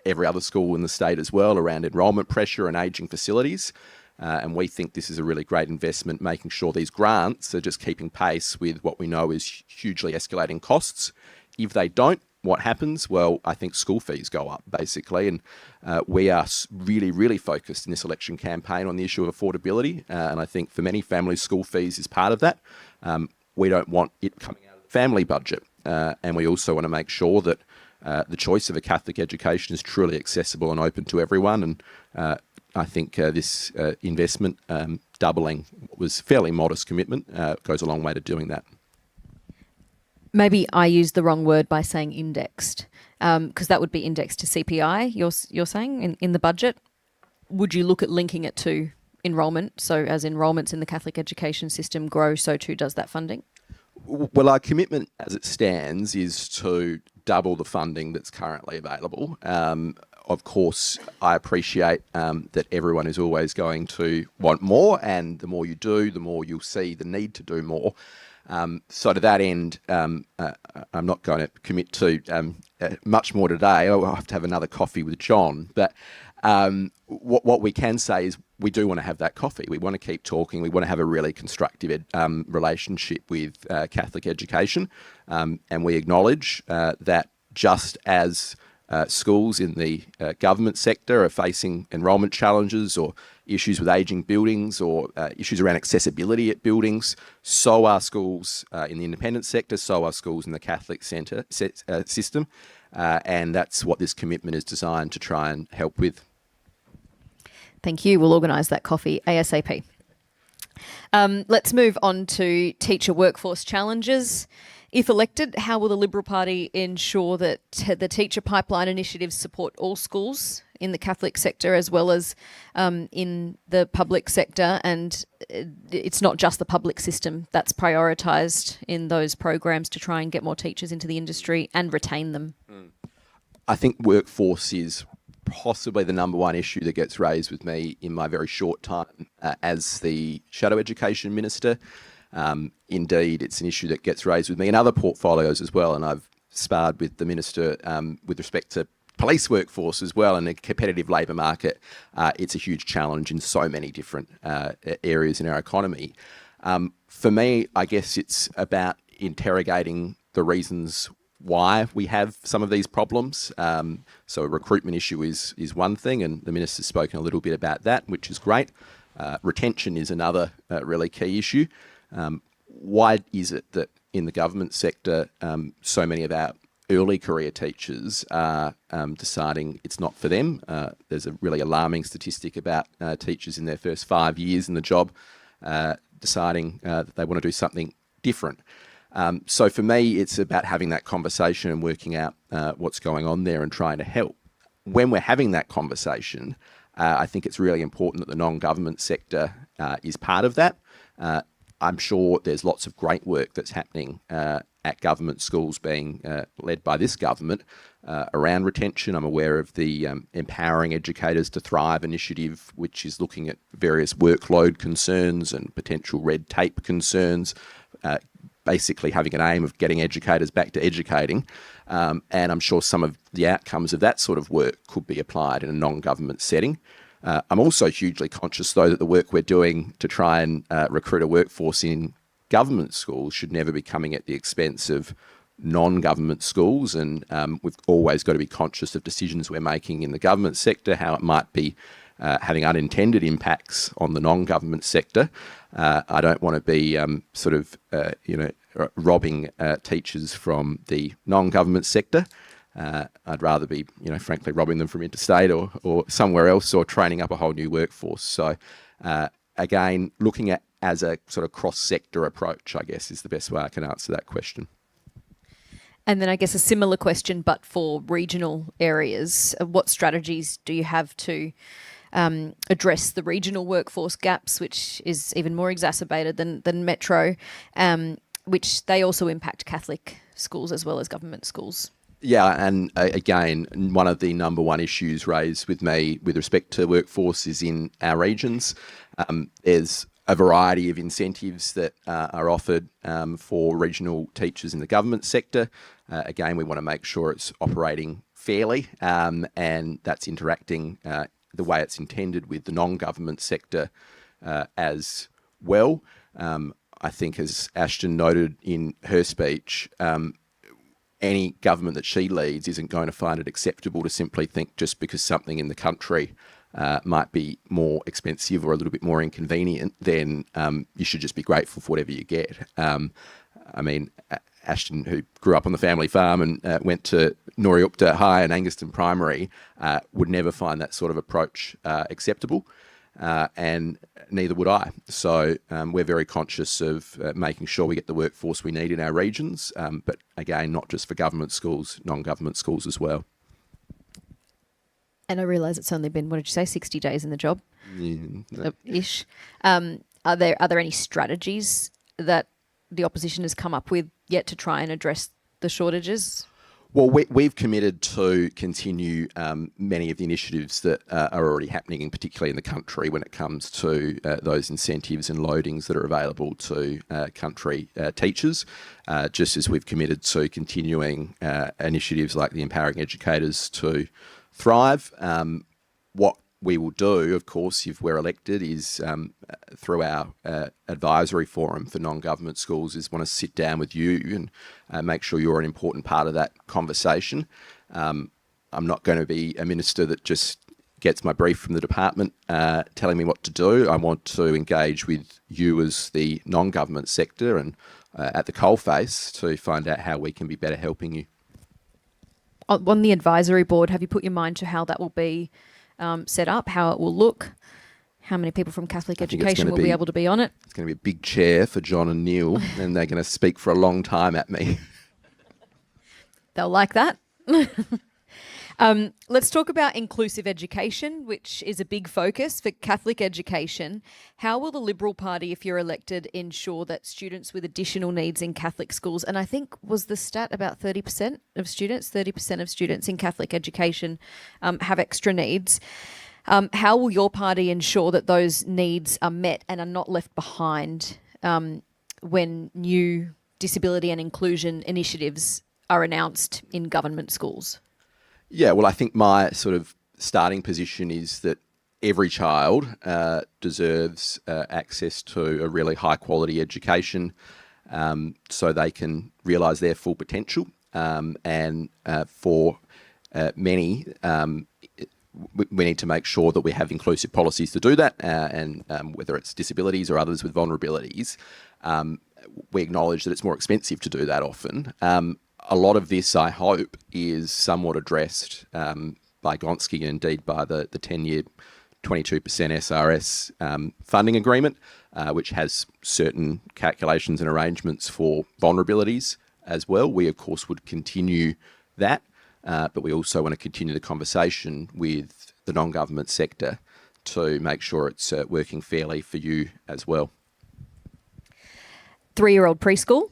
every other school in the state as well around enrolment pressure and ageing facilities. And we think this is a really great investment, making sure these grants are just keeping pace with what we know is hugely escalating costs. If they don't, what happens? Well, I think school fees go up, basically. And we are really, really focused in this election campaign on the issue of affordability. And I think for many families, school fees is part of that. We don't want it coming out of the family budget. And we also want to make sure that the choice of a Catholic education is truly accessible and open to everyone. And I think this investment, doubling what was a fairly modest commitment, goes a long way to doing that. Maybe I used the wrong word by saying indexed, because that would be indexed to CPI, you're saying, in the budget. Would you look at linking it to enrolment? So as enrolments in the Catholic education system grow, so too does that funding? Well, our commitment as it stands is to double the funding that's currently available. Of course, I appreciate that everyone is always going to want more, and the more you do, the more you'll see the need to do more. So to that end, I'm not going to commit to much more today. I'll have to have another coffee with John. But what we can say is we do want to have that coffee. We want to keep talking. We want to have a really constructive relationship with Catholic education. And we acknowledge that just as schools in the government sector are facing enrolment challenges or issues with ageing buildings or issues around accessibility at buildings, so are schools in the independent sector, so are schools in the Catholic system. And that's what this commitment is designed to try and help with. Thank you. We'll organise that coffee ASAP. Let's move on to teacher workforce challenges. If elected, how will the Liberal Party ensure that the teacher pipeline initiatives support all schools in the Catholic sector as well as in the public sector? And it's not just the public system that's prioritised in those programs to try and get more teachers into the industry and retain them. I think workforce is possibly the number one issue that gets raised with me in my very short time as the Shadow Education Minister. Indeed, it's an issue that gets raised with me in other portfolios as well, and I've sparred with the Minister with respect to police workforce as well. In a competitive labour market, it's a huge challenge in so many different areas in our economy. For me, I guess it's about interrogating the reasons why we have some of these problems. So a recruitment issue is one thing, and the Minister's spoken a little bit about that, which is great. Retention is another really key issue. Why is it that in the government sector, so many of our early career teachers are deciding it's not for them? There's a really alarming statistic about teachers in their first 5 years in the job deciding that they want to do something different. So for me, it's about having that conversation and working out what's going on there and trying to help. When we're having that conversation, I think it's really important that the non-government sector is part of that. I'm sure there's lots of great work that's happening at government schools being led by this government around retention. I'm aware of the Empowering Educators to Thrive initiative, which is looking at various workload concerns and potential red tape concerns, basically having an aim of getting educators back to educating. And I'm sure some of the outcomes of that sort of work could be applied in a non-government setting. I'm also hugely conscious, though, that the work we're doing to try and recruit a workforce in government schools should never be coming at the expense of non-government schools. And we've always got to be conscious of decisions we're making in the government sector, how it might be having unintended impacts on the non-government sector. I don't want to be robbing teachers from the non-government sector. I'd rather be, frankly, robbing them from interstate or somewhere else, or training up a whole new workforce. So, again, looking at as a sort of cross-sector approach, I guess, is the best way I can answer that question. And then I guess a similar question, but for regional areas. What strategies do you have to address the regional workforce gaps, which is even more exacerbated than metro, which they also impact Catholic schools as well as government schools? Yeah, and again, one of the number one issues raised with me with respect to workforce is in our regions. There's a variety of incentives that are offered for regional teachers in the government sector. Again, we want to make sure it's operating fairly and that's interacting the way it's intended with the non-government sector as well. I think, as Ashton noted in her speech, any government that she leads isn't going to find it acceptable to simply think just because something in the country might be more expensive or a little bit more inconvenient, then you should just be grateful for whatever you get. I mean, Ashton, who grew up on the family farm and went to Noriupta High and Anguston Primary, would never find that sort of approach acceptable, and neither would I. So we're very conscious of making sure we get the workforce we need in our regions, but again, not just for government schools, non-government schools as well. And I realise it's only been, what did you say, 60 days in the job? Yeah. Ish. Are there any strategies that the opposition has come up with yet to try and address the shortages? Well, we've committed to continue many of the initiatives that are already happening, particularly in the country, when it comes to those incentives and loadings that are available to country teachers, just as we've committed to continuing initiatives like the Empowering Educators to Thrive. What we will do, of course, if we're elected, is through our advisory forum for non-government schools, is want to sit down with you and make sure you're an important part of that conversation. I'm not going to be a minister that just gets my brief from the department telling me what to do. I want to engage with you as the non-government sector and at the coalface to find out how we can be better helping you. On the advisory board, have you put your mind to how that will be set up, how it will look, how many people from Catholic education will be able to be on it? It's going to be a big chair for John and Neil, and they're going to speak for a long time at me. They'll like that. Let's talk about inclusive education, which is a big focus for Catholic education. How will the Liberal Party, if you're elected, ensure that students with additional needs in Catholic schools, and I think was the stat about 30% of students in Catholic education have extra needs. How will your party ensure that those needs are met and are not left behind when new disability and inclusion initiatives are announced in government schools? Yeah, well, I think my sort of starting position is that every child deserves access to a really high quality education so they can realise their full potential. And for many, we need to make sure that we have inclusive policies to do that, and whether it's disabilities or others with vulnerabilities, we acknowledge that it's more expensive to do that often. A lot of this, I hope, is somewhat addressed by Gonski and indeed by the 10-year 22% SRS funding agreement, which has certain calculations and arrangements for vulnerabilities as well. We, of course, would continue that, but we also want to continue the conversation with the non-government sector to make sure it's working fairly for you as well. 3-year-old preschool.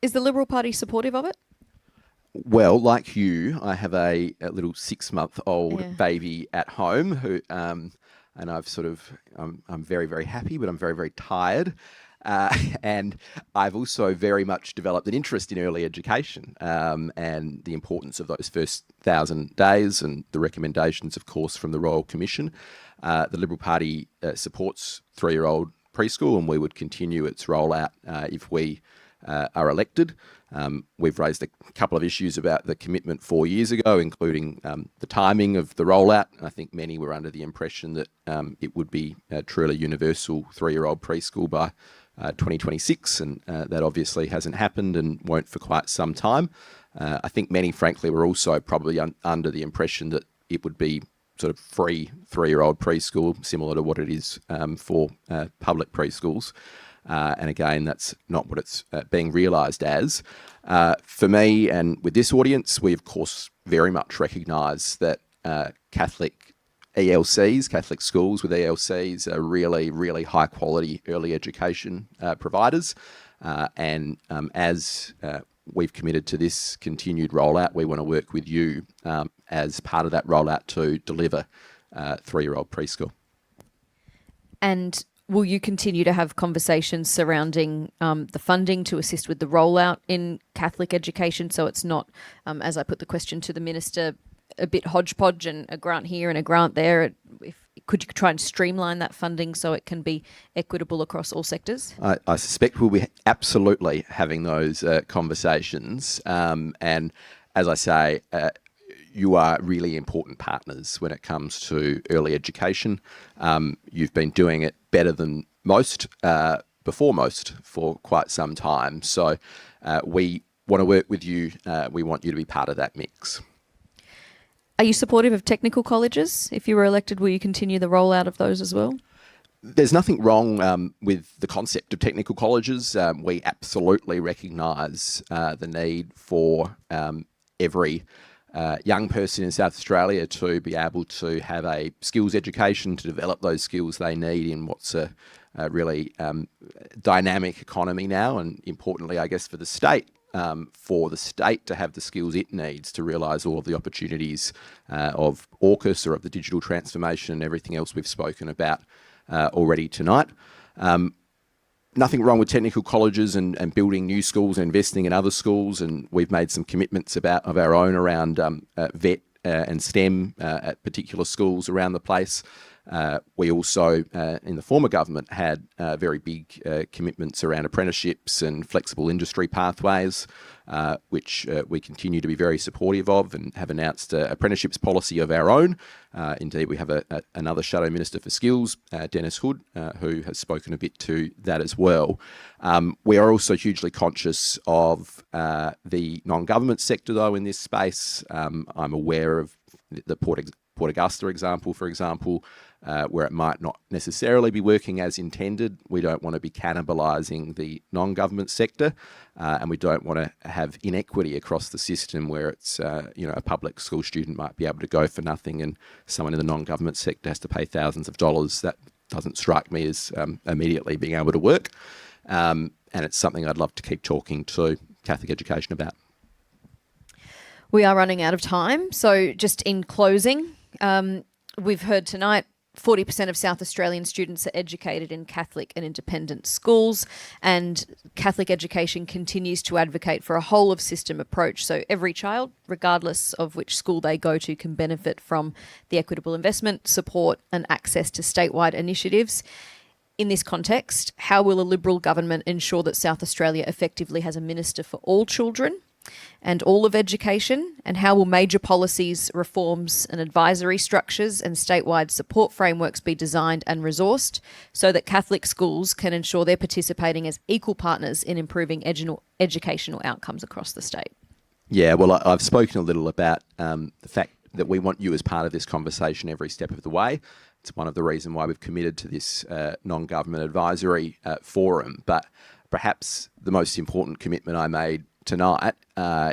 Is the Liberal Party supportive of it? Well, like you, I have a little 6-month-old baby at home who, and I've I'm very, very happy, but I'm very, very tired. And I've also very much developed an interest in early education and the importance of those first 1,000 days and the recommendations, of course, from the Royal Commission. The Liberal Party supports 3-year-old preschool, and we would continue its rollout if we are elected. We've raised a couple of issues about the commitment 4 years ago, including the timing of the rollout. I think many were under the impression that it would be a truly universal 3-year-old preschool by 2026, and that obviously hasn't happened and won't for quite some time. I think many, frankly, were also probably under the impression that it would be sort of free 3-year-old preschool, similar to what it is for public preschools. And again, that's not what it's being realised as. For me and with this audience, we of course very much recognise that Catholic ELCs, Catholic schools with ELCs, are really, really high quality early education providers. And as we've committed to this continued rollout, we want to work with you as part of that rollout to deliver 3-year-old preschool. And will you continue to have conversations surrounding the funding to assist with the rollout in Catholic education, so it's not, as I put the question to the Minister, a bit hodgepodge and a grant here and a grant there? Could you try and streamline that funding so it can be equitable across all sectors? I suspect we'll be absolutely having those conversations. And as I say, you are really important partners when it comes to early education. You've been doing it better than most, before most, for quite some time. So we want to work with you. We want you to be part of that mix. Are you supportive of technical colleges? If you were elected, will you continue the rollout of those as well? There's nothing wrong with the concept of technical colleges. We absolutely recognise the need for every young person in South Australia to be able to have a skills education, to develop those skills they need in what's a really dynamic economy now, and importantly, I guess, for the state to have the skills it needs to realise all of the opportunities of AUKUS or of the digital transformation and everything else we've spoken about already tonight. Nothing wrong with technical colleges and building new schools and investing in other schools, and we've made some commitments of our own around VET and STEM at particular schools around the place. We also, in the former government, had very big commitments around apprenticeships and flexible industry pathways, which we continue to be very supportive of and have announced apprenticeships policy of our own. Indeed, we have another Shadow Minister for Skills, Dennis Hood, who has spoken a bit to that as well. We are also hugely conscious of the non-government sector, though, in this space. I'm aware of the Port Augusta example, for example, where it might not necessarily be working as intended. We don't want to be cannibalising the non-government sector, and we don't want to have inequity across the system where it's, a public school student might be able to go for nothing and someone in the non-government sector has to pay thousands of dollars. That doesn't strike me as immediately being able to work, and it's something I'd love to keep talking to Catholic education about. We are running out of time, so just in closing, we've heard tonight 40% of South Australian students are educated in Catholic and independent schools, and Catholic Education continues to advocate for a whole of system approach. So every child, regardless of which school they go to, can benefit from the equitable investment, support and access to statewide initiatives. In this context, how will a Liberal government ensure that South Australia effectively has a minister for all children and all of education? And how will major policies, reforms and advisory structures and statewide support frameworks be designed and resourced so that Catholic schools can ensure they're participating as equal partners in improving educational outcomes across the state? Yeah, well, I've spoken a little about the fact that we want you as part of this conversation every step of the way. It's one of the reasons why we've committed to this non-government advisory forum. But perhaps the most important commitment I made tonight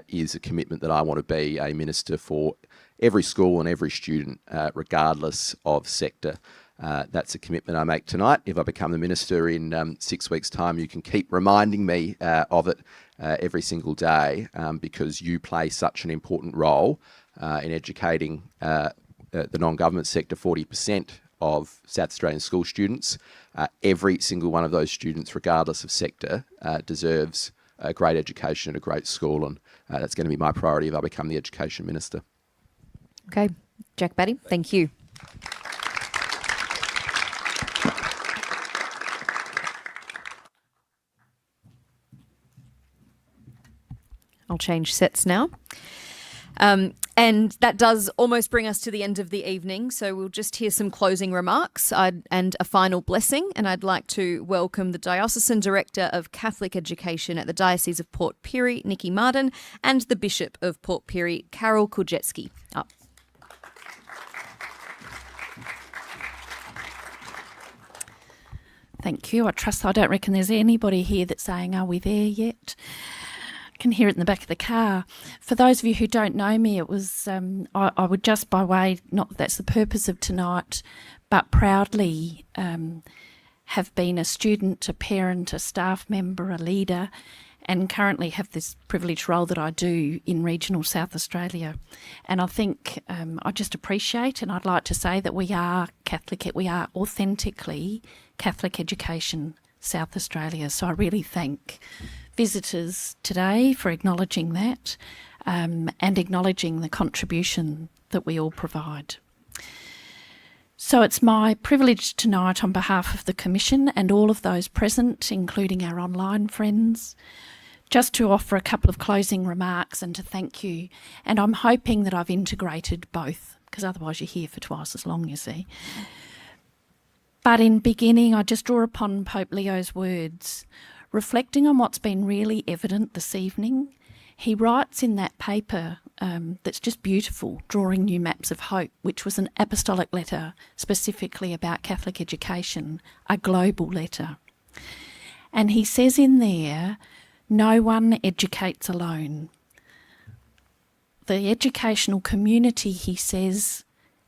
is a commitment that I want to be a minister for every school and every student, regardless of sector. That's a commitment I make tonight. If I become the minister in 6 weeks' time, you can keep reminding me of it every single day, because you play such an important role in educating the non-government sector. 40% of South Australian school students, every single one of those students, regardless of sector, deserves a great education at a great school, and that's going to be my priority if I become the Education Minister. Okay, Jack Batty, thank you. I'll change sets now. And that does almost bring us to the end of the evening, so we'll just hear some closing remarks and a final blessing. And I'd like to welcome the Diocesan Director of Catholic Education at the Diocese of Port Pirie, Nikki Martin, and the Bishop of Port Pirie, Carol Kujetsky, up. Thank you. I don't reckon there's anybody here that's saying, are we there yet? Can hear it in the back of the car. For those of you who don't know me, it was I would just, by way, not that that's the purpose of tonight, but proudly have been a student, a parent, a staff member, a leader, and currently have this privileged role that I do in regional South Australia. And I think I just appreciate, and I'd like to say that we are Catholic, we are authentically Catholic Education South Australia. So I really thank visitors today for acknowledging that and acknowledging the contribution that we all provide. So it's my privilege tonight, on behalf of the Commission and all of those present, including our online friends, just to offer a couple of closing remarks and to thank you. And I'm hoping that I've integrated both, because otherwise you're here for twice as long, you see. But in beginning, I just draw upon Pope Leo's words, reflecting on what's been really evident this evening. He writes in that paper that's just beautiful, Drawing New Maps of Hope, which was an apostolic letter specifically about Catholic education, a global letter. And he says in there, no one educates alone. The educational community, he says,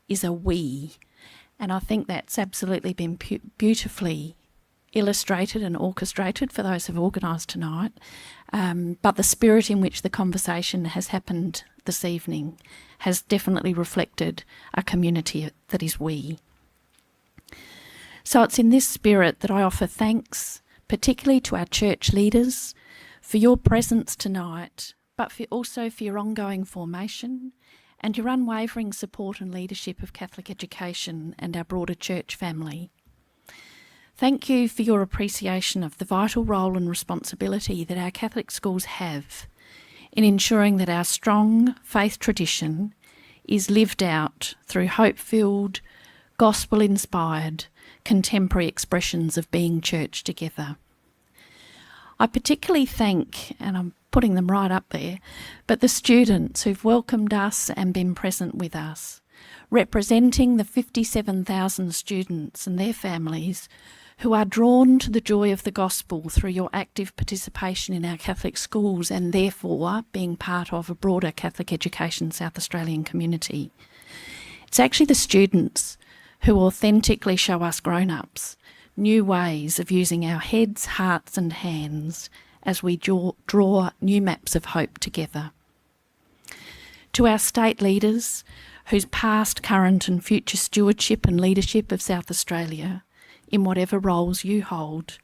is a we. And I think that's absolutely been beautifully illustrated and orchestrated for those who've organised tonight, but the spirit in which the conversation has happened this evening has definitely reflected a community that is we. So it's in this spirit that I offer thanks, particularly to our church leaders, for your presence tonight, but also for your ongoing formation and your unwavering support and leadership of Catholic education and our broader church family. Thank you for your appreciation of the vital role and responsibility that our Catholic schools have in ensuring that our strong faith tradition is lived out through hope-filled, gospel-inspired, contemporary expressions of being church together. I particularly thank, and I'm putting them right up there, but the students who've welcomed us and been present with us, representing the 57,000 students and their families who are drawn to the joy of the gospel through your active participation in our Catholic schools and therefore being part of a broader Catholic Education South Australian community. It's actually the students who authentically show us grown-ups new ways of using our heads, hearts and hands as we draw new maps of hope together. To our state leaders whose past, current and future stewardship and leadership of South Australia, in whatever roles you hold,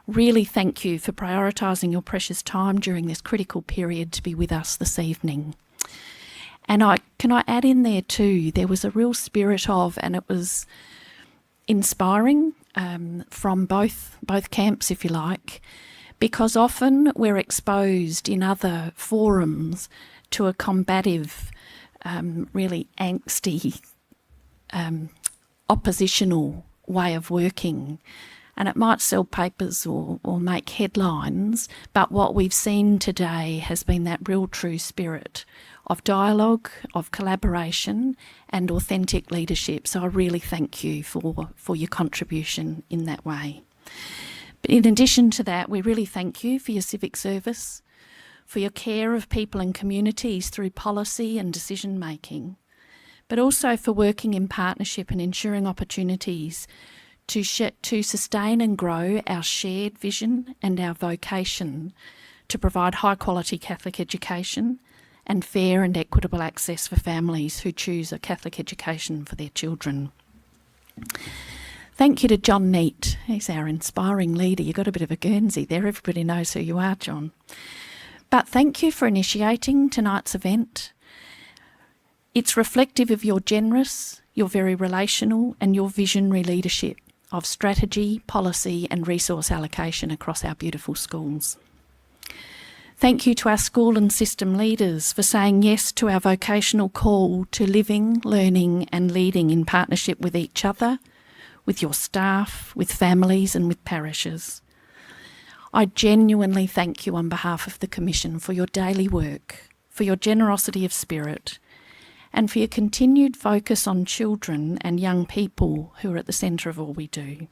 really thank you for prioritising your precious time during this critical period to be with us this evening. And can I add in there too, there was a real spirit of, and it was inspiring from both camps, if you like, because often we're exposed in other forums to a combative, really angsty, oppositional way of working. And it might sell papers or make headlines, but what we've seen today has been that real true spirit of dialogue, of collaboration and authentic leadership. So I really thank you for your contribution in that way. But in addition to that, we really thank you for your civic service, for your care of people and communities through policy and decision making, but also for working in partnership and ensuring opportunities to sustain and grow our shared vision and our vocation to provide high quality Catholic education and fair and equitable access for families who choose a Catholic education for their children. Thank you to John Neate. He's our inspiring leader. You've got a bit of a Guernsey there. Everybody knows who you are, John. But thank you for initiating tonight's event. It's reflective of your generous, your very relational and your visionary leadership of strategy, policy and resource allocation across our beautiful schools. Thank you to our school and system leaders for saying yes to our vocational call to living, learning and leading in partnership with each other, with your staff, with families and with parishes. I genuinely thank you on behalf of the Commission for your daily work, for your generosity of spirit and for your continued focus on children and young people who are at the centre of all we do.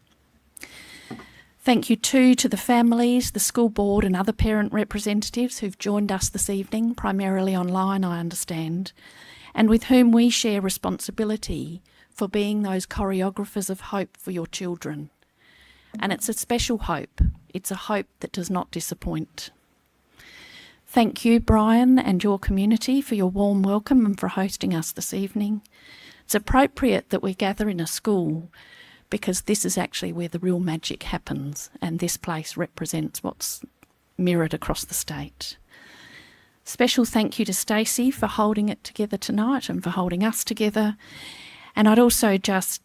Thank you too to the families, the school board and other parent representatives who've joined us this evening, primarily online I understand, and with whom we share responsibility for being those choreographers of hope for your children. And it's a special hope. It's a hope that does not disappoint. Thank you, Brian, and your community for your warm welcome and for hosting us this evening. It's appropriate that we gather in a school because this is actually where the real magic happens and this place represents what's mirrored across the state. Special thank you to Stacey for holding it together tonight and for holding us together. And I'd also just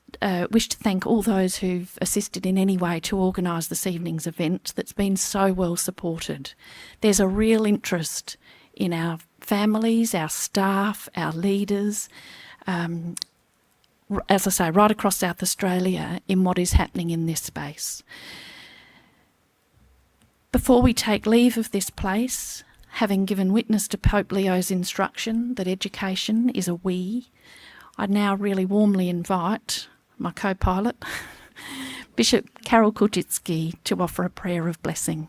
wish to thank all those who've assisted in any way to organise this evening's event that's been so well supported. There's a real interest in our families, our staff, our leaders, as I say, right across South Australia in what is happening in this space. Before we take leave of this place, having given witness to Pope Leo's instruction that education is a we, I now really warmly invite my co-pilot, Bishop Karol Kulczycki, to offer a prayer of blessing.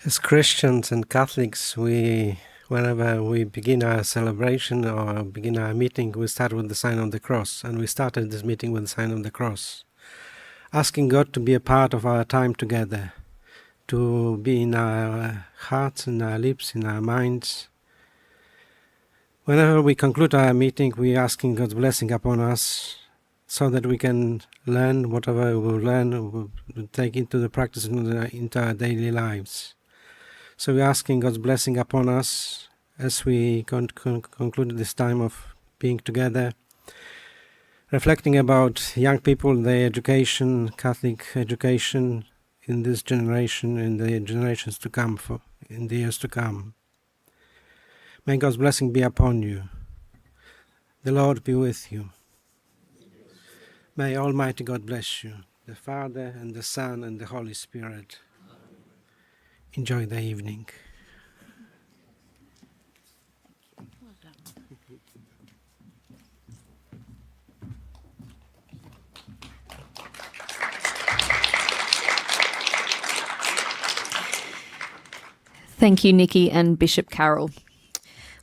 As Christians and Catholics, whenever we begin our celebration or begin our meeting, we start with the sign of the cross. And we started this meeting with the sign of the cross, asking God to be a part of our time together, to be in our hearts, in our lips, in our minds. Whenever we conclude our meeting, we are asking God's blessing upon us so that we can learn whatever we will learn, we'll take into the practice into our daily lives. So we're asking God's blessing upon us as we conclude this time of being together, reflecting about young people, their education, Catholic education in this generation, in the generations to come, in the years to come. May God's blessing be upon you. The Lord be with you. May Almighty God bless you, the Father and the Son and the Holy Spirit. Enjoy the evening. Thank you, Nikki and Bishop Karol.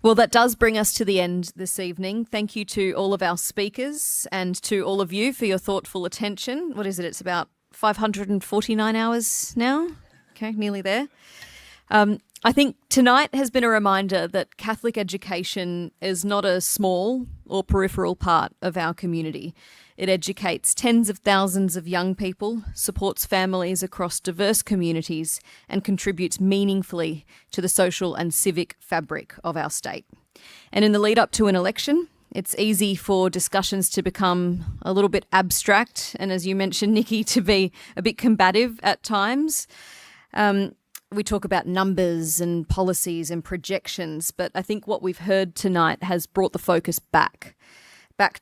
Well, that does bring us to the end this evening. Thank you to all of our speakers and to all of you for your thoughtful attention. What is it? It's about 549 hours now. Okay, nearly there. I think tonight has been a reminder that Catholic education is not a small or peripheral part of our community. It educates tens of thousands of young people, supports families across diverse communities, and contributes meaningfully to the social and civic fabric of our state. And in the lead up to an election, it's easy for discussions to become a little bit abstract and, as you mentioned, Nikki, to be a bit combative at times. We talk about numbers and policies and projections, but I think what we've heard tonight has brought the focus back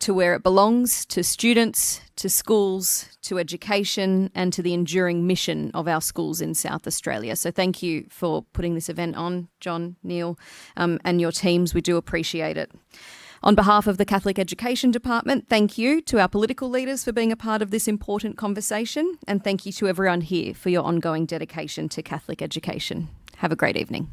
to where it belongs, to students, to schools, to education, and to the enduring mission of our schools in South Australia. So thank you for putting this event on, John, Neil, and your teams. We do appreciate it. On behalf of the Catholic Education Department, thank you to our political leaders for being a part of this important conversation, and thank you to everyone here for your ongoing dedication to Catholic education. Have a great evening.